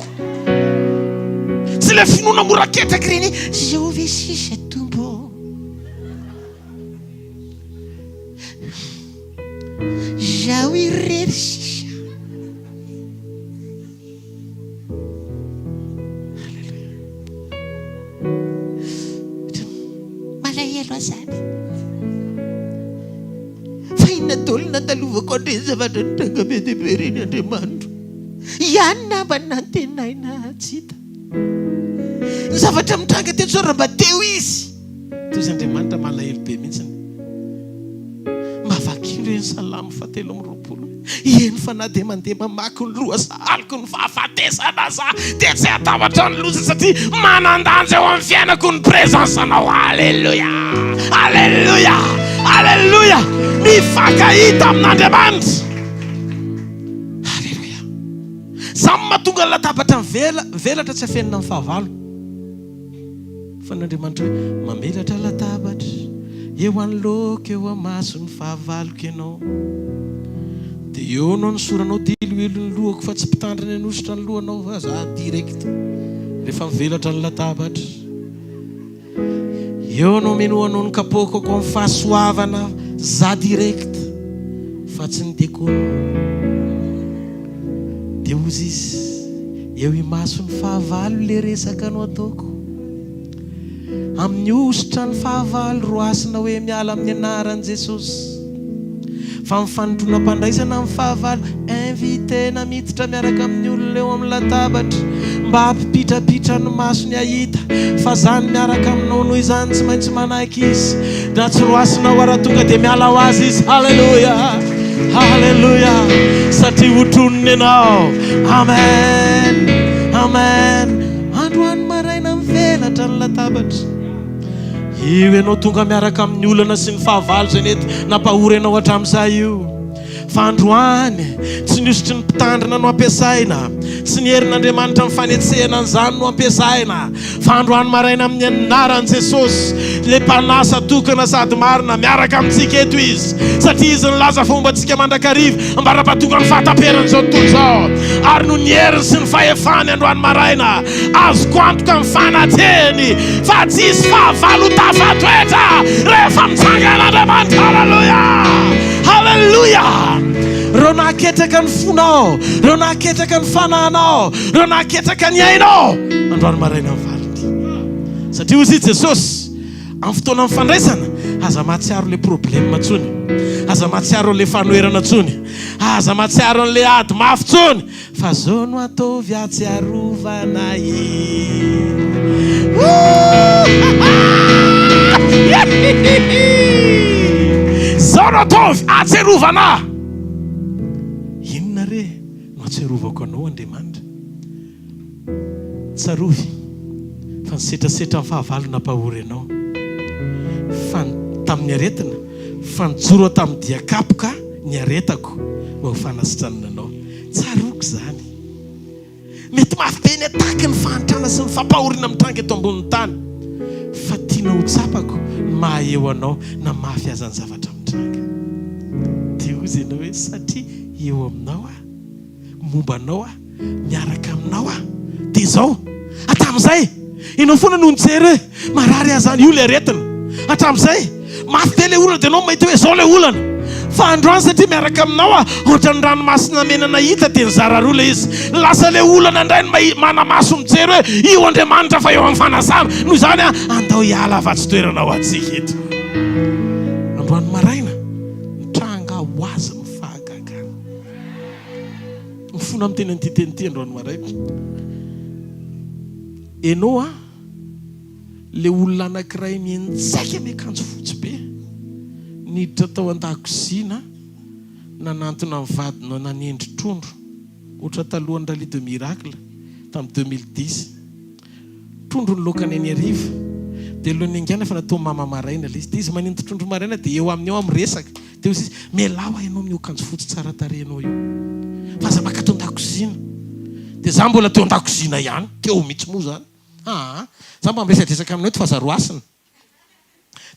Tsy le finoana mora ketraky reny. Jehovah sisa tombo, zao irery sisa. Malahelo azany. Fa inona dolona talovako andreny zavatra ny tanga be dia be reny Andriamanitra. Ihany namana antenaina tsy hita. Ny zavatra mitranga teo tsoa raha mba teo izy. Toy izy Andriamanitra malahelo be mihitsy. Mavakiny reny Salamo 7:20. Eny fa na dia mandeha mamaky ny loha sahaliko ny fahafatesana za dia tsy atavatra ny loza satria manandanja eo amin'ny fiainako ny prezensanao. Alleluia, alleluia, alleluia. Mifankahita amin'Andriamanitra. Alleluia. Samy mahatonga ny latabatra mivelatra tsy afenina amin'ny fahavalo. Fa n'Andriamanitra hoe mamelatra latabatra eo anoloko eo amaso ny fahavaloko ianao. Dia eo anao ny soranao diloilo ny lohako fa tsy mpitandrina anositra ny lohanao fa za direct rehefa mivelatra ny latabatra. Eo anao menoanao ny kapoko ako amin'ny fahasoavana za direct fa tsy ny dekono. Dia ozy izy eo imaso ny fahavalo le resaka anao ataoko. Amin'ny ositra ny fahavalo roasina hoe miala amin'ny anaran'i Jesosy. Fa mifanondrona mpandraisana amin'ny fahavalo invitena miditra miaraka amin'ny olona eo amin'ny latabatra mba hampipitrapitra ny maso ny ahita. Fa zany miaraka aminao noho izany tsy maintsy manaiky izy. Na tsy roasina ho ara-tonga dia miala ho azy izy. Halleluja, halleluja. Satria hotronony ianao. Amen, amen. Androany maraina mivelatra ny latabatra. Io ianao tonga miaraka amin'ny olana sy ny fahavalo zay nety nampahory ianao hatramin'izay io. Fa androany tsy niositry ny mpitandrina no ampiasaina, tsy ny herin'Andriamanitra ny fanetsehana an'izany no ampiasaina. Fa androany maraina amin'ny anaran'i Jesosy le mpanasa tokana sady marina miaraka amintsika eto izy. Satria izy nilaza fombantsika mandrakariva ambara-pahatonga ny fahataperan'izao tontolo izao. Ary no ny heriny sy ny fahefany androany maraina azoko antoka ny fanateny fa tsy isy fahavalo tafatoetra rehefa mitsanga an'Andriamanitra. Halleluja, halleluja. Reo naketraka ny fonao, reo naketraka ny fanahinao, reo naketraka ny ainao androany maraina mivaliny. Satria ozy Jesosy amin'ny fotoana mifandraisana aza mahatsiaro le problème tsony, aza mahatsiaro le fanoherana tsony, aza mahatsiaro le ady mafy tsony. Fa zao no ataovy atsiarovana zao no ataovy atsiarovana. Inona re no atsiarovako anao Andriamanitra? Tsarovy fa nisetrasetra amin'ny fahavalo nampahory anao. Fa tamin'ny aretina fa nijoro tamin'ny diakapoka ny aretako mba ho fanasitranana anao. Tsaroko zany. Mety mafy be ny ataky ny fahantrana sy ny fampahoriana mitranga eto ambonin'ny tany. Fa tiana ho tsapako ny maha eo anao na mafy aza ny zavatra mitranga. Dia ozy ianao hoe satria eo aminao momba anao miaraka aminao dia zao hatramin'izay ianao foana no nijery hoe marary azany io le aretina. Hatramin'izay mafy be le olana dia anao mahita hoe zao le olana. Fa androany satria miaraka aminao ohatra ny ranomasina menana hita dia nizara roa le izy. Lasa le olana indray ny manamaso mijery hoe io Andriamanitra fa eo amin'ny fanasana. Noho izany andao hiala afa-tsy toerana ho antsika eto. Androany maraina mitranga ho azy mifahagagana. Mifona amin'ny teny an'ity teny ity androany maraina. Ianao le olona anankiray mianjaika miakanjo fotsy be niditra tao an-dakozina nanantona ny vadina nanendry trondro ohatra talohan'ny rally de miracle tamin'ny 2010. Trondro ny lokany any ariva dia alohan'ny angana fa natao mama maraina le izy. Dia izy manendy trondro maraina dia eo amin'ny eo amin'ny resaka dia izy mialao ianao amin'ny akanjo fotsy tsara tarehinao io. Fa aza maka teo an-dakozina dia za mbola teo an-dakozina ihany teo mihitsy moa zany za mba ambesadresaka aminao ty fahazaroasina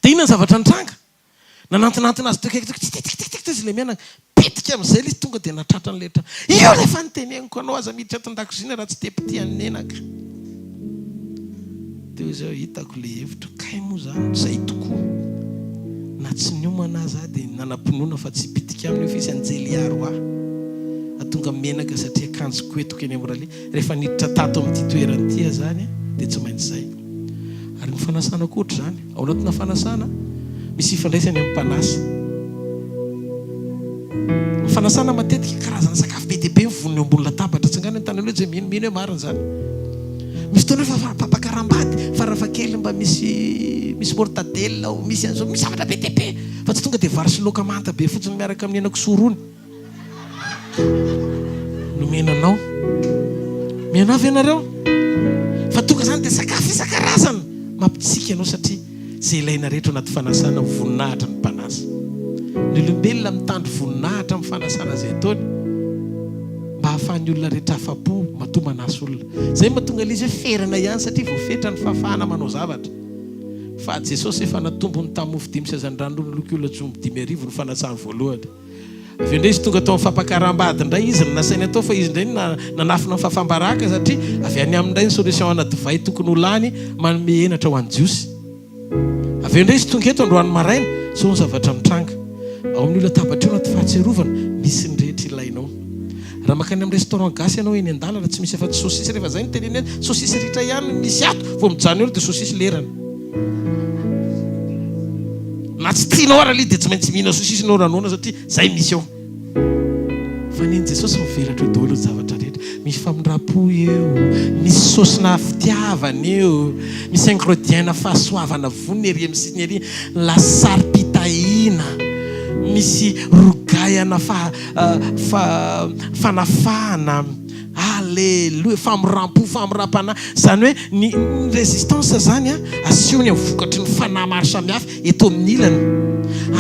dia inona ny zavatra nitranga nanantinantina azy tokaiky izy le miana pitika amin'izay le izy tonga dia natratra ny letra io rehefa niteneniko anao aza miditra ato an-dakozina raha tsy tepitian'ny nenaka teo izy ao hitako le hevitra kay moa zany zay tokoa na tsy niomana za dia nanam-pinoana fa tsy pitika aminy io fa izy anjeliaro atonga menaka satria kanjoko etoko eny am'rale rehefa niditra tato amin'ity toeran'ity zany dia tsy maintsy zay ary ny fanasana koatra zany ao anatina fanasana misy ifandraisany amin'ny mpanasa ny fanasana matetika karazana sakafo be dia be mivonony eo ambony latabatra tsy angana ny tany hoe zay mino hoe mariny zany misy fotoana fa papakarambady farafa kely mba misy mortadelle ao misy an'izao misy zavatra be dia be fa tsy tonga dia vary sy laoka manta be fotsiny miaraka amin'ny henako sorony no menanao mianavy ianareo fa tonga zany dia sakafo isan-karazana mampitsika ianao satria zay ilaina rehetra anaty fanasana voninahitra ny mpanasa ny olombelona mitandro voninahitra amin'ny fanasana zay ataony mba hahafahan'ny olona rehetra afa-po matoa manasa olona zay mahatonga lizy hoe ferana ihany satria voafetra ny fahafahana manao zavatra fa Jesosy efa natombony tamin'ny mofo 5 sazandrano noloky olona 5,000 ny fanasany voalohany avy indray izy tonga tao amin'ny fampakarambady indray izy ny nasainy atao fa izy indray nanafina ny fafambaraka satria avy any amin'indray ny solution ana divay tokony ho lany manome henatra ho an'ny jiosy avy indray izy tonga eto androany maraina so ny zavatra mitranga ao amin'ny olona tabatra eo anaty fahatserovana misy ny rehetra ilainao raha makany amin'ny restaurant gasy ianao eny an-dalana tsy misy afa-tsy sosisy rehefa zay ny teneny hoe sosisy ritra ihany misy ato vao mijano elo dia sosisy lerana na tsy tianao ara li dia tsy maintsy mihina sosisy nao ranoana satria zay misy ao fa niny Jesosy mivelatra eo daholo ny zavatra rehetra misy famindrapo eo misy sosina fitiavana eo misy ingrédients fahasoavana voniny ery misy ny ery lasary pitahina misy rogayana fanafana alleluia famirampana zany hoe ny résistance zany asiony amin'ny vokatry ny fanahy maro samihafa eto amin'ny ilany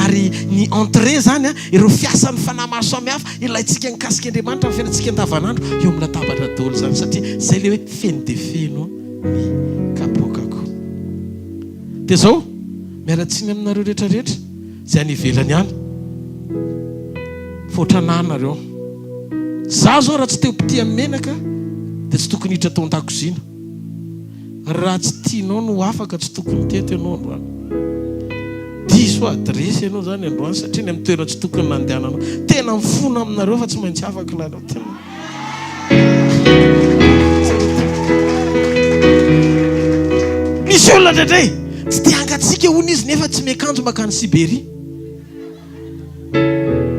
ary ny entrée zany ireo fiasan'ny fanahy maro samihafa ilayntsika nikasika Andriamanitra amin'ny fiainantsika andavanandro eo amin'ny latabatra daholo zany satria zay le hoe feno de feno ny kapokako dia zao miaratsiny aminareo rehetrarehetra zay any ivelany ihany foatrananareo za zao raha tsy teo piti amin'ny menaka dia tsy tokony hiditra tao an-dakozina raha tsy tianao no afaka tsy tokony tety ianao androany diso adresy ianao zany androany satria ny amin'ny toerana tsy tokony nandehananao tena mifona aminareo fa tsy maintsy afaka lanao tena misy olona ndraindray tsy tia angatsika hono izy nefa tsy miakanjo makany Siberia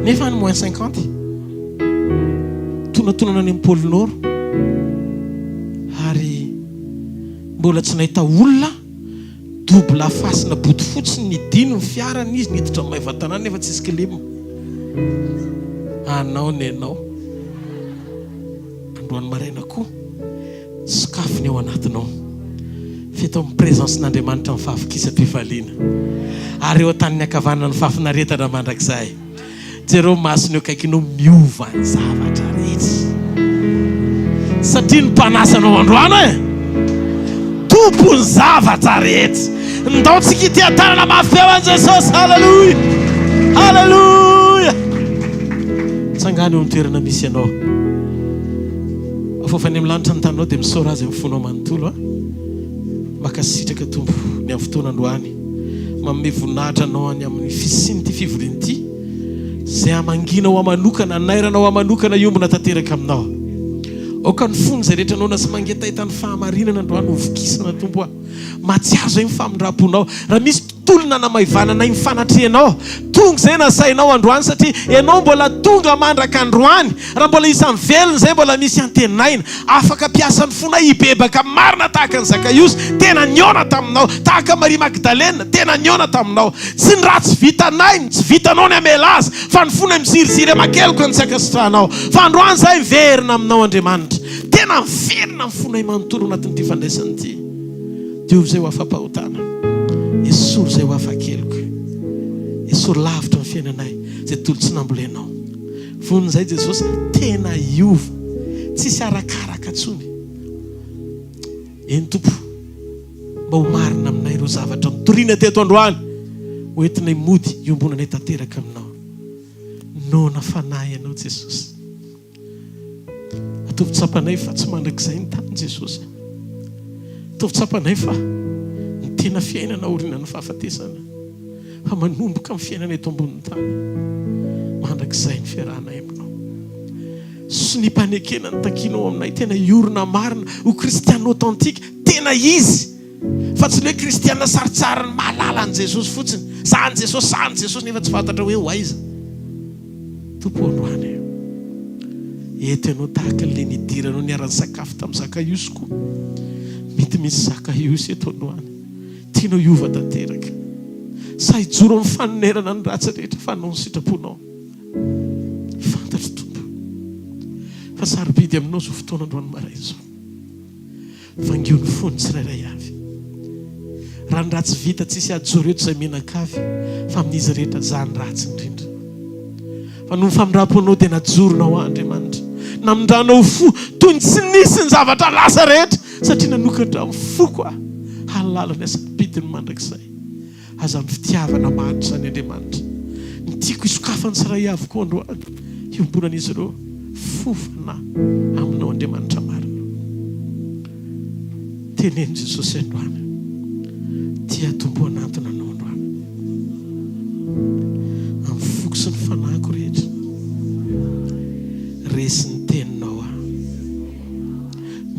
nefa ny moins 50 tonatonana any amin'ny pôle nord ary mbola tsy nahita olona double fasina boty fotsiny ny dino ny fiarany izy niditra amin'ny maivatanana nefa tsy isy kilema anao nenao androany maraina koa sokafony ao anatinao fety amin'ny présence n'Andriamanitra amin'ny fahafikisa-pifaliana ary eo an-tany akavanana ny fahafinaretana mandrakizay jereo masony eo kaikinao miova ny zavatra rehetra satria ny mpanasanao androano tompony zavatra rehetra ndaotsika ity an-tanana mafy eo an' Jesosy halleluia halleluia tsangany eo amin'ny toerana misy ianao afofany amin'ny lanitra ny tananao dia misaora azy amin'ny fonao manontolo makasitraka tompo ny amin'ny fotoana androany manome voninahitra anao any amin'ny fisiny ty fivoriany ity zay amanginao amanokana nairanao amanokana iombona tanteraka aminao oka ny fony zay rehetra anao na sy mangetahita ny fahamarinana androany ovokisana tompo matsiazo iny famindram-ponao raha misy tolona namaivanana iny fanatrehanao tonga zay nasainao androany satria ianao mbola tonga mandraka androany raha mbola isan'ny velona zay mbola misy antenaina afaka piasan'ny fona ibebaka marina tahaka ny Zakaiosy tena niona taminao tahaka Maria Magdalena tena niona taminao tsy ny raha tsy vitanainy tsy vitanao ny amelazy fa ny fona miziriziry amakeloko ny sakasitranao fa androany zay verina aminao Andriamanitra tena miverina ny fona imanontolo anatin'ity fandraisany ity Diovy zay ho afa-pahotana esoro zay ho afa-keloko esoro lavitra ny fiainanay zay tolo tsy nambolenao vonizay Jesosy tena iova, tsisy arakaraka tsony. Eny Tompo, mba ho marina aminay ireo zavatra mitoriana teto androany, hoentinay mody iombonanay tanteraka aminao. Nona fanahy ianao Jesosy. Atovy tsapanay fa tsy mandrakizay ny tany Jesosy. Atovy tsapanay fa ny tena fiainana orina ny fahafatesana, fa manomboka amin'ny fiainana eto ambonin'ny tany. Mandrakizay ny fiarahanay aminao. Sy ny mpanekena ny takinao aminay tena iorina marina ho kristiana authentique, tena izy. Fa tsy hoe kristiana saritsara ny mahalala ny Jesosy fotsiny. Sahany Jesosy nefa tsy fantatra hoe ho aiza. Tompo androany, eto ianao tahaka le nidiranao niarany sakafo tamin'ny Zakaiosy koa. Mety misy Zakaiosy eto androany tianao iova tanteraka. Sa hijoro amin'ny fanonerana ny ratsy rehetra fa anao ny sitraponao. Fantatra Tompo, fa sarobidy aminao zao fotoana androany maray zao. Vangio ny fony tsirairay avy. Raha ny ratsy vita tsisy ajoro eto izay menakavy, fa amin'izy rehetra za ny ratsy indrindra. Fa noho ny famindram-ponao dia najoronao Andriamanitra, namindranao fo toy ny tsy nisy ny zavatra lasa rehetra, satria nanokatra amin'ny foko halalana ny asabidiny mandrakizay. Aza amin'ny fitiavana mahantra zany Andriamanitra. Ny tiako isokafany tsiray avy koa androany, iombonan'izy ireo fofana aminao Andriamanitra marina. Teneny Jesosy androany, tia tombo anatona anao androany. Amin'ny foko sy ny fanahiko rehetra, resy ny teninao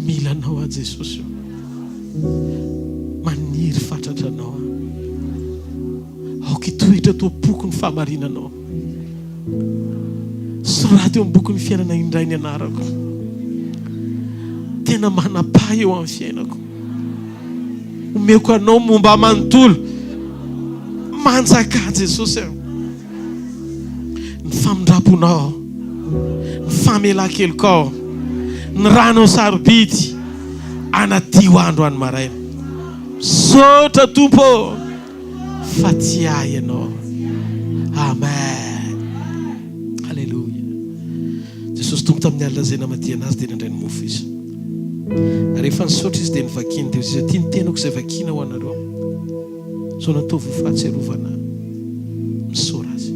milanao Jesosy, maniry fatratranao aoka hitoetra tao boky ny fahamarinanao. Soraty eo amin'ny boky ny fiainana indray ny anarako. Tena manapa eo amin'ny fiainako. Omeko anao momba manontolo manjaka Jesosy, ny famindramponao, ny famelan-kelokao, ny ranao sarobidy anaty ho andro any maraina. Sotra Tompo, fa ty ahy ianao. Amen. Halleluja. Jesosy Tompo tamin'ny alina zay namadiana azy dia nandray ny mofo izy. Rehefa nisaotra izy dia nivakiny dia izy tia ny tenako izay vakina ho anareo. So nataovy ho fahatserovana misora azy.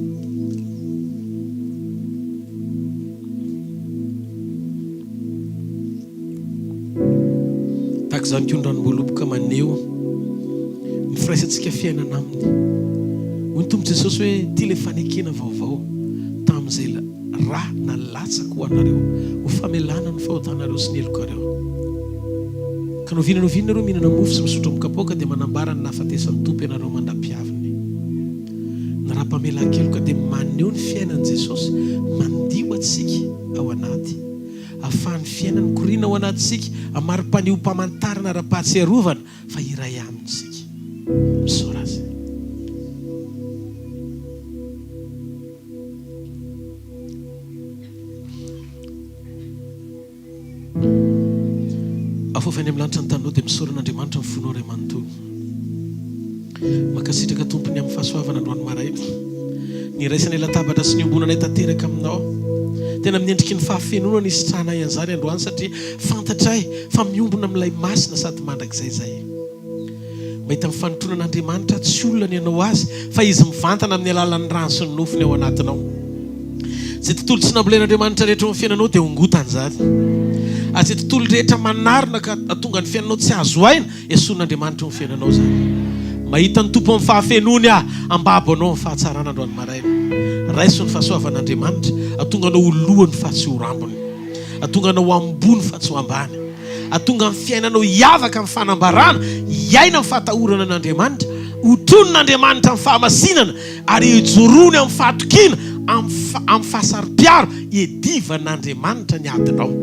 Tahaka izany koa ny ranom-boaloboka maneho ny firaisantsika fiainana aminy. Hoy ny Tompo Jesosy hoe ty le fanekena vaovao tamin'izay raha nalatsaka ho anareo, ho famelana ny fahotanareo sy ny helokareo. Ka novinareo mihinana mofo sy misotro kapoaka dia manambara ny nahafatesan'ny Tompo ianareo mandra-piaviny. Ny raha-pamelan-keloka dia maneho ny fiainan'i Jesosy mandio atsika ao anaty, ahafahany fiainany korina ao anatsika, amari-panio mpamantarana raha-pahatsiarovana fa iray aminy sika. Misora azy. Afofany amin'ny lanitra ny tanao dia misoran'Andriamanitra ny fonao ray manontolo. Makasitraka tompony amin'ny fahasoavana androany maraina. Ny raisanay latabatra sy ny ombonanay tanteraka aminao. Tena miendriky ny fahafenona ny isitranay an'izany androany satria fantatray fa miombona amin'ilay masina sady mandrakizay zay. Mahita amin'ny fanotronan'Andriamanitra tsy olona ny ianao azy, fa izy mivantana amin'ny alalan'ny rano sy ny nofony ao anatinao. Izay tontolo tsy nambolen'Andriamanitra rehetra amin'ny fiainanao dia hongotany zany. Izay tontolo rehetra manarina ka atonga ny fiainanao tsy azo aina, esoan'Andriamanitra amin'ny fiainanao zany. Mahita ny Tompo amin'ny fahafenony ambabo anao amin'ny fahatsarana androany maraina. Raiso ny fahasoavan'Andriamanitra, atonga anao ho lohany fa tsy ho rambony, atonga anao ho ambony fa tsy ho ambany, atonga amin'ny fiainanao hiavaka amin'ny fanambarana, hiaina amin'ny fahatahorana an'Andriamanitra, ho tronon'Andriamanitra amin'ny fahamasinana, ary hijorony amin'ny fahatokiana, amin'ny fahasari-piaro, hiedivan'Andriamanitra ny adinao.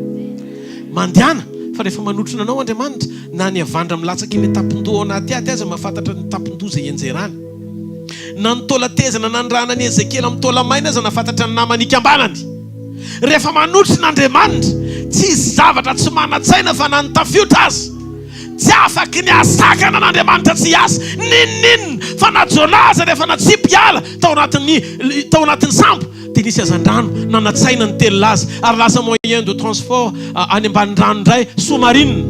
Mandiana fa rehefa manotrona anao Andriamanitra, na ny avandra milatsaka ny tapon-doha ao anaty aty aza mahafantatra ny tapon-doha izay enjerany. Na ny taola tezana na ny rahana ny Ezekely amin'ny taola maina aza nafantatra ny namanika ambanany. Rehefa manotrona Andriamanitra, tsy zavatra tsy mana-tsaina fa na ny tafiotra azy. Tsy afaky ny asakana n'Andriamanitra tsy asa. Ninninina fa na Jona aza rehefa natsipy ala tao anatin'ny sambo dia nisy azan-drano nanatsaina ny telo laza ary lasa moyen de transport any ambany-drano indray sous-marine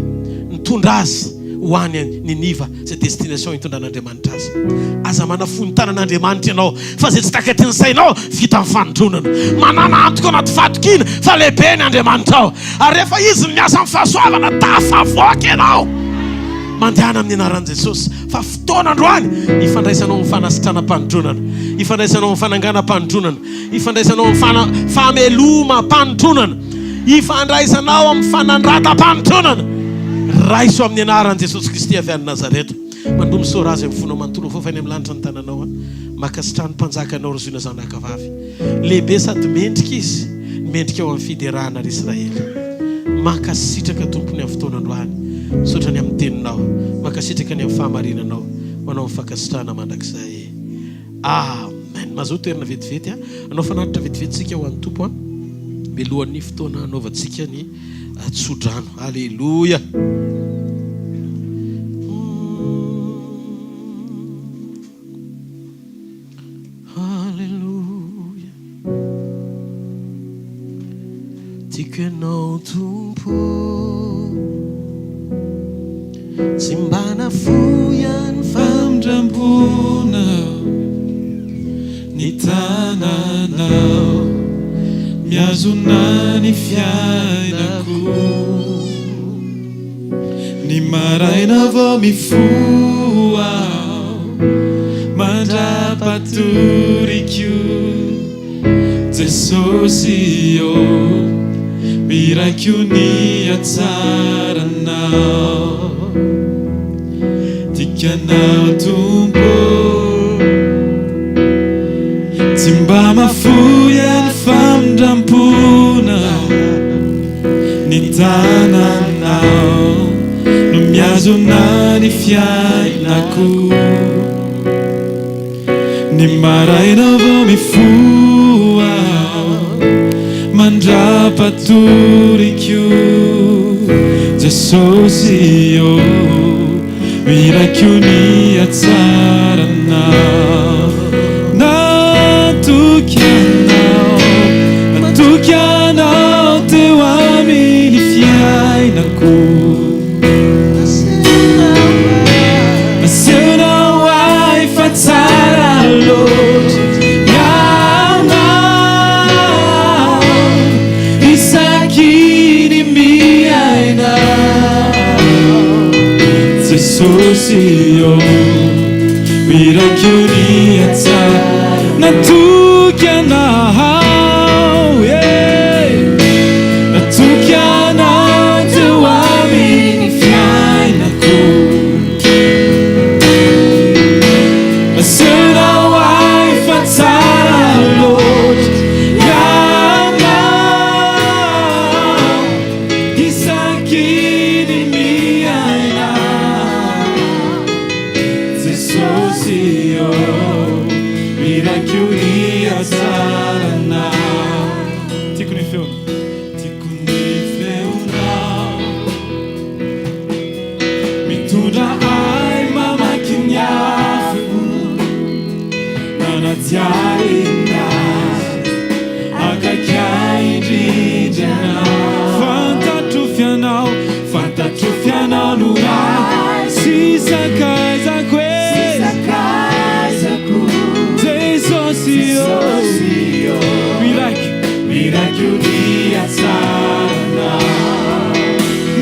nitondra azy ho any Niniva zay destination hitondran'Andriamanitra azy. Aza manafony tanan'Andriamanitra ianao fa zay tsy takaty ny sainao vita amin'ny fanondronana. Manana antoka anaty fatokina fa lehibe ny Andriamanitra ao. Ary rehefa izy miasa amin'ny fahasoavana tafavoaka ianao mandehana amin'ny anaran'i Jesosy. Fa fotoana androany ifandraisanao amin'ny fanasitranam-panondronana, ifandraisanao amin'ny fananganam-panondronana, ifandraisanao amin'ny fameloma-panondronana, ifandraisanao amin'ny fanandratam-panondronana. Raiso amin'ny anaran'i Jesosy Kristy avy any Nazareta. Mandomy sora azy amin'ny fonao manontolo fofany amin'ny lanitra ny tananao makasitrany mpanjakanao rozoina zanakavavy. Lehibe sady mendrika izy, mendrika ao amin'ny fiderahana ary Israely. Makasitraka tompony amin'ny fotoana androany. Sotrany amin'ny teninao, makasitraka ny amin'ny fahamarinanao, manao amin'ny fakasitrana mandrakizay. Amen. Mazoto toerana vetivety anao fanatitra vetivetitsika ho an'ny tompo melohan'ny fotoana anaovantsika ny tsodrano. Alleluia. Alleluia. Tiako ianao tompo, tsy mba nafoyany famindram-pona ny tananao, miazona ny fiainako, ny maraina vao mifoa mandrapatoriko Jesosy io, miraiko ny atsaranao. Tikanao tompo, tsy mba mafoyany famindram-pona ny tananao, no miazona ny fiainako, ny maraina vao mifoa mandrapatoriko Jesosy io, miraiko ny atsaranao. Natoky anao teo amin'ny fiainako, aseonao ahy fa tsara loatra ianao, isaky ny miainao Jesosy io, miraiko ny atsara. Natoky anao, natoky anao teo amin'ny fiainako, aseonao ahy fa tsara loatra ianao, isaky ny miainao Jesosy io, miraiko ny atsaranao. Tiako ny feonao, tiako ny feonao, mitondra ahy mamaky ny afo, nanaty ainazy akaiky ahy indrindra anao. Fantatrofy anao no raha sisakaizako Jesosy io, miraiko ny atsaranao.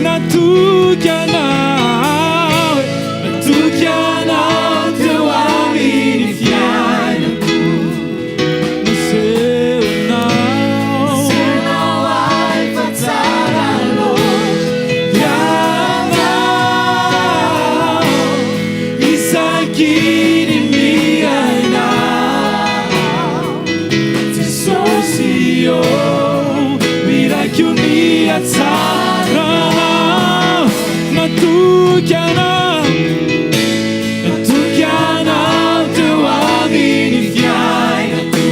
Natoky anao teo amin'ny fiainako, naseonao ahy fa tsara loatra ianao, isaky ny miraiko ny atsaranao. Natoky anao teo amin'ny fiainako,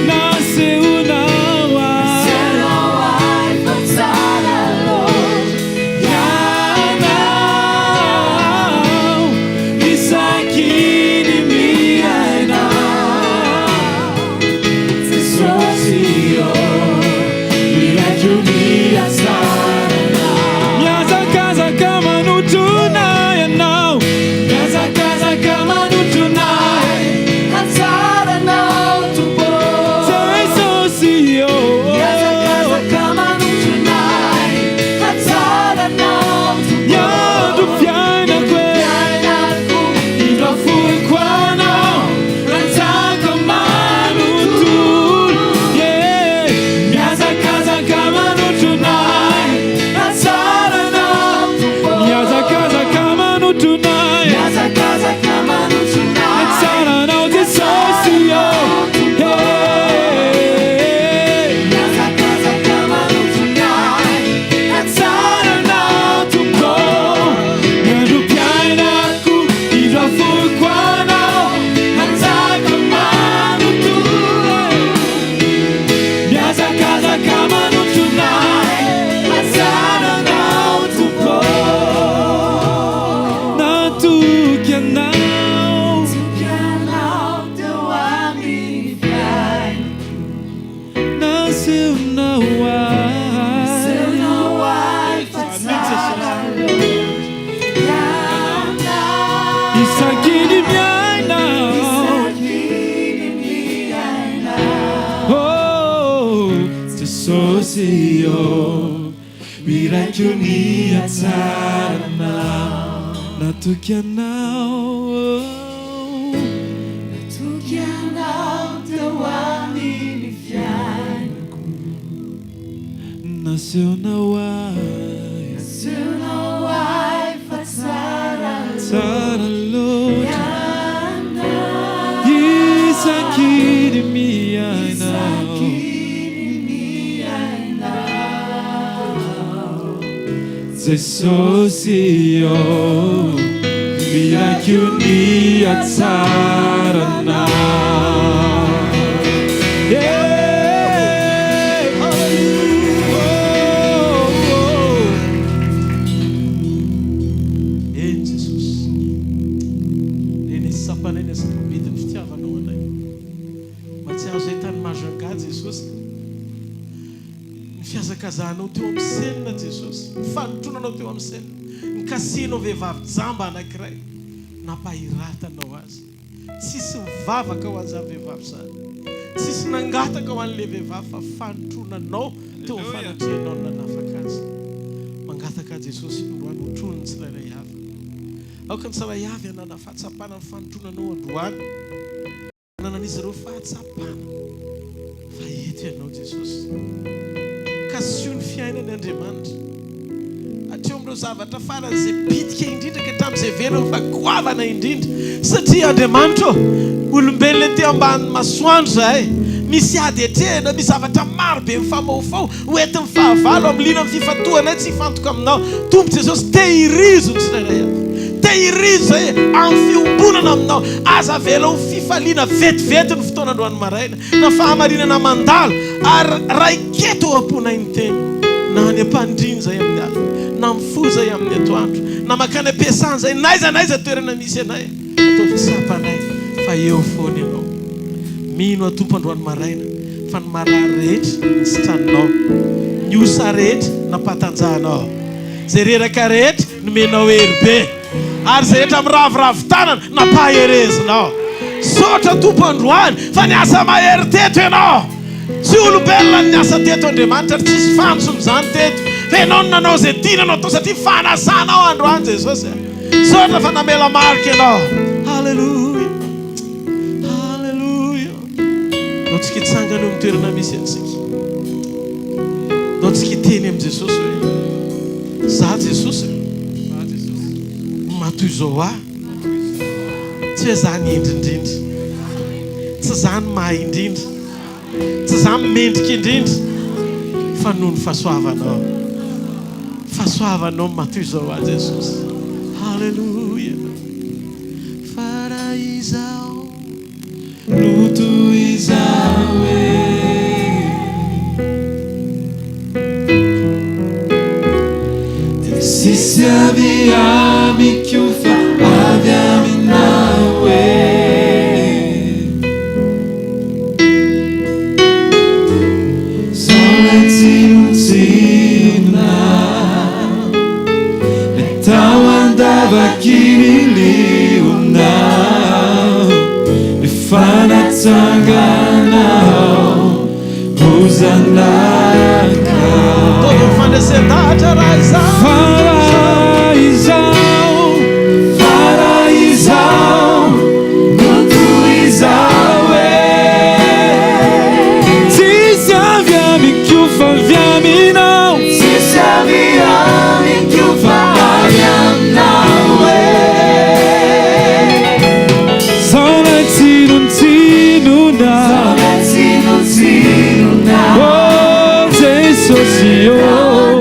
naseonao ahy fa tsara loatra ianao, isaky ny miainao Jesosio, miraculia tsarana, natukianao, teu amini fianco, nasceu na uai, tsara loja, isakiri Jesosio, miraculia tsarana. Jesus, neny sapanay ny sapabidy ny fitiavanao anay. Matsiaro zay tany mazanga Jesosy. Ny fiazakazahanao teo amin'ny selina Jesosy. Ny fanotronanao teo amin'ny selina. Ny kasianao vehivavy jamba anankiray. Nampahiratanao azy. Tsisy mivavaka ho azy vehivavy zany. Tsisy nangataka ho an'ilay vehivavy fa fanotronanao teo amin'ny fanatrehanao nanafaka azy. Mangataka Jesosy androany hotronony ny tsirairay avy. Aoka ny tsirairay avy anana fahatsapana ny fanotronanao androany. Nanan'izy ireo fahatsapana. Fa eto ianao Jesosy. Kasio ny fiainany Andriamanitra. Atreo amin'ireo zavatra faran'izay bitika indrindra ka hatramin'izay velona fa goavana indrindra. Satria Andriamanitra olombelona ety ambany masoandro zahay. Misy ady hatrehana, misy zavatra marobe mifamaofao hoentin'ny fahavalo amin'ny lina amin'ny fifatohanay tsy hifantoka aminao. Tompo Jesosy tehirizo ny tsirairay avy. Tehirizo zay amin'ny fiombonana aminao. Aza vela ho fifaliana vetivety ny fotoanandroany maraina. Na fahamarinana mandalo ary raiketo ho amponay ny teny. Na any ampandriny zay amin'ny alina. Na mifoha zay amin'ny atoandro. Na makany ampiasana zay naiza toerana misy anay. Ataovy sapanay fa eo foana ianao. Mino atompo androany maraina fa ny marary rehetra ny sitranonao. Ny osa rehetra nampatanjahanao. Zay reraka rehetra nomenao hery ary zay rehetra miravoravo tanana nampaherezinao. Sotra tompo androany fa niasa mahery teto ianao. Tsy olombelona ny asa teto Andriamanitra ary tsisy fantsony zany teto. Fa ianao nanao zay tianao tao satria fanazanao androany Jesosy. Sotra fa namela marika ianao. Halleluja. Halleluja. Dao tsika hitsangana eo amin'ny toerana misy antsika. Dao tsika hiteny amin'ny Jesosy hoe za Jesosy matoy zao tsy hoe za ny indrindrindra, tsy za ny mahay indrindra, tsy za mendrika indrindra, fa noho ny fahasoavanao matoy zao Jesosy. Halleluja. Fara izao luto izao sisi abbiamo chiuso abbiamo in nawe sole zinuzina e tau andava chili una e fana zangana usanaka todo fanesedade Faraizão, muito Isaue. Se abbiamo que o faviamo não, se abbiamo que o faviamo não é. Somente non dá, oh Jesus Senhor.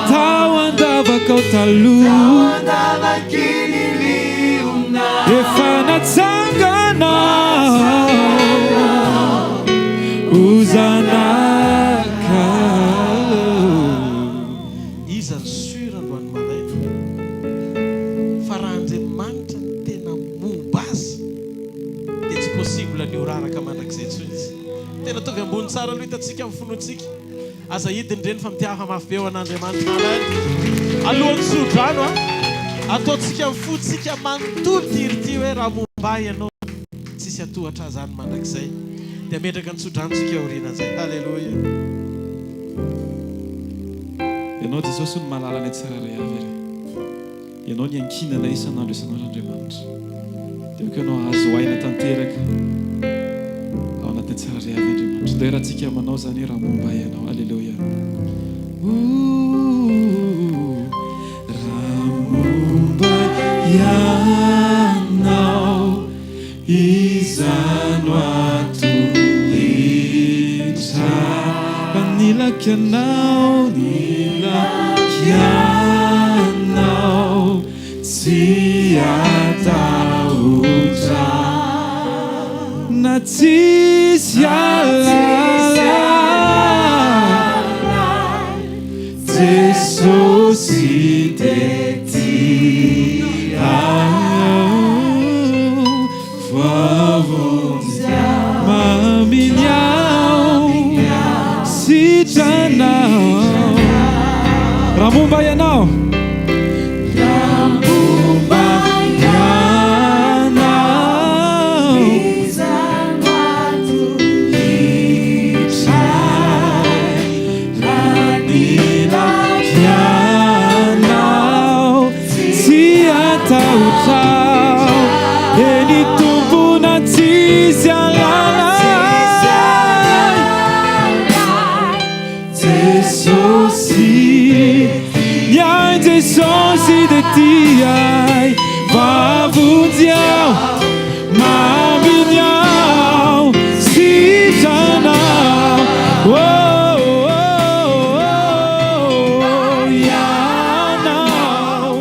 tao andavakao taloha efa natsanganao ozanaka. iza ny surany hoany maraina fa raha Andriamanitra ny tena momba azy dia tsy possible ny oraraka mandrakizay tsony izy. tena tovy ambony tsara aloha hitantsika amin'ny fonoantsika aza hidiny ireny fa mitiava mafy be ho an'Andriamanitra maraina alohan'ny sodrano ataontsika amin'ny fotsika manontolo tirity hoe raha momba ianao tsisy atohatra zany mandrakizay dia metraka ny sodranotsika aoriana zay. Halleloja. ianao Jesosy ny mahalala ny tsiraray avy ry ianao ny ankinana isan'andro isan'androandriamanitra dia ko ianao azo aina tanteraka ao anatin'ny tsiraray avy Andriamanitra. dia rahantsika manao zany raha momba ianao. Halleloja. raha momba ianao izano atohitra nilakianao tsy atahotra na tsisy alala Jesosy tetia vavonja maminiao sitranao raha momba ianao Jesosy de tiai vavundiao maminiao sitranao ianao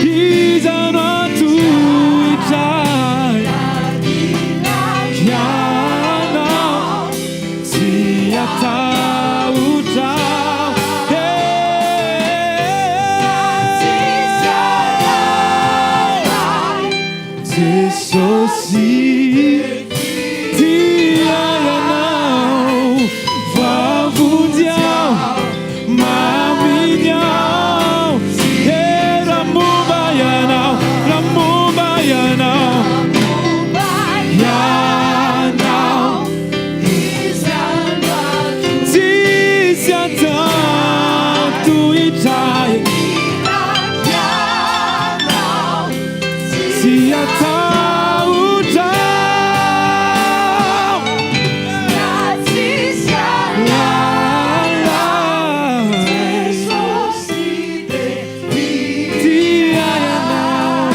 izano atohitrai ianao tsy atahotra Jesosy tianao vavundiao maminiao raha momba ianao tsisy atatohitrai tsy atahotra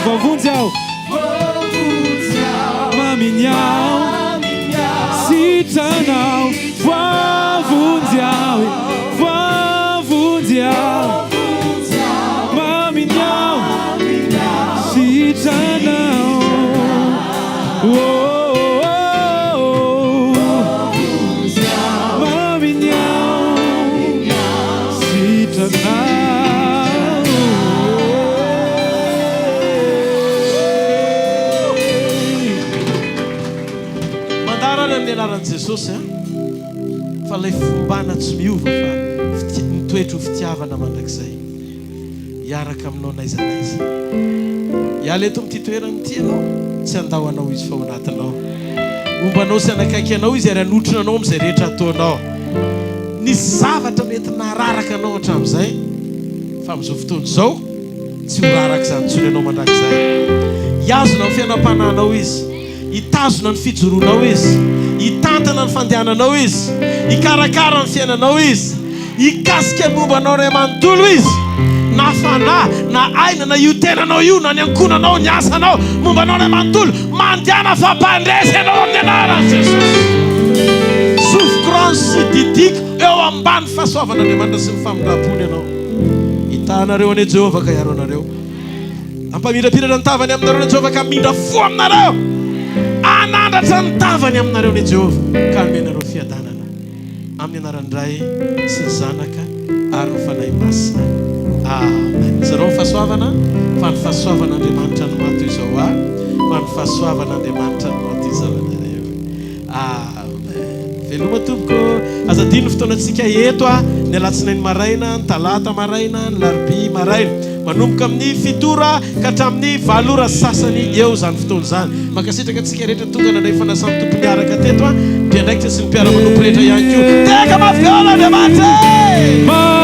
vavundiao maminiao sitranao vavundiao maminiao sitranao maminiao sitranao mandarana amin'ny anaran'i Jesosy fa ilay fombana tsy miova fa mitoetro fitiavana mandrakizay hiaraka aminao naiza ialeto amin'ity toerana ity ianao tsy andahoanao izy fa ao anatinao ombanao sy anakaiky anao izy ary anotrina anao amin'izay rehetra ataonao nisy zavatra mety nararaka anao hatramin'izay fa amin'izao fotoana izao tsy horaraka izany tsony ianao mandrakizay hiazona ny fiainam-pananao izy hitazona ny fijoroanao izy hitantana ny fandehananao izy hikarakara ny fiainanao izy hikasika mombanao ray manontolo izy na fanahy na aina na io tenanao io na ny ankonanao ny asanao mombanao ny manontolo mandiana fampandresy ianao amin'ny anarany Jesosy. Sofokirano sy didiko eo ambany fahasoavan'Andriamanitra sy ny famindram-pony ianao. Hitanareo ane Jehovah ka iaro anareo. Ampamirapiratra ny tavany aminareo ny Jehovah ka mindra fo aminareo. Anandratra ny tavany aminareo ny Jehovah ka amenareo fiadanana. Amin'ny anaran'Ray sy ny Zanaka ary ny Fanahy Masina. Amen. Zareo fahasoavana fa ny fahasoavan'Andriamanitra no mato izao fa ny fahasoavan'Andriamanitra no mato izao anareo. Amen. Veloma tompoko azadino fotoanantsika eto ny alatsinainy maraina, ny talata maraina, ny larobia maraina manomboka amin'ny fitora ka hatramin'ny valora sasany eo zany fotoana zany. Makasitraka antsika rehetra tonga nandray fanasany tompo miaraka teto mpiandraikitra sy ny mpiara-manompo rehetra ihany koa. Teka mafiola Andriamanitra.